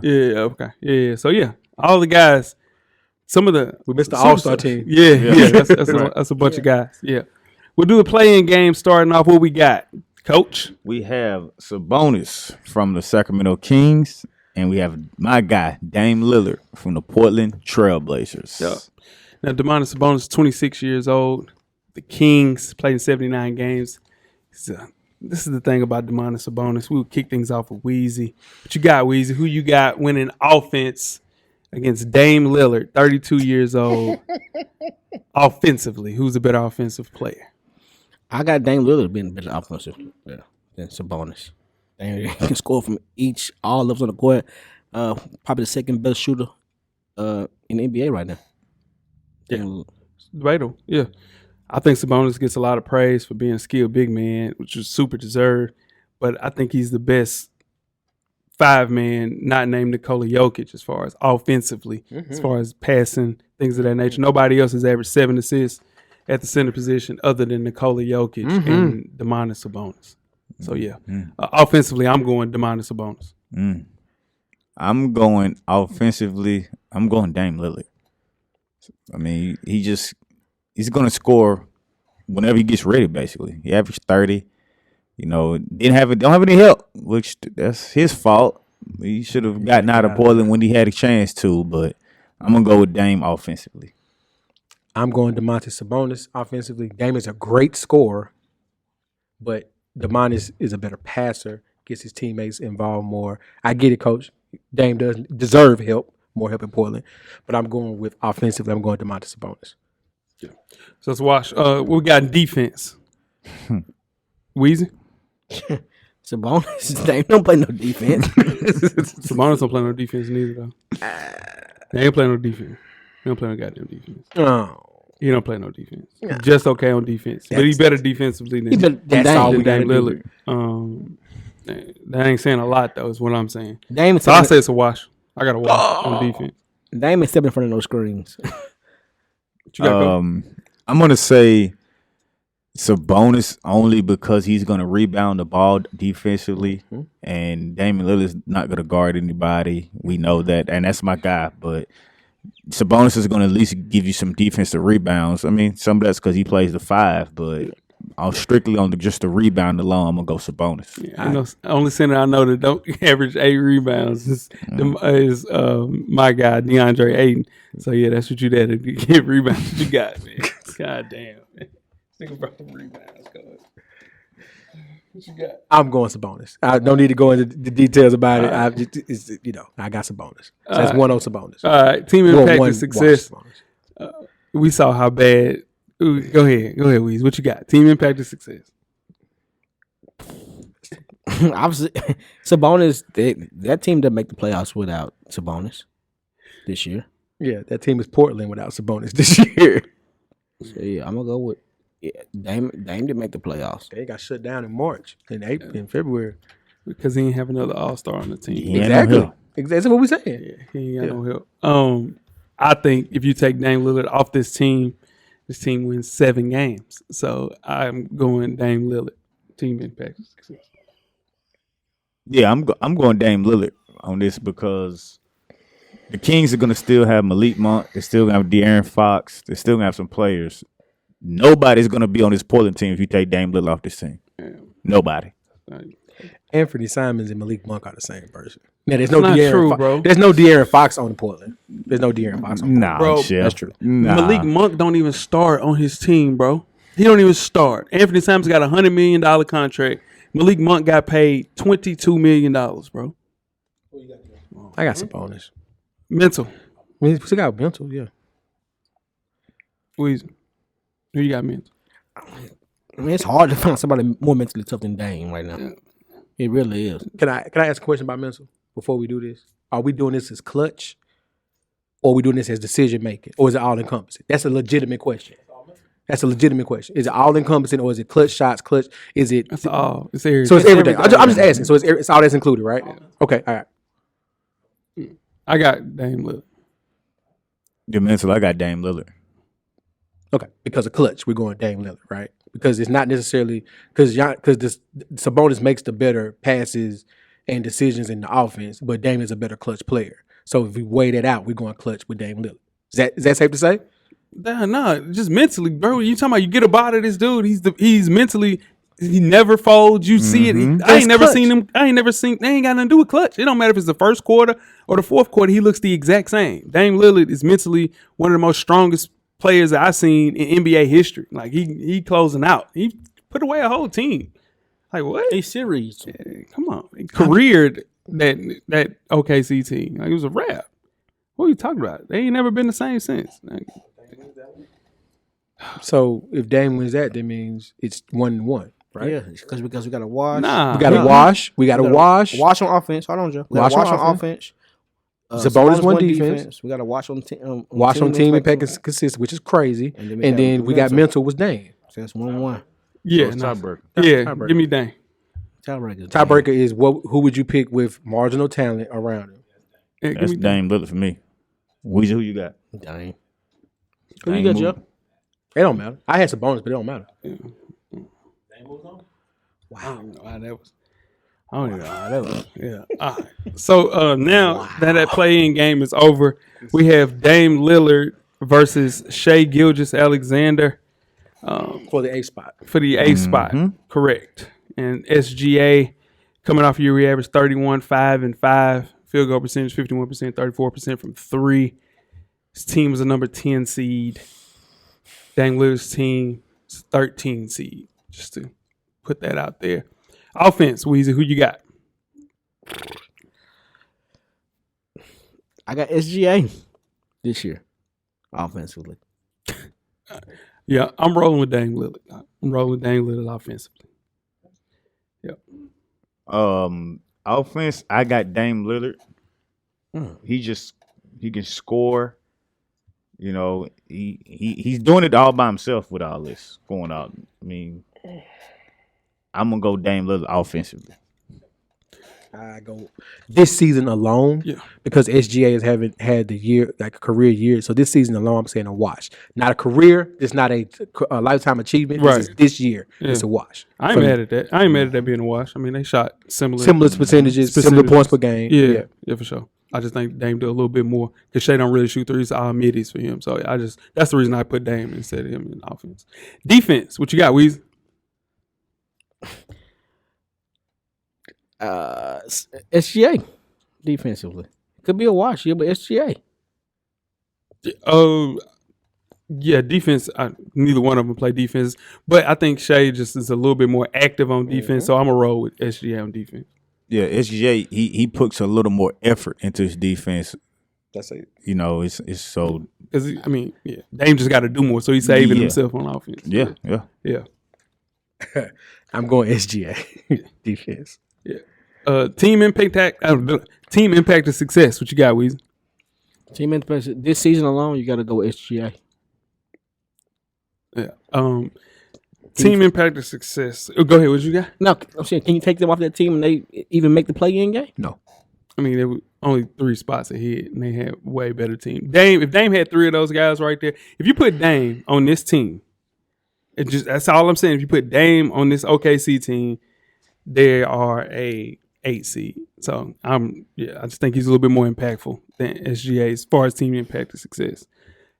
[SPEAKER 2] Yeah. Okay. Yeah. So yeah, all the guys. Some of the
[SPEAKER 3] we missed the All-Star team.
[SPEAKER 2] Yeah. That's a bunch of guys. Yeah. We'll do a play-in game starting off. What we got, Coach?
[SPEAKER 1] We have Sabonis from the Sacramento Kings, and we have my guy, Dame Lillard from the Portland Trailblazers.
[SPEAKER 2] Yeah. Now, Domantas Sabonis is 26 years old. The Kings played in 79 games. This is the thing about Domantas Sabonis. We will kick things off with Weezy. What you got, Weezy? Who you got winning offense against Dame Lillard, 32 years old, offensively? Who's a better offensive player?
[SPEAKER 5] I got Dame Lillard being better offensive than Sabonis. Dame can score from all levels on the court. Probably the second best shooter in the NBA right now.
[SPEAKER 2] Yeah, right. Yeah, I think Sabonis gets a lot of praise for being a skilled big man, which is super deserved. But I think he's the best 5-man, not named Nikola Jokic, as far as offensively, as far as passing, things of that nature. Nobody else has averaged 7 assists at the center position other than Nikola Jokic and Domantas Sabonis. So, yeah, offensively, I'm going Domantas Sabonis.
[SPEAKER 1] I'm going offensively. I'm going Dame Lillard. I mean, he's going to score whenever he gets ready. Basically, he averaged 30. Don't have any help, which that's his fault. He should have gotten out of Portland when he had a chance to. But I'm gonna go with Dame offensively.
[SPEAKER 3] I'm going Domantas Sabonis offensively. Dame is a great scorer, but Domantas is a better passer. Gets his teammates involved more. I get it, Coach. Dame does deserve help. More help in Portland, but I'm going with offensively. I'm going Domantas Sabonis.
[SPEAKER 2] Yeah. So let's watch. What we got in defense? Weezy?
[SPEAKER 5] Sabonis, Dame don't play no defense.
[SPEAKER 2] Sabonis don't play no defense neither, though. They ain't play no defense. He don't play no goddamn defense.
[SPEAKER 3] Oh,
[SPEAKER 2] He don't play no defense. He's just okay on defense, but he's better defensively than
[SPEAKER 3] that's all we got
[SPEAKER 2] Dame
[SPEAKER 3] to
[SPEAKER 2] Lillard.
[SPEAKER 3] do.
[SPEAKER 2] That ain't saying a lot, though, is what I'm saying.
[SPEAKER 5] Dame is
[SPEAKER 2] So I say it's a wash. I got a wash on defense.
[SPEAKER 5] Dame is stepping in front of those screens.
[SPEAKER 2] What you got, go?
[SPEAKER 1] I'm gonna say Sabonis only because he's gonna rebound the ball defensively, and Damian Lillard's not gonna guard anybody. We know that, and that's my guy. But Sabonis is gonna at least give you some defensive rebounds. I mean, some of that's because he plays the 5, but strictly on just the rebound alone, I'm gonna go Sabonis.
[SPEAKER 2] Yeah, only center I know that don't average 8 rebounds is my guy DeAndre Ayton. So yeah, that's what you did to get rebounds. What you got, man? God damn, man. Think about the rebounds, cuz. What you got?
[SPEAKER 3] I'm going Sabonis. I don't need to go into the details about it. I got Sabonis. So that's 1-0 Sabonis.
[SPEAKER 2] All right, team impact and success. We saw how bad. Ooh, go ahead, Weez. What you got? Team impact and success.
[SPEAKER 5] Obviously, Sabonis, that team didn't make the playoffs without Sabonis this year.
[SPEAKER 3] Yeah, that team is Portland without Sabonis this year.
[SPEAKER 5] So yeah, I'm gonna go with Dame didn't make the playoffs.
[SPEAKER 3] They got shut down in March, in April, in February.
[SPEAKER 2] Because he didn't have another All-Star on the team.
[SPEAKER 3] Exactly. That's what we're saying.
[SPEAKER 2] Yeah, he ain't got no help. I think if you take Dame Lillard off this team wins 7 games. So I'm going Dame Lillard. Team impact.
[SPEAKER 1] Yeah, I'm going Dame Lillard on this because the Kings are going to still have Malik Monk. They're still going to have De'Aaron Fox. They're still going to have some players. Nobody's going to be on this Portland team if you take Dame Lillard off this team. Nobody.
[SPEAKER 3] Anthony Simons and Malik Monk are the same person. Now, there's no
[SPEAKER 2] That's not true,
[SPEAKER 3] De'Aaron
[SPEAKER 2] bro.
[SPEAKER 3] There's no De'Aaron Fox on Portland. There's no De'Aaron Fox on Portland.
[SPEAKER 1] Nah,
[SPEAKER 2] Bro,
[SPEAKER 1] Chef.
[SPEAKER 3] That's true.
[SPEAKER 1] Nah.
[SPEAKER 2] Malik Monk don't even start on his team, bro. He don't even start. Anthony Simons got a $100 million contract. Malik Monk got paid $22 million, bro.
[SPEAKER 3] I got Sabonis.
[SPEAKER 2] Mental.
[SPEAKER 3] We still got mental, yeah.
[SPEAKER 2] Weezy. Who you got mental?
[SPEAKER 5] I mean, it's hard to find somebody more mentally tough than Dame right now. It really is.
[SPEAKER 3] Can I ask a question about mental before we do this? Are we doing this as clutch, or are we doing this as decision making, or is it all encompassing? That's a legitimate question. Is it all encompassing, or is it clutch shots? Clutch? Is it?
[SPEAKER 2] That's all. It's everything.
[SPEAKER 3] So it's everything. I'm just asking. So it's all that's included, right? Yeah. Okay. All right.
[SPEAKER 2] I got Dame Lillard.
[SPEAKER 1] The mental, I got Dame Lillard.
[SPEAKER 3] Okay, because of clutch, we're going Dame Lillard, right? Because it's not necessarily because this Sabonis makes the better passes and decisions in the offense, but Dame is a better clutch player. So if we weigh that out, we're going clutch with Dame Lillard. Is that safe to say?
[SPEAKER 2] Nah, just mentally, bro. You talking about you get a bot of this dude? He's mentally. He never folds. You see it. I ain't never seen him. They ain't got nothing to do with clutch. It don't matter if it's the first quarter or the fourth quarter. He looks the exact same. Dame Lillard is mentally one of the most strongest players that I've seen in NBA history. Like he closing out. He put away a whole team. Like what?
[SPEAKER 5] A series.
[SPEAKER 2] Yeah, come on, careered that OKC team. Like it was a wrap. What are you talking about? They ain't never been the same since. Like,
[SPEAKER 3] So if Dame wins that means it's 1-1, right?
[SPEAKER 5] Yeah, because we got to wash.
[SPEAKER 2] nah,
[SPEAKER 3] We got to wash. We got to wash.
[SPEAKER 5] Wash on offense. Hold on, Joe. We got to wash on offense.
[SPEAKER 3] Sabonis won defense.
[SPEAKER 5] We got to watch on team.
[SPEAKER 3] Wash on team impact and consistent, which is crazy. And then we got mental was Dame.
[SPEAKER 5] So that's 1-1.
[SPEAKER 2] yeah,
[SPEAKER 1] So
[SPEAKER 2] nah.
[SPEAKER 1] tiebreaker.
[SPEAKER 2] Yeah.
[SPEAKER 3] Tiebreaker.
[SPEAKER 2] Give me Dame.
[SPEAKER 5] Tiebreaker.
[SPEAKER 3] Tiebreaker is who would you pick with marginal talent around him?
[SPEAKER 2] Yeah, give
[SPEAKER 1] That's
[SPEAKER 2] me
[SPEAKER 1] Dame Lillard for me. Weezy, who you got?
[SPEAKER 5] Dang. Who you got, Joe?
[SPEAKER 3] It don't matter. I had some bonus, but it don't matter.
[SPEAKER 2] Wow, that was. I don't even know how that was. Yeah. All right. So now that play-in game is over, we have Dame Lillard versus Shai Gilgeous-Alexander
[SPEAKER 3] For the A spot.
[SPEAKER 2] for the A spot. Correct. And SGA coming off a year we averaged 31, 5, and 5. Field goal percentage 51%, 34% from 3. His team was a number 10 seed. Dame Lillard's team is 13 seed. Just to put that out there. Offense, Weezy, who you got?
[SPEAKER 5] I got SGA this year, offensively.
[SPEAKER 2] Yeah, I'm rolling with Dame Lillard. I'm rolling with Dame Lillard offensively. Yep.
[SPEAKER 1] Offense, I got Dame Lillard. He can score. You know, he's doing it all by himself with all this going on. I mean, I'm gonna go Dame Lillard offensively.
[SPEAKER 3] I go this season alone because SGA is haven't had the year like a career year. So this season alone, I'm saying a wash. Not a career. It's not a lifetime achievement.
[SPEAKER 2] Right.
[SPEAKER 3] This year, it's a wash.
[SPEAKER 2] I ain't mad at that. I ain't mad at that being a wash. I mean, they shot similar
[SPEAKER 3] percentages, similar points per game.
[SPEAKER 2] Yeah, for sure. I just think Dame did a little bit more because Shai don't really shoot threes. All middies for him. So that's the reason I put Dame instead of him in offense. Defense, what you got, Weezy?
[SPEAKER 5] SGA defensively could be a wash here, but SGA.
[SPEAKER 2] Yeah, defense. Neither one of them play defense, but I think Shai just is a little bit more active on defense. So I'm gonna roll with SGA on defense.
[SPEAKER 1] Yeah, SGA he puts a little more effort into his defense.
[SPEAKER 3] That's it.
[SPEAKER 1] You know, it's so.
[SPEAKER 2] Because I mean, yeah, Dame just got to do more, so he's saving himself on offense.
[SPEAKER 1] Yeah.
[SPEAKER 3] I'm going SGA defense.
[SPEAKER 2] Yeah. Team impact of success. What you got, Weezy?
[SPEAKER 5] Team impact this season alone, you got to go with SGA.
[SPEAKER 2] Yeah. Team impact of success. Go ahead. What you got?
[SPEAKER 5] No, I'm saying, can you take them off that team and they even make the play-in game?
[SPEAKER 3] No.
[SPEAKER 2] I mean, there were only 3 spots ahead, and they had way better team. If Dame had 3 of those guys right there, if you put Dame on this team, that's all I'm saying. If you put Dame on this OKC team, they are a 8 seed. So I just think he's a little bit more impactful than SGA as far as team impact of success.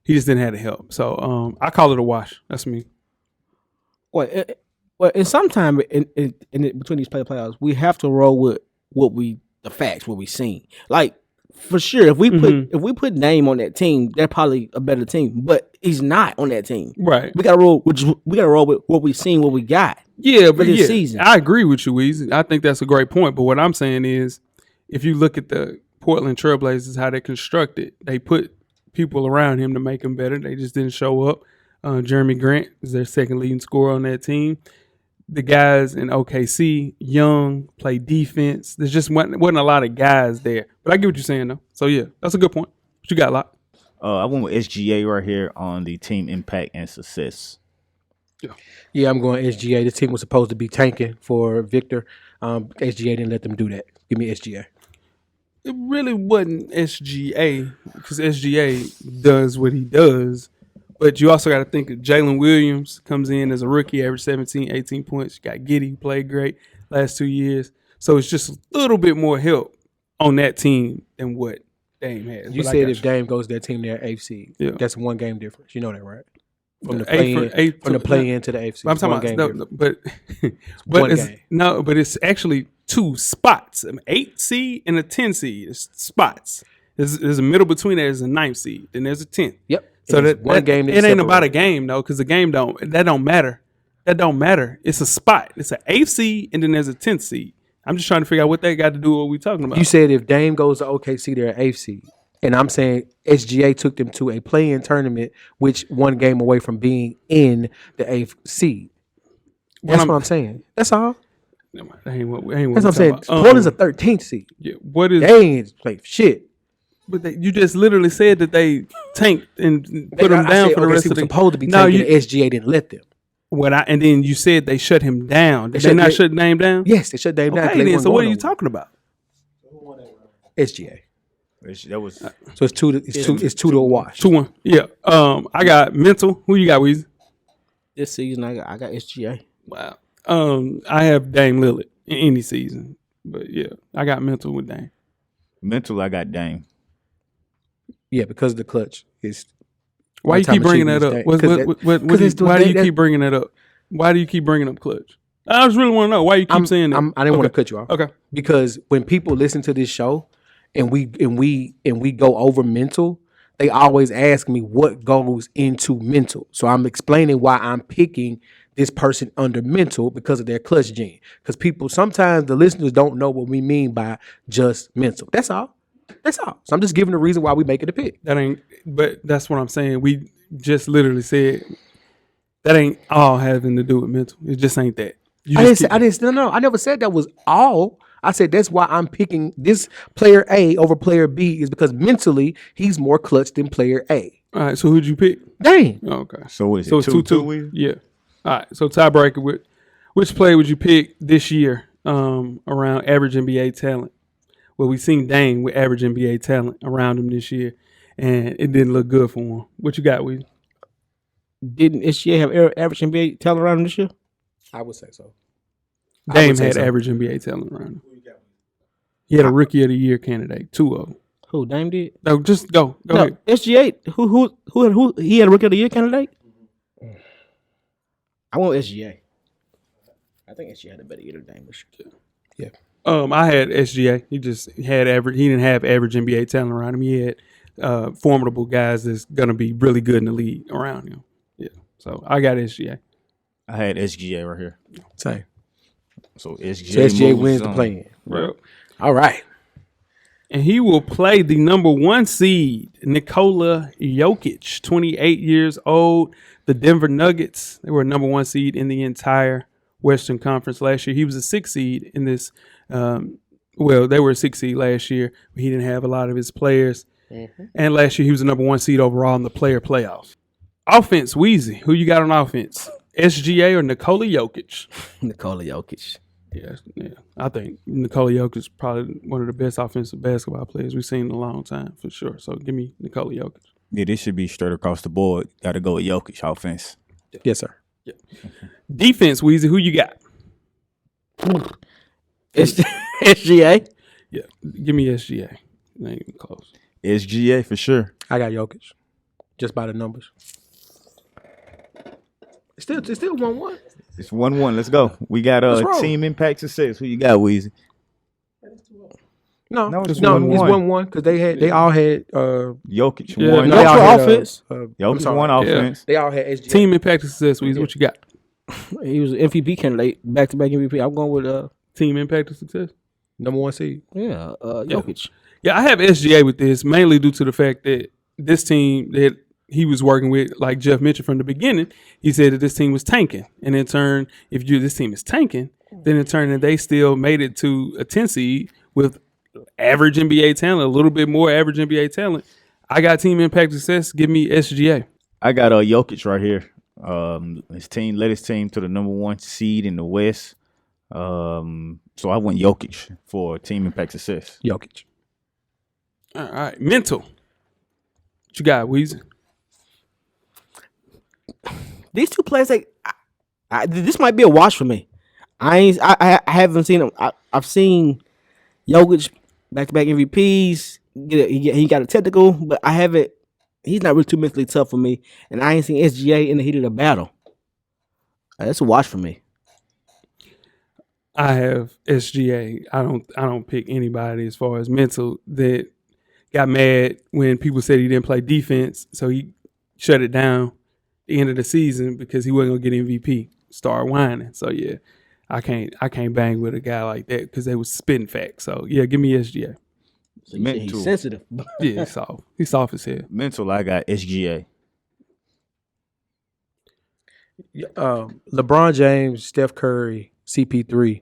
[SPEAKER 2] He just didn't have the help. So I call it a wash. That's me.
[SPEAKER 5] Well, and sometime in between these playoffs, we have to roll with the facts, what we seen. Like for sure, if we put Dame on that team, they're probably a better team. But he's not on that team.
[SPEAKER 2] Right.
[SPEAKER 5] We gotta roll. We gotta roll with what we seen, what we got.
[SPEAKER 2] Yeah, but
[SPEAKER 5] this season.
[SPEAKER 2] I agree with you, Weezy. I think that's a great point. But what I'm saying is, if you look at the Portland Trailblazers, how they're constructed, they put people around him to make him better. They just didn't show up. Jeremy Grant is their second leading scorer on that team. The guys in OKC, young, play defense. There's just wasn't a lot of guys there. But I get what you're saying, though. So, yeah, that's a good point. What you got, Locke?
[SPEAKER 1] I went with SGA right here on the team impact and success.
[SPEAKER 3] Yeah, I'm going SGA. This team was supposed to be tanking for Victor. SGA didn't let them do that. Give me SGA.
[SPEAKER 2] It really wasn't SGA because SGA does what he does. But you also got to think that Jalen Williams comes in as a rookie, averaged 17, 18 points. You got Giddey, played great last 2 years. So it's just a little bit more help on that team than what Dame has.
[SPEAKER 3] You
[SPEAKER 2] but I
[SPEAKER 3] said
[SPEAKER 2] got
[SPEAKER 3] if Dame goes to that team, they're eighth seed.
[SPEAKER 2] Yeah.
[SPEAKER 3] That's 1 game difference. You know that, right? From the
[SPEAKER 2] eighth
[SPEAKER 3] play in to the eighth seed.
[SPEAKER 2] I'm talking
[SPEAKER 3] one game
[SPEAKER 2] about
[SPEAKER 3] difference.
[SPEAKER 2] but
[SPEAKER 3] one
[SPEAKER 2] it's
[SPEAKER 3] game.
[SPEAKER 2] no, but it's actually 2 spots. An 8 seed and a 10 seed. It's spots. There's a middle between that. There's a 9th seed. Then there's a 10th.
[SPEAKER 3] Yep.
[SPEAKER 2] So
[SPEAKER 3] It's one game.
[SPEAKER 2] It ain't about a game though, because the game don't matter. That don't matter. It's a spot. It's an 8th seed and then there's a 10th seed. I'm just trying to figure out what that got to do with what we talking about.
[SPEAKER 3] You said if Dame goes to OKC, they're an 8th seed. And I'm saying SGA took them to a play-in tournament, which 1 game away from being in the 8th seed. That's what I'm saying. That's all.
[SPEAKER 2] That ain't what
[SPEAKER 3] That's what I'm saying. Portland's a 13th seed.
[SPEAKER 2] Yeah, what is?
[SPEAKER 3] They ain't played shit.
[SPEAKER 2] But you just literally said that they tanked and put them down for the rest of the.
[SPEAKER 3] Supposed to be tanking. SGA didn't let them.
[SPEAKER 2] And then you said they shut him down. Did they not shut Dame down?
[SPEAKER 3] Yes, they shut Dame down.
[SPEAKER 2] Okay, then. So what are you talking about?
[SPEAKER 3] SGA.
[SPEAKER 1] That was
[SPEAKER 3] So it's two to a wash.
[SPEAKER 2] 2-1. Yeah. I got mental. Who you got, Weezy?
[SPEAKER 5] This season, I got SGA.
[SPEAKER 2] Wow. I have Dame Lillard in any season, but yeah, I got mental with Dame.
[SPEAKER 1] mental. I got Dame.
[SPEAKER 3] Yeah, because of the clutch. It's
[SPEAKER 2] why you keep bringing that up? Why do you keep bringing that up? Why do you keep bringing up clutch? I just really want to know why you keep saying that.
[SPEAKER 3] I didn't want to cut you off.
[SPEAKER 2] Okay.
[SPEAKER 3] Because when people listen to this show and we go over mental, they always ask me what goes into mental. So I'm explaining why I'm picking this person under mental because of their clutch gene. Because people, sometimes the listeners don't know what we mean by just mental. That's all. That's all. So I'm just giving the reason why we make it a pick.
[SPEAKER 2] But that's what I'm saying. We just literally said that ain't all having to do with mental. It just ain't that. I never said that was all. I said that's why I'm picking this player A over player B is because mentally he's more clutch than player A. All right. So who'd you pick?
[SPEAKER 3] Dang.
[SPEAKER 2] Okay.
[SPEAKER 1] So what is it?
[SPEAKER 2] So it's 2-2. Yeah. All right. So tiebreaker. Which player would you pick this year around average NBA talent? Well, we've seen Dame with average NBA talent around him this year, and it didn't look good for him. What you got, Weezy?
[SPEAKER 5] Didn't SGA have average NBA talent around him this year?
[SPEAKER 3] I would say so.
[SPEAKER 2] Dame had average NBA talent around him. He had a Rookie of the Year candidate, 2 of them.
[SPEAKER 5] Who, Dame did?
[SPEAKER 2] No, just go ahead.
[SPEAKER 5] SGA, who he had a Rookie of the Year candidate? I want SGA. I think SGA had a better year than Dame this year.
[SPEAKER 3] Yeah.
[SPEAKER 2] I had SGA. He just had average. He didn't have average NBA talent around him. He had formidable guys that's gonna be really good in the league around him. Yeah. So I got SGA.
[SPEAKER 1] I had SGA right here.
[SPEAKER 3] Same.
[SPEAKER 1] So SGA
[SPEAKER 3] wins the play-in.
[SPEAKER 2] Right.
[SPEAKER 3] All right.
[SPEAKER 2] And he will play the number 1 seed, Nikola Jokic, 28 years old. The Denver Nuggets, they were number 1 seed in the entire Western Conference last year. He was a 6th seed in this. They were a 6th seed last year, but he didn't have a lot of his players. Mm-hmm. And last year he was the number 1 seed overall in the player playoffs. Offense, Weezy. Who you got on offense? SGA or Nikola Jokic?
[SPEAKER 5] Nikola Jokic.
[SPEAKER 2] Yeah. I think Nikola Jokic is probably one of the best offensive basketball players we've seen in a long time, for sure. So give me Nikola Jokic.
[SPEAKER 1] Yeah, this should be straight across the board. Got to go with Jokic offense.
[SPEAKER 3] Yes, sir.
[SPEAKER 2] Yeah. Defense, Weezy. Who you got?
[SPEAKER 5] SGA.
[SPEAKER 2] Yeah, give me SGA. That ain't even close.
[SPEAKER 1] SGA for sure.
[SPEAKER 3] I got Jokic. Just by the numbers. It's still 1-1.
[SPEAKER 1] It's 1-1. Let's go. We got team impact success. Who you got, Weezy?
[SPEAKER 3] No,
[SPEAKER 1] it's
[SPEAKER 3] it's 1-1 because they all had
[SPEAKER 1] Jokic
[SPEAKER 2] won.
[SPEAKER 5] No, for offense.
[SPEAKER 1] Jokic won offense.
[SPEAKER 3] They all had SGA.
[SPEAKER 2] Team impact success, Weezy. What you got?
[SPEAKER 5] He was an MVP candidate, back-to-back MVP. I'm going with
[SPEAKER 2] team impact success.
[SPEAKER 3] Number 1 seed.
[SPEAKER 5] Yeah, Jokic.
[SPEAKER 2] Yeah, I have SGA with this mainly due to the fact that this team that he was working with, like Jeff mentioned from the beginning, he said that this team was tanking. And in turn, if this team is tanking, then in turn they still made it to a 10 seed with average NBA talent, a little bit more average NBA talent. I got team impact success. Give me SGA.
[SPEAKER 1] I got Jokic right here. His team led his team to the number 1 seed in the West. So I went Jokic for team impact success.
[SPEAKER 3] Jokic.
[SPEAKER 2] All right. Mental. What you got, Weezy?
[SPEAKER 5] These two players, this might be a wash for me. I haven't seen them. I've seen Jokic back-to-back MVPs. he got a technical, but I haven't. He's not really too mentally tough for me, and I ain't seen SGA in the heat of the battle. That's a watch for me.
[SPEAKER 2] I have SGA. I don't pick anybody as far as mental that got mad when people said he didn't play defense, so he shut it down at the end of the season because he wasn't gonna get MVP. Start whining. So yeah, I can't bang with a guy like that because they was spitting facts. So yeah, give me SGA.
[SPEAKER 5] So you say he's sensitive.
[SPEAKER 2] Yeah, he's soft. He's soft as hell.
[SPEAKER 1] Mental, I got SGA.
[SPEAKER 3] LeBron James, Steph Curry, CP3,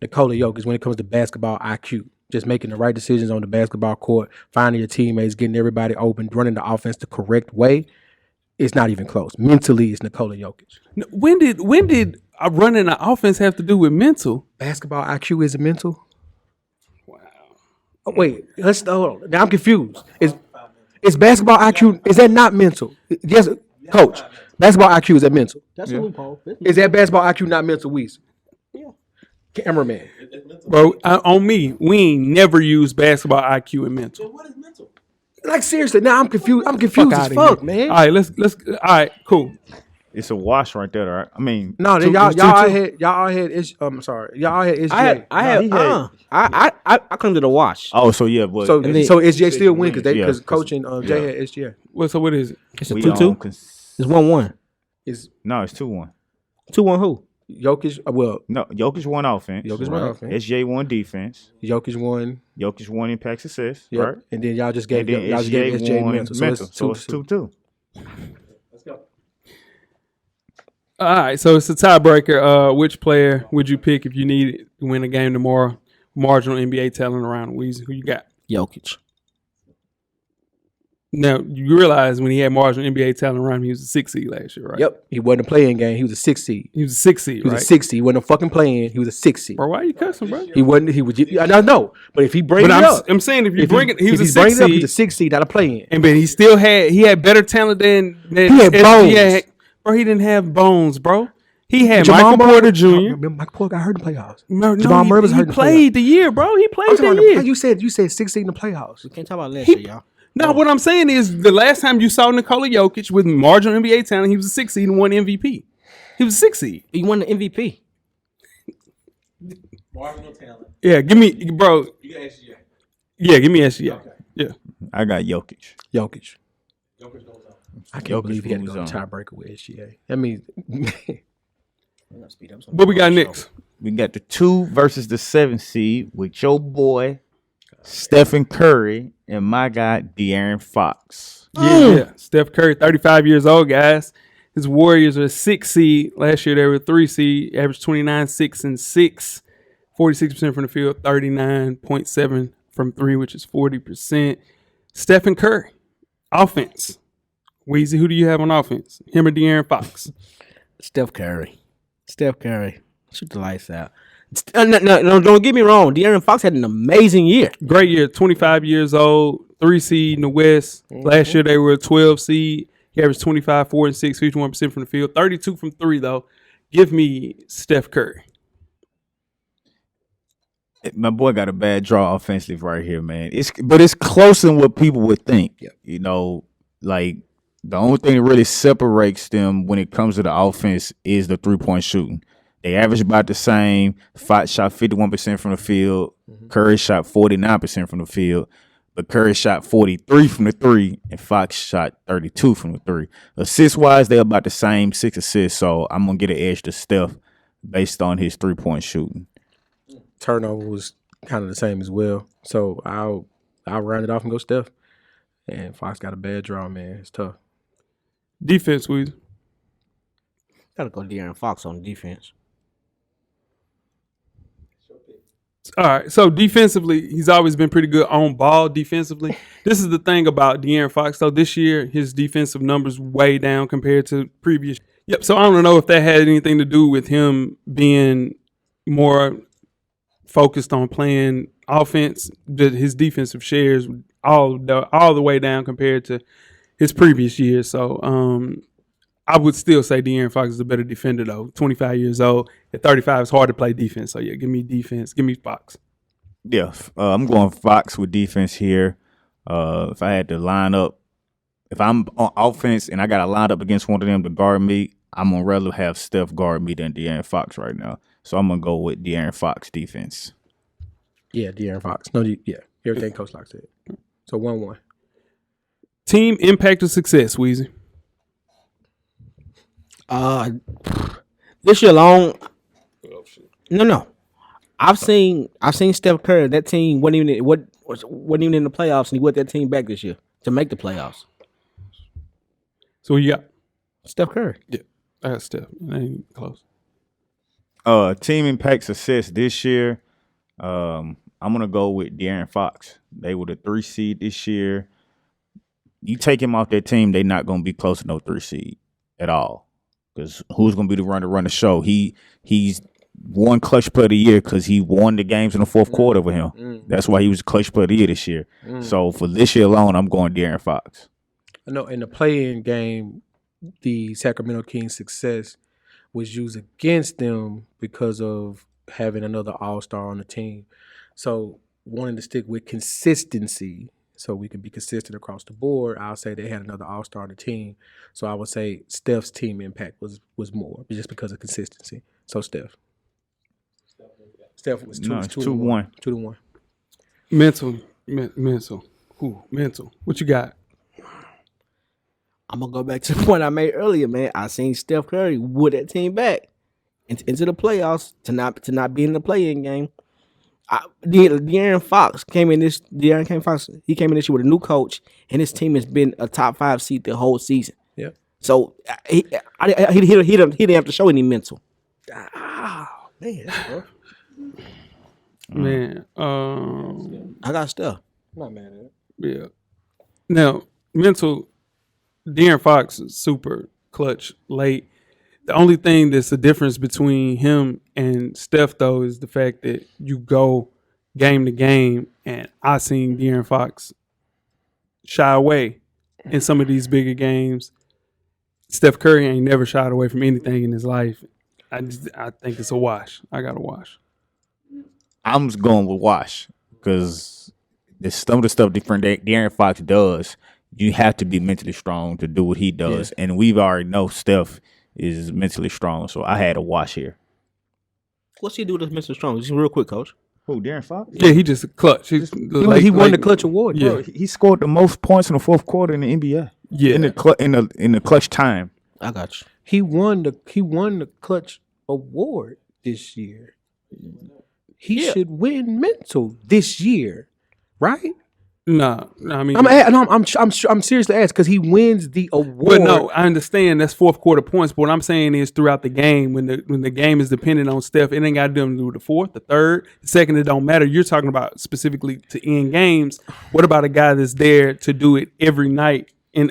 [SPEAKER 3] Nikola Jokic when it comes to basketball IQ. Just making the right decisions on the basketball court, finding your teammates, getting everybody open, running the offense the correct way. It's not even close. Mentally, it's Nikola Jokic.
[SPEAKER 2] When did running the offense have to do with mental?
[SPEAKER 3] Basketball IQ is it mental? Wow. Oh, wait, let's hold on. Now I'm confused. Is basketball IQ, is that not mental? Yes, coach. Basketball IQ, is that mental?
[SPEAKER 5] That's a loophole.
[SPEAKER 3] Is that basketball IQ not mental, Weezy?
[SPEAKER 5] Yeah.
[SPEAKER 3] Cameraman.
[SPEAKER 2] Bro, on me, we ain't never used basketball IQ and mental.
[SPEAKER 5] What is mental?
[SPEAKER 3] Like seriously, now I'm confused. I'm confused as fuck, man.
[SPEAKER 2] All right, let's. All right, cool.
[SPEAKER 1] It's a wash right there, right? I mean,
[SPEAKER 3] No,
[SPEAKER 1] two-
[SPEAKER 3] y'all
[SPEAKER 1] two-
[SPEAKER 3] had I'm sorry. Y'all had SJ.
[SPEAKER 5] I come to the wash.
[SPEAKER 1] Oh, so yeah, but
[SPEAKER 3] So
[SPEAKER 5] then-
[SPEAKER 3] SJ still win because
[SPEAKER 1] Yeah,
[SPEAKER 3] Coach and Jay had SJ.
[SPEAKER 2] So what is it?
[SPEAKER 5] It's a
[SPEAKER 1] we
[SPEAKER 5] 2-2.
[SPEAKER 1] on
[SPEAKER 5] It's 1-1.
[SPEAKER 3] Is
[SPEAKER 1] No, it's 2-1.
[SPEAKER 5] 2-1 who?
[SPEAKER 3] Jokic? Well,
[SPEAKER 1] No, Jokic won offense.
[SPEAKER 3] Jokic won offense.
[SPEAKER 1] SJ won defense.
[SPEAKER 3] Jokic won.
[SPEAKER 1] Jokic won impact success,
[SPEAKER 3] Yep.
[SPEAKER 1] right?
[SPEAKER 3] And then y'all just gave
[SPEAKER 1] And then
[SPEAKER 3] SJ
[SPEAKER 1] won
[SPEAKER 3] mental.
[SPEAKER 1] mental.
[SPEAKER 3] So
[SPEAKER 1] So it's 2-2.
[SPEAKER 2] All right, so it's a tiebreaker. Which player would you pick if you needed to win a game tomorrow? Marginal NBA talent around Weezy. Who you got?
[SPEAKER 5] Jokic.
[SPEAKER 2] Now you realize when he had marginal NBA talent around him, he was a 6 seed last year, right?
[SPEAKER 3] Yep. He wasn't a playing game. He was a 6 seed.
[SPEAKER 2] He was a 6 seed,
[SPEAKER 3] He was
[SPEAKER 2] right?
[SPEAKER 3] a 6 seed. He wasn't a fucking playing. He was a 6 seed.
[SPEAKER 2] Bro, why are you cussing, bro?
[SPEAKER 3] He wasn't. He was. I don't know. But if he bring
[SPEAKER 2] But
[SPEAKER 3] it up,
[SPEAKER 2] I'm saying if you
[SPEAKER 3] if
[SPEAKER 2] bring it, he was a
[SPEAKER 3] if
[SPEAKER 2] 6
[SPEAKER 3] bring it up, he's
[SPEAKER 2] seed,
[SPEAKER 3] a 6 seed, not a play-in.
[SPEAKER 2] and but he had better talent than
[SPEAKER 3] He had
[SPEAKER 2] SGA.
[SPEAKER 3] bones.
[SPEAKER 2] Bro, he didn't have bones, bro. He had
[SPEAKER 3] Jamal
[SPEAKER 2] Michael Porter
[SPEAKER 3] Murray-
[SPEAKER 2] Jr.
[SPEAKER 3] Remember, Michael Porter got hurt in the playoffs.
[SPEAKER 2] No,
[SPEAKER 3] Jamal Murray was
[SPEAKER 2] he
[SPEAKER 3] hurt in the
[SPEAKER 2] played the year, bro. He
[SPEAKER 3] I'm
[SPEAKER 2] played
[SPEAKER 3] talking
[SPEAKER 2] the
[SPEAKER 3] about
[SPEAKER 2] year.
[SPEAKER 3] you said 6 seed in the playoffs.
[SPEAKER 5] We can't talk about last year, y'all.
[SPEAKER 2] No, what I'm saying is the last time you saw Nikola Jokic with marginal NBA talent, he was a 6 seed and won MVP. He was a 6 seed.
[SPEAKER 5] He won the MVP.
[SPEAKER 4] Marginal talent.
[SPEAKER 2] Yeah, give me, bro.
[SPEAKER 4] You got SGA.
[SPEAKER 2] Yeah, give me SGA.
[SPEAKER 4] Okay.
[SPEAKER 2] Yeah.
[SPEAKER 1] I got Jokic.
[SPEAKER 3] Jokic.
[SPEAKER 4] Jokic goes on.
[SPEAKER 3] I can't
[SPEAKER 1] Jokic
[SPEAKER 3] believe he had to go
[SPEAKER 1] moves
[SPEAKER 3] to
[SPEAKER 1] on.
[SPEAKER 3] tiebreaker with SGA. That means
[SPEAKER 2] What we got next?
[SPEAKER 1] We got the 2 versus the 7 seed with your boy Stephen Curry and my guy De'Aaron Fox.
[SPEAKER 2] Yeah. Steph Curry, 35 years old, guys. His Warriors are a 6 seed. Last year they were a 3 seed. Averaged 29, 6, and 6. 46% from the field, 39.7 from 3, which is 40%. Stephen Curry, offense. Weezy, who do you have on offense? Him or De'Aaron Fox?
[SPEAKER 5] Steph Curry. Shoot the lights out. No, don't get me wrong. De'Aaron Fox had an amazing year.
[SPEAKER 2] Great year, 25 years old, 3 seed in the West. Last year they were a 12 seed. He averaged 25, 4, and 6, 51% from the field. 32 from 3, though. Give me Steph Curry.
[SPEAKER 1] My boy got a bad draw offensive right here, man. But it's closer than what people would think.
[SPEAKER 3] Yep.
[SPEAKER 1] You know, like the only thing that really separates them when it comes to the offense is the 3-point shooting. They average about the same. Fox shot 51% from the field. Curry shot 49% from the field. But Curry shot 43 from the 3, and Fox shot 32 from the 3. Assist-wise, they're about the same, 6 assists. So I'm going to get an edge to Steph based on his 3-point shooting.
[SPEAKER 3] turnover was kind of the same as well. So I'll round it off and go Steph. And Fox got a bad draw, man. It's tough.
[SPEAKER 2] Defense, Weezy.
[SPEAKER 5] Gotta go De'Aaron Fox on defense.
[SPEAKER 2] All right. So defensively, he's always been pretty good on ball defensively. This is the thing about De'Aaron Fox. So this year, his defensive numbers way down compared to previous. Yep. So I don't know if that had anything to do with him being more focused on playing offense. That his defensive shares all the way down compared to his previous years. So I would still say De'Aaron Fox is a better defender, though. 25 years old. At 35, it's hard to play defense. So, yeah, give me defense. Give me Fox.
[SPEAKER 1] Yeah, I'm going Fox with defense here. If I had to line up, if I'm on offense and I got to line up against one of them to guard me, I'm gonna rather have Steph guard me than De'Aaron Fox right now. So I'm gonna go with De'Aaron Fox defense.
[SPEAKER 3] Yeah, De'Aaron Fox. No, yeah, everything Coach Lock said. So 1-1.
[SPEAKER 2] Team impact of success, Weezy.
[SPEAKER 5] This year alone. No. I've seen Steph Curry. That team wasn't even in the playoffs, and he went that team back this year to make the playoffs.
[SPEAKER 2] So you got
[SPEAKER 5] Steph Curry.
[SPEAKER 2] Yeah, I got Steph. That ain't close.
[SPEAKER 1] Team impact success this year. I'm gonna go with De'Aaron Fox. They were the 3 seed this year. You take him off that team, they're not gonna be close to no 3 seed at all. Because who's gonna be the run to run the show? He's won clutch player of the year because he won the games in the fourth quarter with him. That's why he was clutch player of the year this year. So for this year alone, I'm going De'Aaron Fox.
[SPEAKER 3] I know in the play-in game, the Sacramento Kings' success was used against them because of having another all-star on the team. So wanting to stick with consistency so we can be consistent across the board, I'll say they had another all-star on the team. So I would say Steph's team impact was more just because of consistency. So Steph was 2-1. 2-1.
[SPEAKER 2] Mental. Ooh, mental. What you got?
[SPEAKER 5] I'm gonna go back to the point I made earlier, man. I seen Steph Curry would that team back into the playoffs to not be in the play-in game. De'Aaron Fox came in this. He came in this year with a new coach, and his team has been a top 5 seed the whole season.
[SPEAKER 3] Yeah.
[SPEAKER 5] So he didn't have to show any mental.
[SPEAKER 2] Man,
[SPEAKER 5] I got Steph.
[SPEAKER 3] I'm not mad at it.
[SPEAKER 2] yeah. Now, mental. De'Aaron Fox is super clutch late. The only thing that's the difference between him and Steph, though, is the fact that you go game to game, and I seen De'Aaron Fox shy away in some of these bigger games. Steph Curry ain't never shied away from anything in his life. I think it's a wash. I got a wash.
[SPEAKER 1] I'm just going with wash because some of the stuff different that De'Aaron Fox does, you have to be mentally strong to do what he does. Yeah. And we've already know Steph is mentally strong, so I had a wash here.
[SPEAKER 5] What's he do that's mentally strong? Just real quick, Coach.
[SPEAKER 1] Who, De'Aaron Fox?
[SPEAKER 2] Yeah, he just a clutch. He
[SPEAKER 3] won the clutch award.
[SPEAKER 1] Yeah, he scored the most points in the fourth quarter in the NBA.
[SPEAKER 2] Yeah,
[SPEAKER 1] in the clutch time.
[SPEAKER 5] I got you.
[SPEAKER 3] He won the clutch award this year. He should win mental this year, right?
[SPEAKER 2] No, I mean,
[SPEAKER 3] I'm seriously asked because he wins the award.
[SPEAKER 2] But no, I understand that's fourth quarter points. But what I'm saying is throughout the game, when the game is dependent on Steph, it ain't got to do with the fourth, the third, the second. It don't matter. You're talking about specifically to end games. What about a guy that's there to do it every night in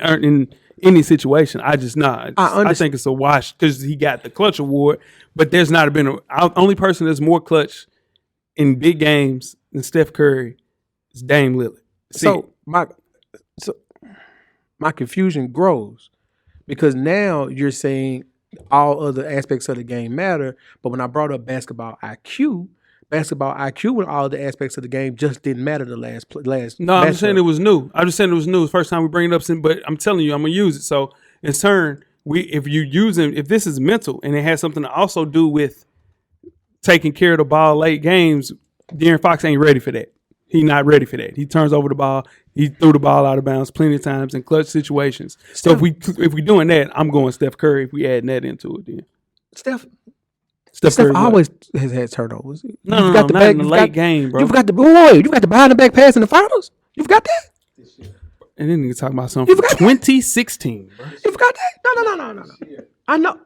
[SPEAKER 2] any situation? I think it's a wash because he got the clutch award. But there's not been only person that's more clutch in big games than Steph Curry is Dame Lillard.
[SPEAKER 3] So my confusion grows because now you're saying all other aspects of the game matter, but when I brought up basketball IQ when all the aspects of the game just didn't matter the last.
[SPEAKER 2] No, I'm just saying it was new. I'm just saying it was new. First time we bring it up, but I'm telling you, I'm gonna use it. So in turn, if this is mental and it has something to also do with taking care of the ball late games, De'Aaron Fox ain't ready for that. He's not ready for that. He turns over the ball. He threw the ball out of bounds plenty of times in clutch situations. So if we doing that, I'm going Steph Curry. If we adding that into it, then
[SPEAKER 3] Steph
[SPEAKER 2] Curry
[SPEAKER 3] always has had turnovers.
[SPEAKER 2] No, not in the late game, bro.
[SPEAKER 3] You've got the behind the back pass in the finals. You've got that.
[SPEAKER 2] And then you talk about something from 2016, bro.
[SPEAKER 3] You've got that. No. I know.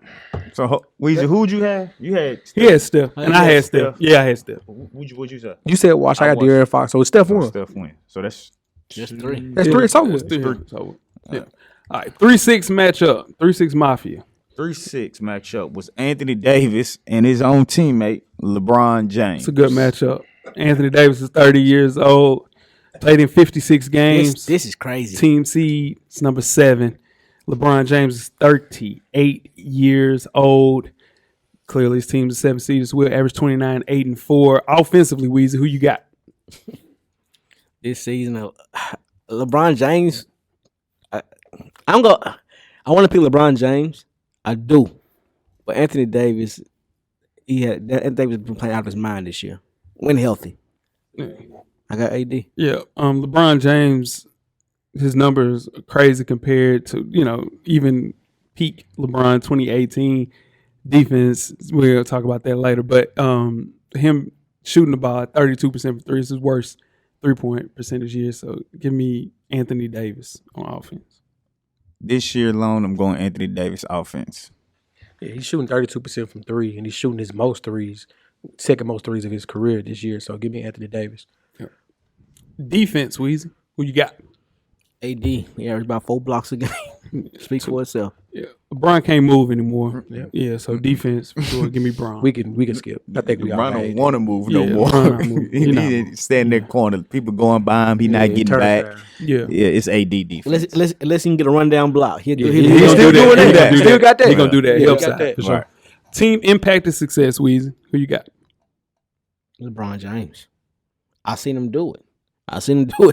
[SPEAKER 1] So, Weezy, who'd you have? You had Steph.
[SPEAKER 2] He had Steph, and I had Steph. Yeah, I had Steph.
[SPEAKER 1] What'd you say?
[SPEAKER 3] You said watch. I got De'Aaron Fox. So Steph won.
[SPEAKER 1] Steph win. So that's
[SPEAKER 5] just 3.
[SPEAKER 3] That's 3. It's over.
[SPEAKER 2] Yeah. All right, 3-6 matchup. 3-6 Mafia.
[SPEAKER 1] 3-6 matchup was Anthony Davis and his own teammate LeBron James.
[SPEAKER 2] It's a good matchup. Anthony Davis is 30 years old. Played in 56 games.
[SPEAKER 5] This is crazy.
[SPEAKER 2] Team seed is number 7. LeBron James is 38 years old. Clearly, his team's a 7 seed as well. Average 29, 8 and 4. Offensively, Weezy, who you got?
[SPEAKER 5] This season, LeBron James. I want to pick LeBron James. I do, but Anthony Davis. Anthony Davis been playing out of his mind this year. When healthy, I got AD.
[SPEAKER 2] Yeah, LeBron James, his numbers are crazy compared to even peak LeBron 2018 defense. We'll talk about that later. But him shooting the ball 32% from threes is his worst 3-point percentage year. So give me Anthony Davis on offense.
[SPEAKER 1] This year alone, I'm going Anthony Davis offense.
[SPEAKER 3] Yeah, he's shooting 32% from three, and he's shooting his most threes, second most threes of his career this year. So give me Anthony Davis.
[SPEAKER 2] Defense, Weezy. Who you got?
[SPEAKER 5] AD. He averaged about 4 blocks a game. Speaks for itself.
[SPEAKER 2] Yeah, LeBron can't move anymore. Yeah, so defense for sure. Give me Bron.
[SPEAKER 3] We can skip. I think we
[SPEAKER 1] LeBron
[SPEAKER 3] all
[SPEAKER 1] don't want to move
[SPEAKER 2] Yeah,
[SPEAKER 1] no more.
[SPEAKER 2] LeBron not moving.
[SPEAKER 1] He need to stay in that corner. People going by him. He not getting
[SPEAKER 3] turn
[SPEAKER 1] back.
[SPEAKER 3] around.
[SPEAKER 2] Yeah.
[SPEAKER 1] Yeah, it's AD defense.
[SPEAKER 5] Let's he can get a rundown block. He's
[SPEAKER 3] He's
[SPEAKER 1] gonna
[SPEAKER 3] still
[SPEAKER 1] do
[SPEAKER 3] doing
[SPEAKER 1] that.
[SPEAKER 3] that.
[SPEAKER 1] He
[SPEAKER 3] Still got that.
[SPEAKER 2] He gonna do that.
[SPEAKER 3] Yeah,
[SPEAKER 2] He
[SPEAKER 3] he
[SPEAKER 2] upside
[SPEAKER 3] got that.
[SPEAKER 2] for sure.
[SPEAKER 1] Right.
[SPEAKER 2] Team impact and success, Weezy. Who you got?
[SPEAKER 5] LeBron James. I seen him do it.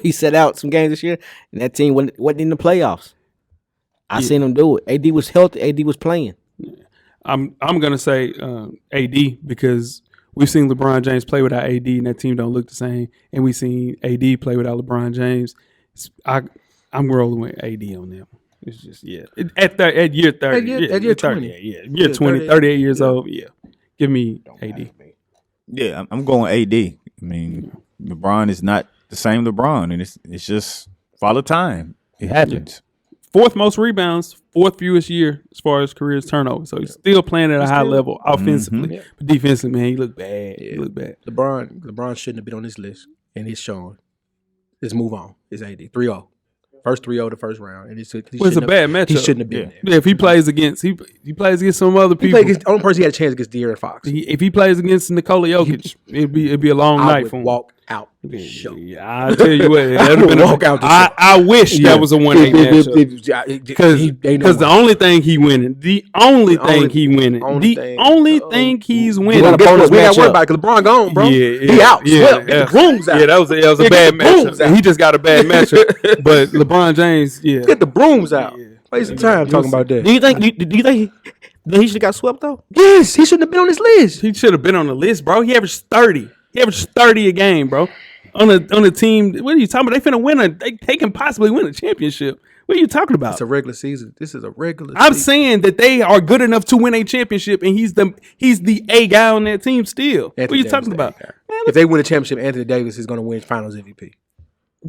[SPEAKER 5] He set out some games this year, and that team wasn't in the playoffs. I seen him do it. AD was healthy. AD was playing.
[SPEAKER 2] I'm gonna say AD because we've seen LeBron James play without AD, and that team don't look the same. And we've seen AD play without LeBron James. I'm rolling with AD on them. It's just at year 30,
[SPEAKER 3] At year 20.
[SPEAKER 2] year 20, 38 years old. Yeah, give me AD.
[SPEAKER 1] Yeah, I'm going AD. I mean, LeBron is not the same LeBron, and it's just follow time. It happens.
[SPEAKER 2] Fourth most rebounds, fourth fewest year as far as career turnover. So he's still playing at a high level offensively. But defensively, man, he looked bad. He looked bad.
[SPEAKER 3] LeBron shouldn't have been on this list, and he's showing. Let's move on. It's AD 3-0. First 3-0 the first round, and it's a
[SPEAKER 2] bad matchup.
[SPEAKER 3] He shouldn't have been there.
[SPEAKER 2] Yeah, if he plays against he plays against some other
[SPEAKER 3] He
[SPEAKER 2] people.
[SPEAKER 3] played against, the only person he had a chance against De'Aaron Fox.
[SPEAKER 2] If he plays against Nikola Jokic, it'd be a long
[SPEAKER 3] I
[SPEAKER 2] night
[SPEAKER 3] would
[SPEAKER 2] for him.
[SPEAKER 3] walk out the show.
[SPEAKER 2] Yeah, I tell you what,
[SPEAKER 3] I would walk out the show.
[SPEAKER 2] I wish that was a 1-8 matchup. Because the only thing he winning, the only thing he's winning,
[SPEAKER 3] we
[SPEAKER 2] we
[SPEAKER 3] ain't got to worry about it because LeBron gone, bro.
[SPEAKER 2] Yeah,
[SPEAKER 3] he out.
[SPEAKER 2] Yeah,
[SPEAKER 3] Swept. Get the brooms out.
[SPEAKER 2] Yeah, that was a bad matchup. He just got a bad matchup. But LeBron James,
[SPEAKER 3] Get the brooms out. Waste of time talking about that.
[SPEAKER 5] Do you think he should have got swept though?
[SPEAKER 3] Yes, he shouldn't have been on this list.
[SPEAKER 2] he should have been on the list, bro. He averaged 30. He averaged 30 a game, bro. On a team. What are you talking about? They finna win they can possibly win a championship. What are you talking about?
[SPEAKER 3] It's a regular season. This is a regular
[SPEAKER 2] I'm
[SPEAKER 3] season.
[SPEAKER 2] saying that they are good enough to win a championship, and he's the A guy on that team still. What are
[SPEAKER 3] Anthony
[SPEAKER 2] you
[SPEAKER 3] Davis
[SPEAKER 2] talking
[SPEAKER 3] is
[SPEAKER 2] about?
[SPEAKER 3] the guy. If they win a championship, Anthony Davis is going to win Finals MVP.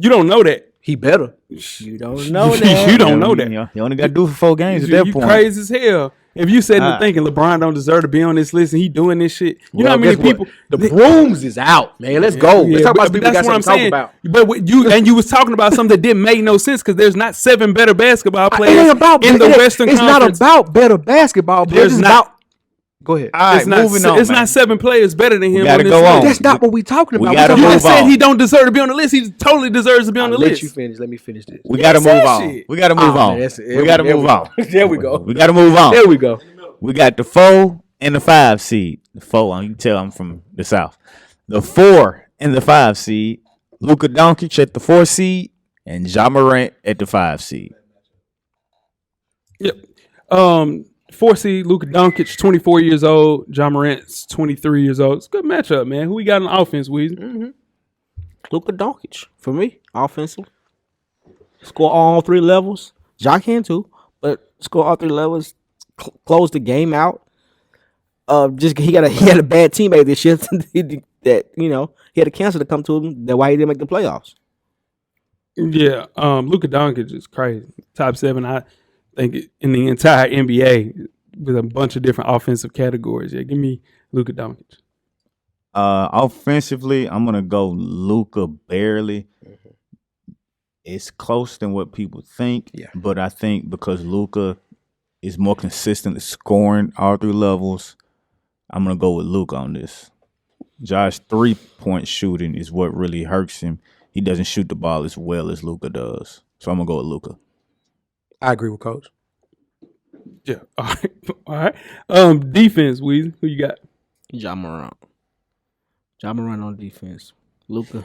[SPEAKER 2] You don't know that.
[SPEAKER 3] He better.
[SPEAKER 5] You don't know that.
[SPEAKER 2] You don't know that.
[SPEAKER 1] You only got to do it for 4 games at that
[SPEAKER 2] You
[SPEAKER 1] point.
[SPEAKER 2] crazy as hell. If you sitting there thinking LeBron don't deserve to be on this list and he doing this shit, you know how many
[SPEAKER 3] guess what?
[SPEAKER 2] people.
[SPEAKER 3] The brooms is out, man. Let's go. Let's talk about
[SPEAKER 2] but
[SPEAKER 3] people got something to talk about.
[SPEAKER 2] But you was talking about something that didn't make no sense because there's not 7 better basketball players
[SPEAKER 3] It ain't about
[SPEAKER 2] in the Western
[SPEAKER 3] It's
[SPEAKER 2] Conference.
[SPEAKER 3] not about better basketball players.
[SPEAKER 2] There's
[SPEAKER 3] It's
[SPEAKER 2] not-
[SPEAKER 3] about. Go ahead.
[SPEAKER 1] All right, moving on.
[SPEAKER 2] It's
[SPEAKER 1] man.
[SPEAKER 2] not 7 players better than him.
[SPEAKER 1] gotta
[SPEAKER 2] on this
[SPEAKER 1] go
[SPEAKER 2] list.
[SPEAKER 1] on.
[SPEAKER 3] That's not what we talking
[SPEAKER 1] We
[SPEAKER 3] about.
[SPEAKER 1] gotta
[SPEAKER 3] talking
[SPEAKER 2] You
[SPEAKER 1] move
[SPEAKER 2] just said
[SPEAKER 1] on.
[SPEAKER 2] he don't deserve to be on the list. He totally deserves to be on the
[SPEAKER 3] Let
[SPEAKER 2] list.
[SPEAKER 3] you finish. Let me finish this.
[SPEAKER 1] We got to
[SPEAKER 2] Yes,
[SPEAKER 1] move
[SPEAKER 2] that
[SPEAKER 1] on.
[SPEAKER 2] shit.
[SPEAKER 1] We got to move on.
[SPEAKER 3] Man,
[SPEAKER 1] We got to
[SPEAKER 3] there
[SPEAKER 1] move
[SPEAKER 3] we
[SPEAKER 1] on.
[SPEAKER 3] go. There we go.
[SPEAKER 1] We got to move on.
[SPEAKER 3] There we go.
[SPEAKER 1] We got the 4 and the 5 seed. The 4, you can tell I'm from the South. The 4 and the 5 seed. Luka Doncic at the 4 seed and Ja Morant at the 5 seed.
[SPEAKER 2] Yep. 4 seed Luka Doncic, 24 years old. Ja Morant's 23 years old. It's a good matchup, man. Who we got on offense, Weezy?
[SPEAKER 5] Luka Doncic for me, offensive. Score all 3 levels. Ja can too, but score all 3 levels. Close the game out. Just he had a bad teammate this year that he had a cancer to come to him. That's why he didn't make the playoffs.
[SPEAKER 2] Yeah. Luka Doncic is crazy. Top 7, I think, in the entire NBA with a bunch of different offensive categories. Yeah, give me Luka Doncic.
[SPEAKER 1] Offensively, I'm gonna go Luka barely. It's close than what people think, but I think because Luka is more consistently scoring all 3 levels, I'm gonna go with Luka on this. Josh's 3-point shooting is what really hurts him. He doesn't shoot the ball as well as Luka does, so I'm gonna go with Luka.
[SPEAKER 3] I agree with Coach.
[SPEAKER 2] Yeah. All right. Defense, Weezy. Who you got?
[SPEAKER 5] Ja Morant. Ja Morant on defense. Luka.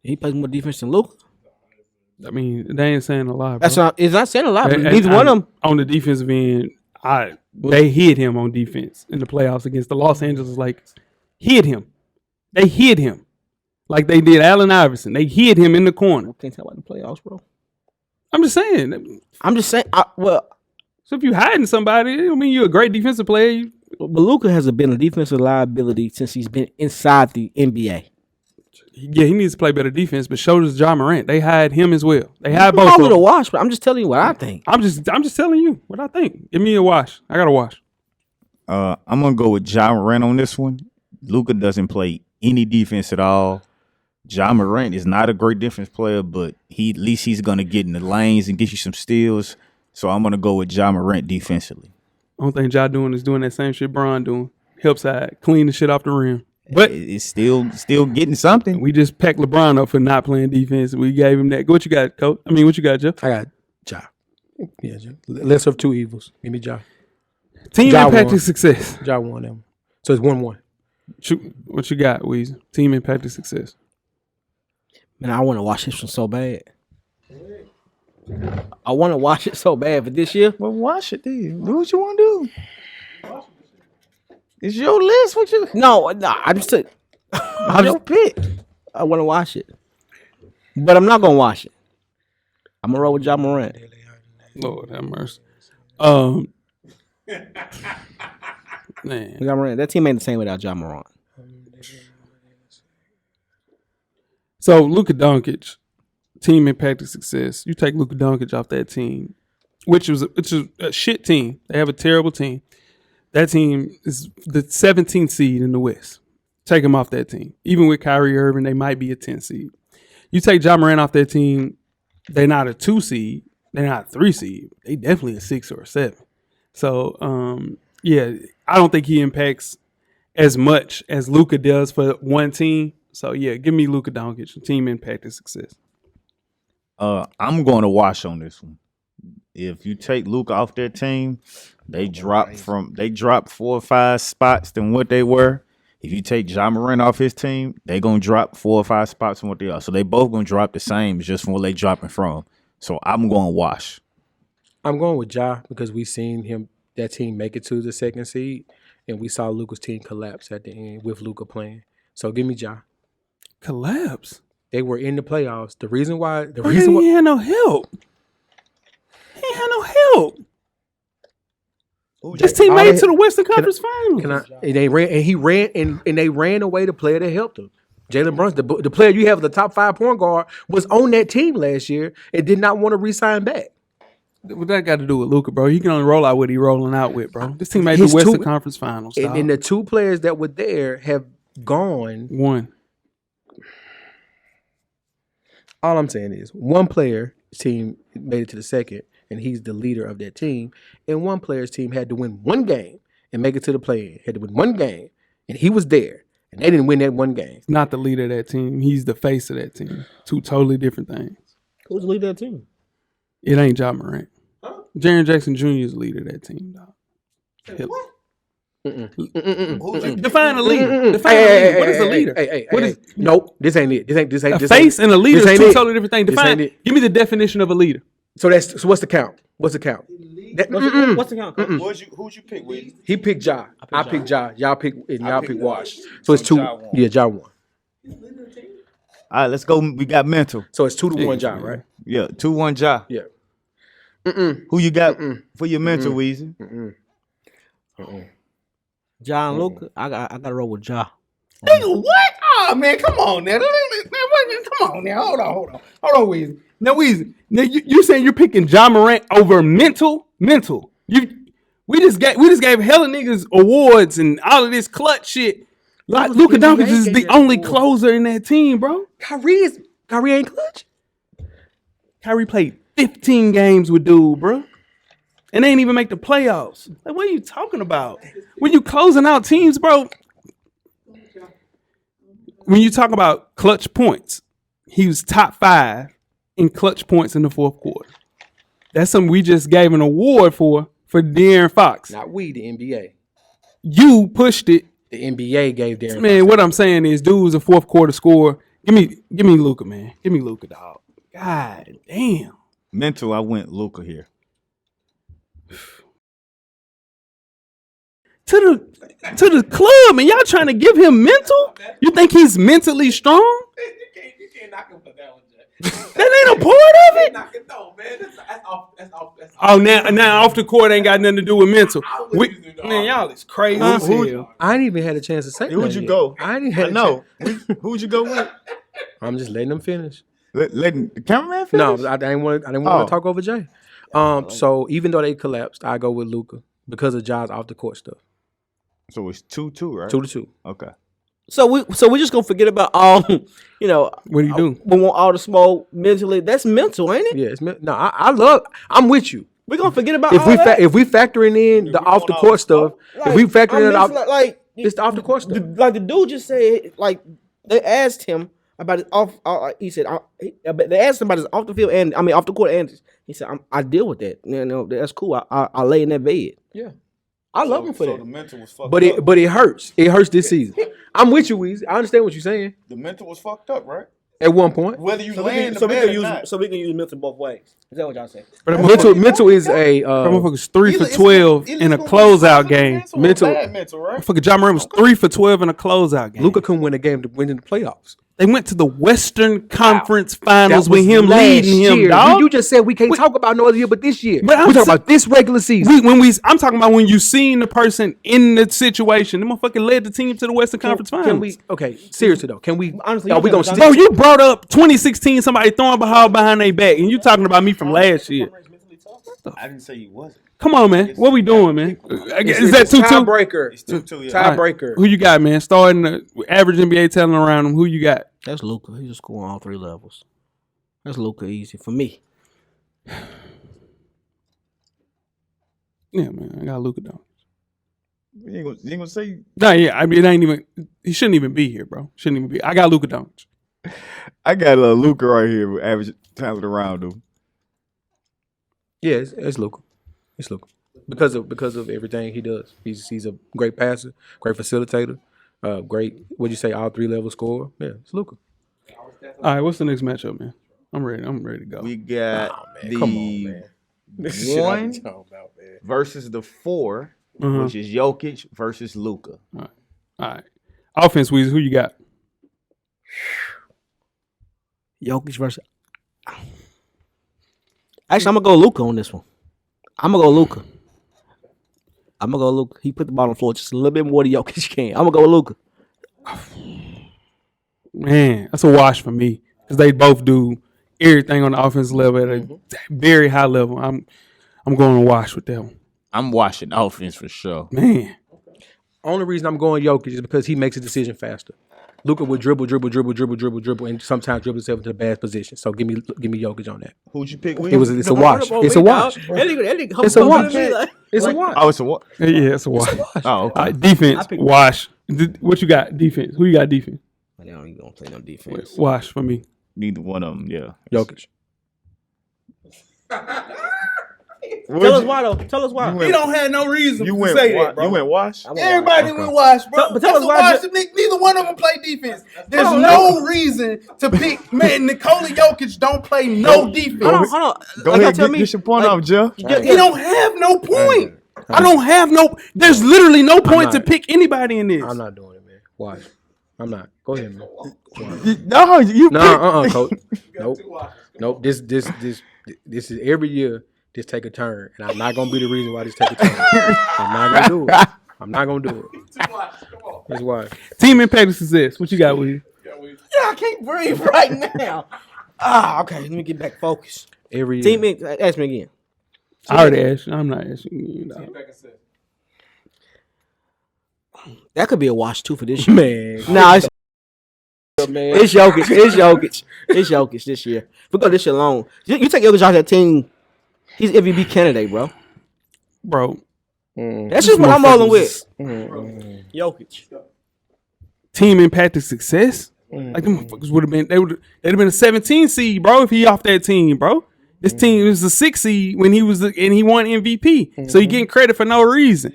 [SPEAKER 5] He plays more defense than Luka.
[SPEAKER 2] I mean, they ain't saying a lot.
[SPEAKER 5] That's
[SPEAKER 2] bro.
[SPEAKER 5] not. It's not saying a lot. But
[SPEAKER 2] And
[SPEAKER 5] neither one of them.
[SPEAKER 2] on the defensive end, they hid him on defense in the playoffs against the Los Angeles Lakers. Hid him. They hid him like they did Allen Iverson. They hid him in the corner.
[SPEAKER 5] Can't tell about the playoffs, bro.
[SPEAKER 2] I'm just saying.
[SPEAKER 5] Well,
[SPEAKER 2] So if you hiding somebody, it don't mean you're a great defensive player.
[SPEAKER 5] but Luka has been a defensive liability since he's been inside the NBA.
[SPEAKER 2] Yeah, he needs to play better defense, but so does Ja Morant. They hide him as well. They hide both
[SPEAKER 5] I'm
[SPEAKER 2] of
[SPEAKER 5] going to
[SPEAKER 2] them.
[SPEAKER 5] watch, but I'm just telling you what I think.
[SPEAKER 2] I'm just telling you what I think. Give me a wash. I got a wash.
[SPEAKER 1] I'm gonna go with Ja Morant on this one. Luka doesn't play any defense at all. Ja Morant is not a great defense player, but at least he's gonna get in the lanes and get you some steals. So I'm gonna go with Ja Morant defensively.
[SPEAKER 2] Only thing Ja doing is doing that same shit Bron doing. Help side, clean the shit off the rim. But
[SPEAKER 1] It's still getting something.
[SPEAKER 2] we just packed LeBron up for not playing defense. We gave him that. What you got, Coach? I mean, what you got, Jeff?
[SPEAKER 3] I got Ja. Yeah, Ja. Lesser of two evils. Give me Ja.
[SPEAKER 2] Team
[SPEAKER 3] Ja
[SPEAKER 2] impacted
[SPEAKER 3] won.
[SPEAKER 2] success.
[SPEAKER 3] Ja won them. So it's 1-1.
[SPEAKER 2] What you got, Weezy? Team impacted success.
[SPEAKER 5] Man, I want to watch this one so bad. I want to watch it so bad, but this year,
[SPEAKER 1] Well, watch it then. Do what you want to do. It's your list. What you?
[SPEAKER 5] no, I just took. I
[SPEAKER 1] Your pick.
[SPEAKER 5] I want to watch it, but I'm not gonna watch it. I'm gonna roll with Ja Morant.
[SPEAKER 2] Lord have mercy. Man.
[SPEAKER 5] Ja Morant. That team ain't the same without Ja Morant.
[SPEAKER 2] So Luka Doncic, team impacted success. You take Luka Doncic off that team, which is a shit team. They have a terrible team. That team is the 17th seed in the West. Take him off that team. Even with Kyrie Irving, they might be a 10 seed. You take Ja Morant off that team, they're not a 2 seed. They're not a 3 seed. They definitely a 6 or a 7. So, yeah, I don't think he impacts as much as Luka does for one team. So, yeah, give me Luka Doncic, team impacted success.
[SPEAKER 1] I'm going to wash on this one. If you take Luka off their team, they drop 4 or 5 spots than what they were. If you take Ja Morant off his team, they gonna drop 4 or 5 spots from what they are. So they both gonna drop the same, just from where they dropping from. So I'm going to wash.
[SPEAKER 3] I'm going with Ja because we seen that team make it to the 2nd seed, and we saw Luka's team collapse at the end with Luka playing. So give me Ja.
[SPEAKER 2] Collapse.
[SPEAKER 3] They were in the playoffs. The reason why
[SPEAKER 2] He had no help. He had no help. This team made it to the Western Conference Finals.
[SPEAKER 3] and they ran away the player that helped them. Jalen Brunson, the player you have the top 5 point guard, was on that team last year and did not want to re-sign back.
[SPEAKER 2] What that got to do with Luka, bro? He can only roll out what he rolling out with, bro. This team made the Western Conference Finals.
[SPEAKER 3] And the 2 players that were there have gone.
[SPEAKER 2] One.
[SPEAKER 3] All I'm saying is one player team made it to the 2nd, and he's the leader of that team. And one player's team had to win 1 game and make it to the play-in. Had to win 1 game, and he was there, and they didn't win that 1 game.
[SPEAKER 2] He's not the leader of that team. He's the face of that team. 2 totally different things.
[SPEAKER 5] Who's the leader of that team?
[SPEAKER 2] It ain't Ja Morant. Jaren Jackson Jr. is the leader of that team, dog. Define a leader. Define a leader. What is a leader?
[SPEAKER 3] Nope, this ain't it. This ain't
[SPEAKER 2] A face and a leader
[SPEAKER 3] this
[SPEAKER 2] is
[SPEAKER 3] ain't
[SPEAKER 2] 2
[SPEAKER 3] it.
[SPEAKER 2] totally different things.
[SPEAKER 3] This
[SPEAKER 2] Define.
[SPEAKER 3] ain't it.
[SPEAKER 2] Give me the definition of a leader.
[SPEAKER 3] So what's the count? What's the count?
[SPEAKER 5] What's the count?
[SPEAKER 1] Who'd you pick, Weezy?
[SPEAKER 3] He picked Ja. I picked Ja. Y'all pick Wash. So it's 2. Yeah, Ja won.
[SPEAKER 1] All right, let's go. We got mental.
[SPEAKER 3] So it's 2-1 Ja, right?
[SPEAKER 1] Yeah, 2-1 Ja.
[SPEAKER 3] Yeah.
[SPEAKER 1] Who you got for your mental, Weezy?
[SPEAKER 5] Ja and Luka. I got to roll with Ja.
[SPEAKER 2] Nigga, what? Oh man, come on now. Come on now. Hold on, Weezy. Now, Weezy. Now you saying you're picking Ja Morant over mental? Mental. We just gave hella niggas awards and all of this clutch shit. Like Luka Doncic is the only closer in that team, bro.
[SPEAKER 3] Kyrie ain't clutch.
[SPEAKER 2] Kyrie played 15 games with dude, bro. And they ain't even make the playoffs. Like, what are you talking about? When you closing out teams, bro. When you talk about clutch points, he was top 5 in clutch points in the 4th quarter. That's something we just gave an award for De'Aaron Fox.
[SPEAKER 3] Not we, the NBA.
[SPEAKER 2] You pushed it.
[SPEAKER 3] The NBA gave De'Aaron
[SPEAKER 2] Man,
[SPEAKER 3] Fox.
[SPEAKER 2] what I'm saying is, dude was a 4th quarter scorer. Give me Luka, man. Give me Luka, dog. God damn.
[SPEAKER 1] Mental, I went Luka here.
[SPEAKER 2] To the club, and y'all trying to give him mental? You think he's mentally strong?
[SPEAKER 4] You can't knock him for that one, Jay.
[SPEAKER 2] That ain't a part of it.
[SPEAKER 4] Knock it though, man. That's off.
[SPEAKER 2] Oh, now off the court ain't got nothing to do with mental. Man, y'all is crazy.
[SPEAKER 3] I ain't even had a chance to say
[SPEAKER 1] Who'd you go?
[SPEAKER 3] I ain't had
[SPEAKER 1] No. Who'd you go with?
[SPEAKER 3] I'm just letting them finish.
[SPEAKER 1] Letting the cameraman finish?
[SPEAKER 3] No, I didn't want to talk over Jay. So even though they collapsed, I go with Luka because of Ja's off the court stuff.
[SPEAKER 1] So it's 2-2, right?
[SPEAKER 3] 2-2.
[SPEAKER 1] Okay.
[SPEAKER 5] So we just gonna forget about all,
[SPEAKER 2] What do you do?
[SPEAKER 5] We want all the smoke mentally. That's mental, ain't it?
[SPEAKER 3] Yeah, I'm with you.
[SPEAKER 5] We're gonna forget about
[SPEAKER 3] If
[SPEAKER 5] all
[SPEAKER 3] we
[SPEAKER 5] that.
[SPEAKER 3] if we factoring in the off the court stuff, if we factoring it out, it's the off the court stuff.
[SPEAKER 5] Like the dude just said, like they asked him about his off. He said they asked him about his off the field and off the court and he said I deal with that. That's cool. I lay in that bed.
[SPEAKER 3] Yeah, I love him for
[SPEAKER 1] The
[SPEAKER 3] that.
[SPEAKER 1] mental was fucked
[SPEAKER 3] But it hurts. It hurts this season. I'm with you, Weezy. I understand what you're saying.
[SPEAKER 1] The mental was fucked up, right?
[SPEAKER 3] At one point,
[SPEAKER 1] Whether you
[SPEAKER 5] So
[SPEAKER 1] lay in
[SPEAKER 5] we
[SPEAKER 1] the bed or
[SPEAKER 5] can
[SPEAKER 1] not.
[SPEAKER 5] use mental both ways. Is that what y'all saying?
[SPEAKER 3] mental is a
[SPEAKER 2] Motherfucker's 3 for 12 in a closeout game.
[SPEAKER 1] Mental, right?
[SPEAKER 2] Motherfucker, John Moran was 3 for 12 in a closeout game.
[SPEAKER 3] Luka couldn't win a game to win in the playoffs.
[SPEAKER 2] They went to the Western Conference Finals
[SPEAKER 3] That
[SPEAKER 2] with
[SPEAKER 3] was
[SPEAKER 2] him
[SPEAKER 3] last
[SPEAKER 2] leading him,
[SPEAKER 3] year.
[SPEAKER 2] dog.
[SPEAKER 3] You just said we can't talk about no other year but this year.
[SPEAKER 2] But I'm
[SPEAKER 3] We're talking
[SPEAKER 2] sa-
[SPEAKER 3] about this regular season.
[SPEAKER 2] I'm talking about when you seen the person in the situation. The motherfucker led the team to the Western Conference Finals.
[SPEAKER 3] Seriously though, can we?
[SPEAKER 5] Honestly,
[SPEAKER 3] Are we gonna
[SPEAKER 2] Bro, you brought up 2016, somebody throwing behind their back, and you talking about me from last year.
[SPEAKER 1] I didn't say you wasn't.
[SPEAKER 2] Come on, man. What we doing, man? Is that 2-2?
[SPEAKER 3] tiebreaker?
[SPEAKER 1] It's 2-2, yeah.
[SPEAKER 3] Tiebreaker.
[SPEAKER 2] Who you got, man? Starting the average NBA talent around him. Who you got?
[SPEAKER 5] That's Luka. He's just scoring all three levels. That's Luka easy for me.
[SPEAKER 2] Yeah, man. I got Luka Doncic.
[SPEAKER 1] You ain't gonna say.
[SPEAKER 2] Nah, yeah. I mean, it ain't even. He shouldn't even be here, bro. Shouldn't even be. I got Luka Doncic.
[SPEAKER 1] I got Luka right here with average talent around him.
[SPEAKER 3] Yeah, it's Luka. It's Luka because of everything he does. He's a great passer, great facilitator, great. What'd you say? All three level scorer. Yeah, it's Luka.
[SPEAKER 2] All right, what's the next matchup, man? I'm ready to go.
[SPEAKER 1] We got the
[SPEAKER 3] Come on, man.
[SPEAKER 1] 1 versus the 4, which is Jokic versus Luka.
[SPEAKER 2] All right. Offense, Weezy, who you got?
[SPEAKER 5] Jokic versus. Actually, I'm gonna go Luka on this one. I'm gonna go Luka. He put the ball on the floor just a little bit more than Jokic can. I'm gonna go with Luka.
[SPEAKER 2] Man, that's a wash for me because they both do everything on the offensive level at a very high level. I'm going to wash with that one.
[SPEAKER 1] I'm watching offense for sure.
[SPEAKER 2] Man,
[SPEAKER 3] Only reason I'm going Jokic is because he makes a decision faster. Luka would dribble, and sometimes dribble himself into a bad position. So give me Jokic on that.
[SPEAKER 1] Who'd you pick?
[SPEAKER 3] It's a wash. It's a wash. It's a wash. It's a wash.
[SPEAKER 1] Oh, it's a what?
[SPEAKER 2] yeah, it's a wash.
[SPEAKER 1] Oh, okay.
[SPEAKER 2] All right, defense, wash. What you got? Defense. Who you got? Defense.
[SPEAKER 5] They don't even gonna play no defense.
[SPEAKER 2] Wash for me.
[SPEAKER 1] Neither one of them. Yeah.
[SPEAKER 3] Jokic.
[SPEAKER 5] Tell us why though. Tell us why.
[SPEAKER 4] He don't have no reason
[SPEAKER 1] You
[SPEAKER 4] to
[SPEAKER 1] went.
[SPEAKER 4] say that, bro.
[SPEAKER 1] You went wash.
[SPEAKER 4] Everybody went wash, bro.
[SPEAKER 5] But tell
[SPEAKER 4] That's
[SPEAKER 5] us why
[SPEAKER 4] a wash. Neither one of them play defense. There's no reason to pick. Man, Nikola Jokic don't play no defense.
[SPEAKER 5] Hold on.
[SPEAKER 1] Go
[SPEAKER 5] Like,
[SPEAKER 1] ahead.
[SPEAKER 5] tell
[SPEAKER 1] Get your point off, Jeff.
[SPEAKER 4] He don't have no point.
[SPEAKER 2] I don't have no. There's literally no point to pick anybody in this.
[SPEAKER 3] I'm not doing it, man. Watch. I'm not. Go ahead, man.
[SPEAKER 1] No, you.
[SPEAKER 3] No, coach. Nope. This is every year. This take a turn, and I'm not gonna be the reason why this take a turn. I'm not gonna do it. I'm not gonna do it. That's why.
[SPEAKER 2] Team impact and success. What you got with you?
[SPEAKER 5] Yeah, I can't breathe right now. Okay. Let me get back focused.
[SPEAKER 3] Every year.
[SPEAKER 5] Team, ask me again.
[SPEAKER 2] I already asked you. I'm not asking you. Dog.
[SPEAKER 5] That could be a wash too for this year.
[SPEAKER 3] Man.
[SPEAKER 5] Nah, it's Jokic. It's Jokic this year. We go this year alone. You take Jokic out of that team, he's MVP candidate, bro.
[SPEAKER 2] Bro,
[SPEAKER 5] That's just what I'm rolling with. Jokic.
[SPEAKER 2] team impacted success. Like them motherfuckers would have been. They'd have been a 17 seed, bro. If he off that team, bro. This team was a 6 seed when he was and he won MVP. So he getting credit for no reason.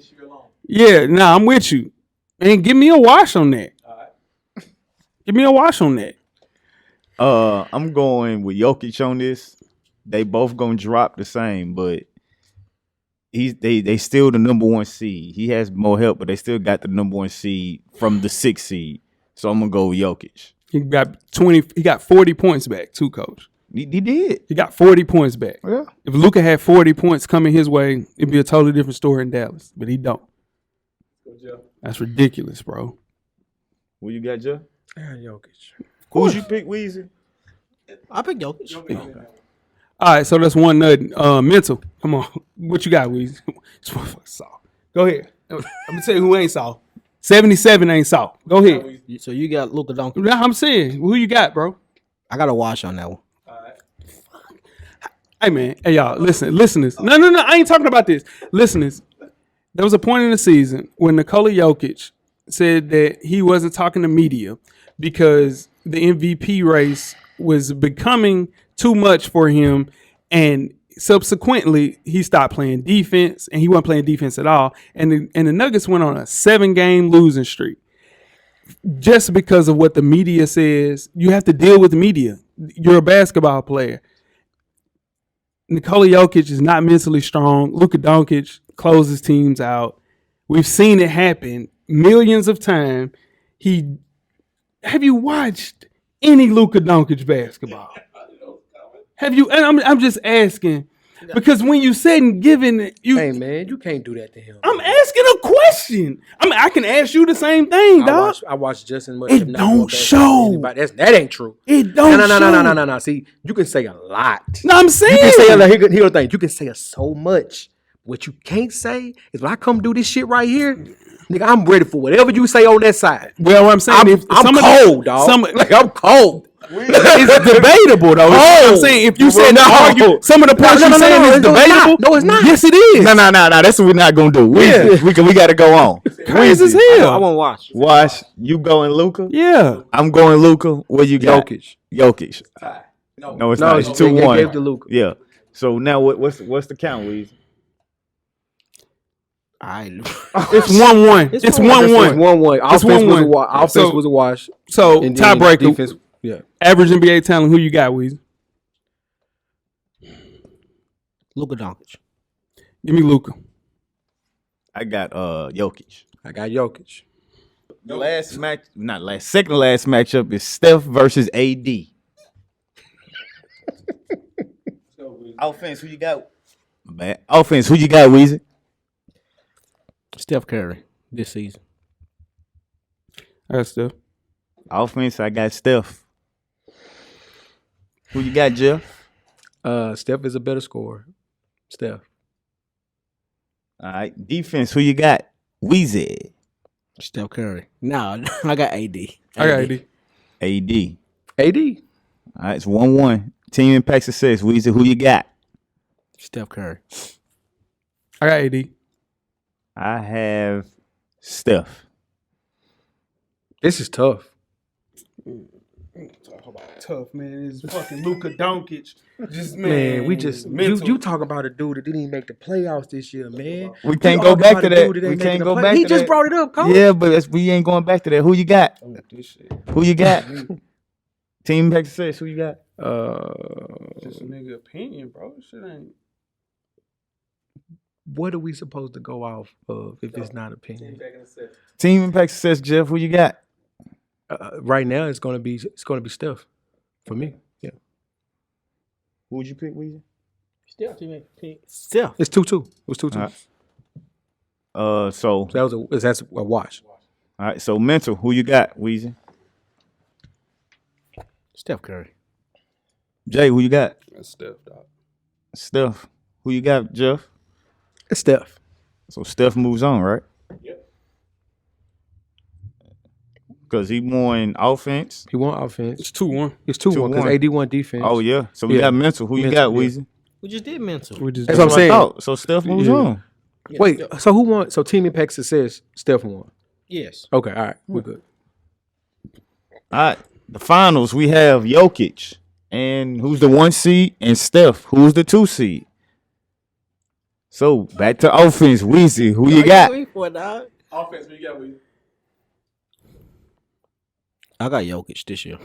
[SPEAKER 2] Yeah, nah, I'm with you. Man, give me a wash on that. Give me a wash on that.
[SPEAKER 1] I'm going with Jokic on this. They both gonna drop the same, but they still the number 1 seed. He has more help, but they still got the number 1 seed from the 6th seed. So I'm gonna go with Jokic.
[SPEAKER 2] He got 40 points back, too, coach.
[SPEAKER 1] He did.
[SPEAKER 2] He got 40 points back.
[SPEAKER 1] Yeah.
[SPEAKER 2] If Luka had 40 points coming his way, it'd be a totally different story in Dallas. But he don't. That's ridiculous, bro.
[SPEAKER 1] What you got, Jeff?
[SPEAKER 3] Jokic.
[SPEAKER 1] Who'd you pick, Weezy?
[SPEAKER 5] I pick Jokic.
[SPEAKER 2] All right, so that's 1-0. Mental. Come on. What you got, Weezy? Go ahead. I'm going to tell you who ain't soft. 77 ain't soft. Go ahead.
[SPEAKER 5] So you got Luka Doncic.
[SPEAKER 2] Now I'm saying, who you got, bro?
[SPEAKER 5] I got a wash on that one.
[SPEAKER 2] Hey, man. Hey, y'all. Listeners. No. I ain't talking about this. Listeners. There was a point in the season when Nikola Jokic said that he wasn't talking to media because the MVP race was becoming too much for him, and subsequently he stopped playing defense, and he wasn't playing defense at all. And the Nuggets went on a 7-game losing streak just because of what the media says. You have to deal with the media. You're a basketball player. Nikola Jokic is not mentally strong. Luka Doncic closes teams out. We've seen it happen millions of times. Have you watched any Luka Doncic basketball? Have you? And I'm just asking because when you said and given you,
[SPEAKER 3] Hey man, you can't do that to him.
[SPEAKER 2] I'm asking a question. I can ask you the same thing, dog.
[SPEAKER 3] I watched just as much.
[SPEAKER 2] It
[SPEAKER 3] if not
[SPEAKER 2] don't
[SPEAKER 3] more basketball
[SPEAKER 2] show.
[SPEAKER 3] than anybody. That ain't true.
[SPEAKER 2] It don't.
[SPEAKER 3] No. See, you can say a lot.
[SPEAKER 2] No, I'm saying.
[SPEAKER 3] You can say here's the thing. You can say so much. What you can't say is when I come do this shit right here, nigga, I'm ready for whatever you say on that side.
[SPEAKER 2] Well, what I'm saying,
[SPEAKER 3] I'm cold, dog. I'm cold.
[SPEAKER 2] It's debatable though. I'm saying if you said argue, some of the points you're saying is debatable.
[SPEAKER 3] No, it's not.
[SPEAKER 2] Yes, it is.
[SPEAKER 1] No. That's what we're not gonna do. We got to go on.
[SPEAKER 2] Crazy as
[SPEAKER 5] I
[SPEAKER 2] hell.
[SPEAKER 5] won't watch.
[SPEAKER 1] Wash, you going Luka?
[SPEAKER 2] Yeah.
[SPEAKER 1] I'm going Luka. What you got?
[SPEAKER 3] Jokic.
[SPEAKER 1] No, it's not. It's
[SPEAKER 3] they
[SPEAKER 1] 2-1.
[SPEAKER 3] gave to Luka.
[SPEAKER 1] Yeah. So now what's the count, Weezy?
[SPEAKER 5] All right.
[SPEAKER 2] It's 1-1. It's 1-1.
[SPEAKER 3] 1-1.
[SPEAKER 2] It's
[SPEAKER 3] Offense
[SPEAKER 2] 1-1.
[SPEAKER 3] Offense was a wash.
[SPEAKER 2] So
[SPEAKER 3] And then
[SPEAKER 2] tiebreaker.
[SPEAKER 3] defense, yeah.
[SPEAKER 2] Average NBA talent. Who you got, Weezy?
[SPEAKER 5] Luka Doncic.
[SPEAKER 2] Give me Luka.
[SPEAKER 1] I got Jokic.
[SPEAKER 3] I got Jokic.
[SPEAKER 1] The second last matchup is Steph versus AD. Offense, who you got? Man, offense, who you got, Weezy?
[SPEAKER 5] Steph Curry this season.
[SPEAKER 2] That's Steph.
[SPEAKER 1] Offense, I got Steph. Who you got, Jeff?
[SPEAKER 3] Steph is a better scorer. Steph.
[SPEAKER 1] All right. Defense, who you got? Weezy.
[SPEAKER 5] Steph Curry. No, I got AD.
[SPEAKER 2] I got AD.
[SPEAKER 1] AD.
[SPEAKER 3] AD.
[SPEAKER 1] All right, it's 1-1. Team impact success. Weezy, who you got?
[SPEAKER 5] Steph Curry.
[SPEAKER 2] I got AD.
[SPEAKER 1] I have Steph.
[SPEAKER 3] This is tough.
[SPEAKER 2] Talk about tough, man. It's fucking Luka Doncic. Just
[SPEAKER 3] Man, we just you talk about a dude that didn't even make the playoffs this year, man.
[SPEAKER 1] We can't
[SPEAKER 3] You
[SPEAKER 1] go
[SPEAKER 3] talk
[SPEAKER 1] back
[SPEAKER 3] about
[SPEAKER 1] to
[SPEAKER 3] a
[SPEAKER 1] that.
[SPEAKER 3] dude that
[SPEAKER 1] We
[SPEAKER 3] ain't making
[SPEAKER 1] can't
[SPEAKER 3] the
[SPEAKER 1] go
[SPEAKER 3] play-
[SPEAKER 1] back
[SPEAKER 3] He
[SPEAKER 1] to
[SPEAKER 3] just
[SPEAKER 1] that.
[SPEAKER 3] brought it up, coach.
[SPEAKER 1] Yeah, but we ain't going back to that. Who you got? Who you got? Team impact success. Who you got?
[SPEAKER 2] Just a nigga opinion, bro. Shit ain't.
[SPEAKER 3] What are we supposed to go off of if it's not opinion?
[SPEAKER 1] Team impact success. Jeff, who you got?
[SPEAKER 3] Right now, it's gonna be Steph for me. Yeah,
[SPEAKER 1] Who would you pick, Weezy?
[SPEAKER 5] Steph.
[SPEAKER 3] it's 2-2. It was 2-2.
[SPEAKER 1] All right. So
[SPEAKER 3] That's a wash.
[SPEAKER 1] all right. So mental. Who you got, Weezy?
[SPEAKER 5] Steph Curry.
[SPEAKER 1] Jay, who you got?
[SPEAKER 2] That's Steph, dog.
[SPEAKER 1] Steph. Who you got, Jeff?
[SPEAKER 3] It's Steph.
[SPEAKER 1] So Steph moves on, right?
[SPEAKER 2] Yep.
[SPEAKER 1] Because he won offense.
[SPEAKER 3] He won offense.
[SPEAKER 2] It's 2-1.
[SPEAKER 3] It's 2-1 because
[SPEAKER 1] 2-1.
[SPEAKER 3] AD won defense.
[SPEAKER 1] Oh yeah. So we
[SPEAKER 3] Yeah.
[SPEAKER 1] got mental. Who you
[SPEAKER 3] Mental,
[SPEAKER 1] got,
[SPEAKER 3] yeah.
[SPEAKER 1] Weezy?
[SPEAKER 5] We just did mental.
[SPEAKER 2] We just
[SPEAKER 3] That's what I'm
[SPEAKER 1] I
[SPEAKER 3] saying.
[SPEAKER 1] thought. So Steph moves
[SPEAKER 3] Yeah.
[SPEAKER 1] on.
[SPEAKER 3] Wait, so who won? So team impact success, Steph won.
[SPEAKER 5] Yes.
[SPEAKER 3] Okay, all right, we're good.
[SPEAKER 1] All right. The finals, we have Jokic. And who's the 1 seed? And Steph, who's the 2 seed? So back to offense. Weezy, who you got?
[SPEAKER 2] Offense, what you got, Weezy?
[SPEAKER 5] I got Jokic this year.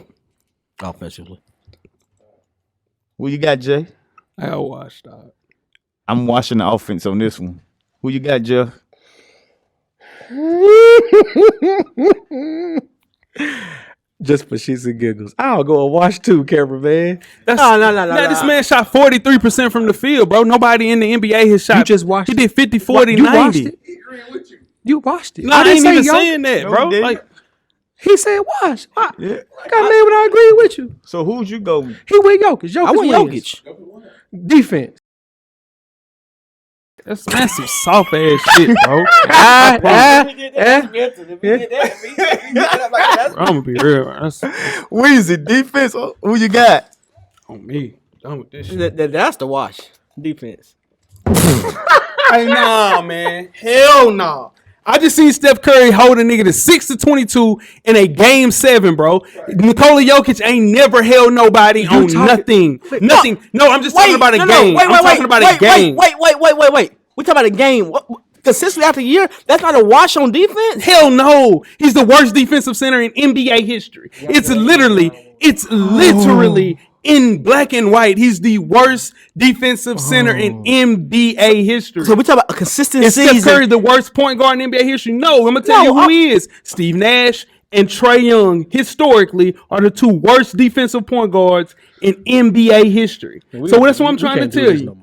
[SPEAKER 5] offensively.
[SPEAKER 1] Who you got, Jay?
[SPEAKER 2] I got washed, dog.
[SPEAKER 1] I'm watching the offense on this one. Who you got, Jeff?
[SPEAKER 3] Just for shits and giggles. I'll go and watch too, cameraman.
[SPEAKER 2] Now, this man shot 43% from the field, bro. Nobody in the NBA has shot.
[SPEAKER 3] You just watched
[SPEAKER 2] He
[SPEAKER 3] it.
[SPEAKER 2] did 50, 40,
[SPEAKER 3] You watched
[SPEAKER 2] 90.
[SPEAKER 3] it? You watched it.
[SPEAKER 2] No, I
[SPEAKER 3] didn't
[SPEAKER 2] ain't
[SPEAKER 3] say
[SPEAKER 2] even
[SPEAKER 3] yo.
[SPEAKER 2] saying that,
[SPEAKER 1] No,
[SPEAKER 2] bro.
[SPEAKER 1] he didn't.
[SPEAKER 2] Like,
[SPEAKER 3] He said watch.
[SPEAKER 1] Yeah.
[SPEAKER 3] Like I made when I agree with you.
[SPEAKER 1] So who'd you go?
[SPEAKER 3] He went Jokic. Jokic
[SPEAKER 5] I want
[SPEAKER 3] wins.
[SPEAKER 5] Jokic.
[SPEAKER 3] Defense.
[SPEAKER 2] that's some soft ass shit, bro.
[SPEAKER 3] I'm
[SPEAKER 2] I'm gonna be real. That's
[SPEAKER 1] Weezy, defense. Who you got?
[SPEAKER 2] on me. Done with this shit.
[SPEAKER 5] That's the wash. Defense.
[SPEAKER 4] Hey, nah, man. Hell nah.
[SPEAKER 2] I just seen Steph Curry hold a nigga to 6-22 in a game 7, bro. Nikola Jokic ain't never held nobody on nothing. Nothing. No, I'm just talking about a game. I'm talking about a game.
[SPEAKER 5] Wait. We talking about a game. Consistently after a year, that's not a wash on defense.
[SPEAKER 2] Hell no. He's the worst defensive center in NBA history. It's literally in black and white. He's the worst defensive center in NBA history.
[SPEAKER 5] So we talk about a consistent
[SPEAKER 2] Is Steph
[SPEAKER 5] season.
[SPEAKER 2] Curry the worst point guard in NBA history? No, I'm gonna tell you who he is. Steve Nash and Trae Young historically are the two worst defensive point guards in NBA history. So that's what I'm trying to tell you.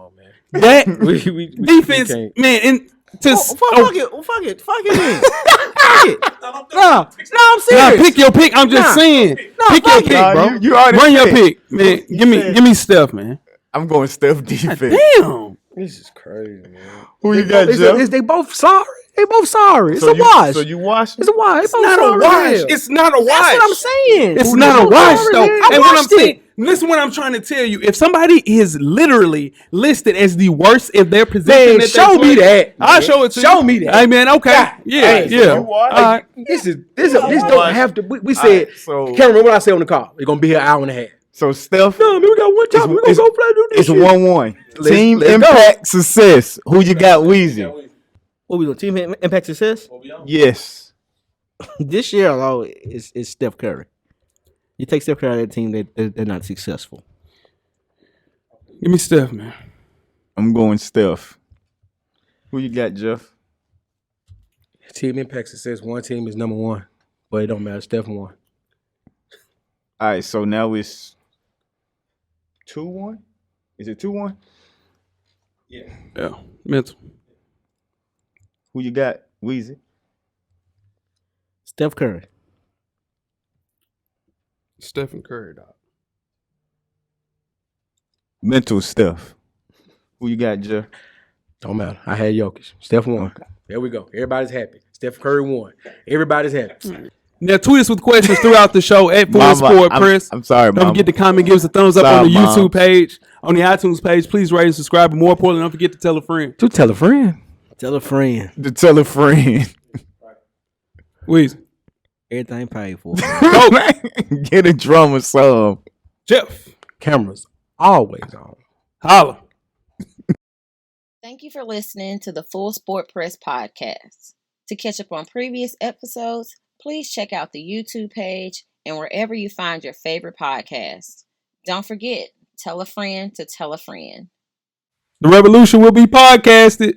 [SPEAKER 2] That defense, man, and to
[SPEAKER 5] Fuck it. Fuck it. No, I'm serious.
[SPEAKER 2] nah, pick your pick. I'm just saying. Pick your pick, bro.
[SPEAKER 1] You already
[SPEAKER 2] Run your
[SPEAKER 1] picked.
[SPEAKER 2] pick, man. Give me Steph, man.
[SPEAKER 1] I'm going Steph defense.
[SPEAKER 2] Damn.
[SPEAKER 3] This is crazy, man.
[SPEAKER 1] Who you got, Jeff?
[SPEAKER 3] They both sorry. They both sorry. It's
[SPEAKER 1] So
[SPEAKER 3] a wash.
[SPEAKER 1] So you watched?
[SPEAKER 3] It's a wash.
[SPEAKER 2] It's not a wash. It's not a wash.
[SPEAKER 5] That's what I'm saying.
[SPEAKER 2] It's not a wash, though.
[SPEAKER 3] I
[SPEAKER 2] And what I'm
[SPEAKER 5] watched it.
[SPEAKER 2] saying, listen what I'm trying to tell you. If somebody is literally listed as the worst in their position,
[SPEAKER 3] Man,
[SPEAKER 2] that
[SPEAKER 3] show me that.
[SPEAKER 2] I'll show it to you.
[SPEAKER 3] Show me that.
[SPEAKER 2] Hey, man, okay.
[SPEAKER 3] God,
[SPEAKER 2] Yeah,
[SPEAKER 3] hey, so
[SPEAKER 2] yeah.
[SPEAKER 1] you watched?
[SPEAKER 2] All right.
[SPEAKER 3] This don't have to. We said.
[SPEAKER 1] Alright, so-
[SPEAKER 3] Can't remember what I said on the call. We're gonna be here an hour and a half.
[SPEAKER 1] So Steph,
[SPEAKER 3] No, man, we got one time. We're gonna go play do this.
[SPEAKER 1] it's 1-1. Team
[SPEAKER 3] let's go.
[SPEAKER 1] impact success. Who you got, Weezy?
[SPEAKER 5] What we doing? Team impact success?
[SPEAKER 1] Yes.
[SPEAKER 5] This year, though, is Steph Curry. You take Steph Curry out of that team, they're not successful.
[SPEAKER 2] Give me Steph, man.
[SPEAKER 1] I'm going Steph. Who you got, Jeff?
[SPEAKER 3] Team impact success. One team is number one, but it don't matter. Steph won.
[SPEAKER 1] All right, so now it's 2-1. Is it 2-1?
[SPEAKER 2] Yeah, mental.
[SPEAKER 1] Who you got, Weezy?
[SPEAKER 5] Steph Curry.
[SPEAKER 2] Stephen Curry, dog.
[SPEAKER 1] Mental Steph. Who you got, Jeff?
[SPEAKER 3] Don't matter. I had Jokic. Steph won. There we go. Everybody's happy. Steph Curry won. Everybody's happy.
[SPEAKER 2] Now, tweet us with questions throughout the show at Full
[SPEAKER 1] Mama,
[SPEAKER 2] Sport
[SPEAKER 1] I'm-
[SPEAKER 2] Press.
[SPEAKER 1] I'm sorry,
[SPEAKER 2] Don't
[SPEAKER 1] Mama.
[SPEAKER 2] forget to comment, give us a thumbs up
[SPEAKER 1] Sorry,
[SPEAKER 2] on the
[SPEAKER 1] Mom.
[SPEAKER 2] YouTube page, on the iTunes page. Please rate and subscribe. But more importantly, don't forget to tell a friend.
[SPEAKER 3] To tell a friend.
[SPEAKER 5] Tell a friend.
[SPEAKER 1] To tell a friend.
[SPEAKER 2] Weezy.
[SPEAKER 5] Everything paid for.
[SPEAKER 1] Get a drum or some.
[SPEAKER 2] Jeff.
[SPEAKER 3] Cameras always on.
[SPEAKER 2] Holla.
[SPEAKER 7] Thank you for listening to the Full Sport Press podcast. To catch up on previous episodes, please check out the YouTube page and wherever you find your favorite podcast. Don't forget, tell a friend to tell a friend.
[SPEAKER 2] The revolution will be podcasted.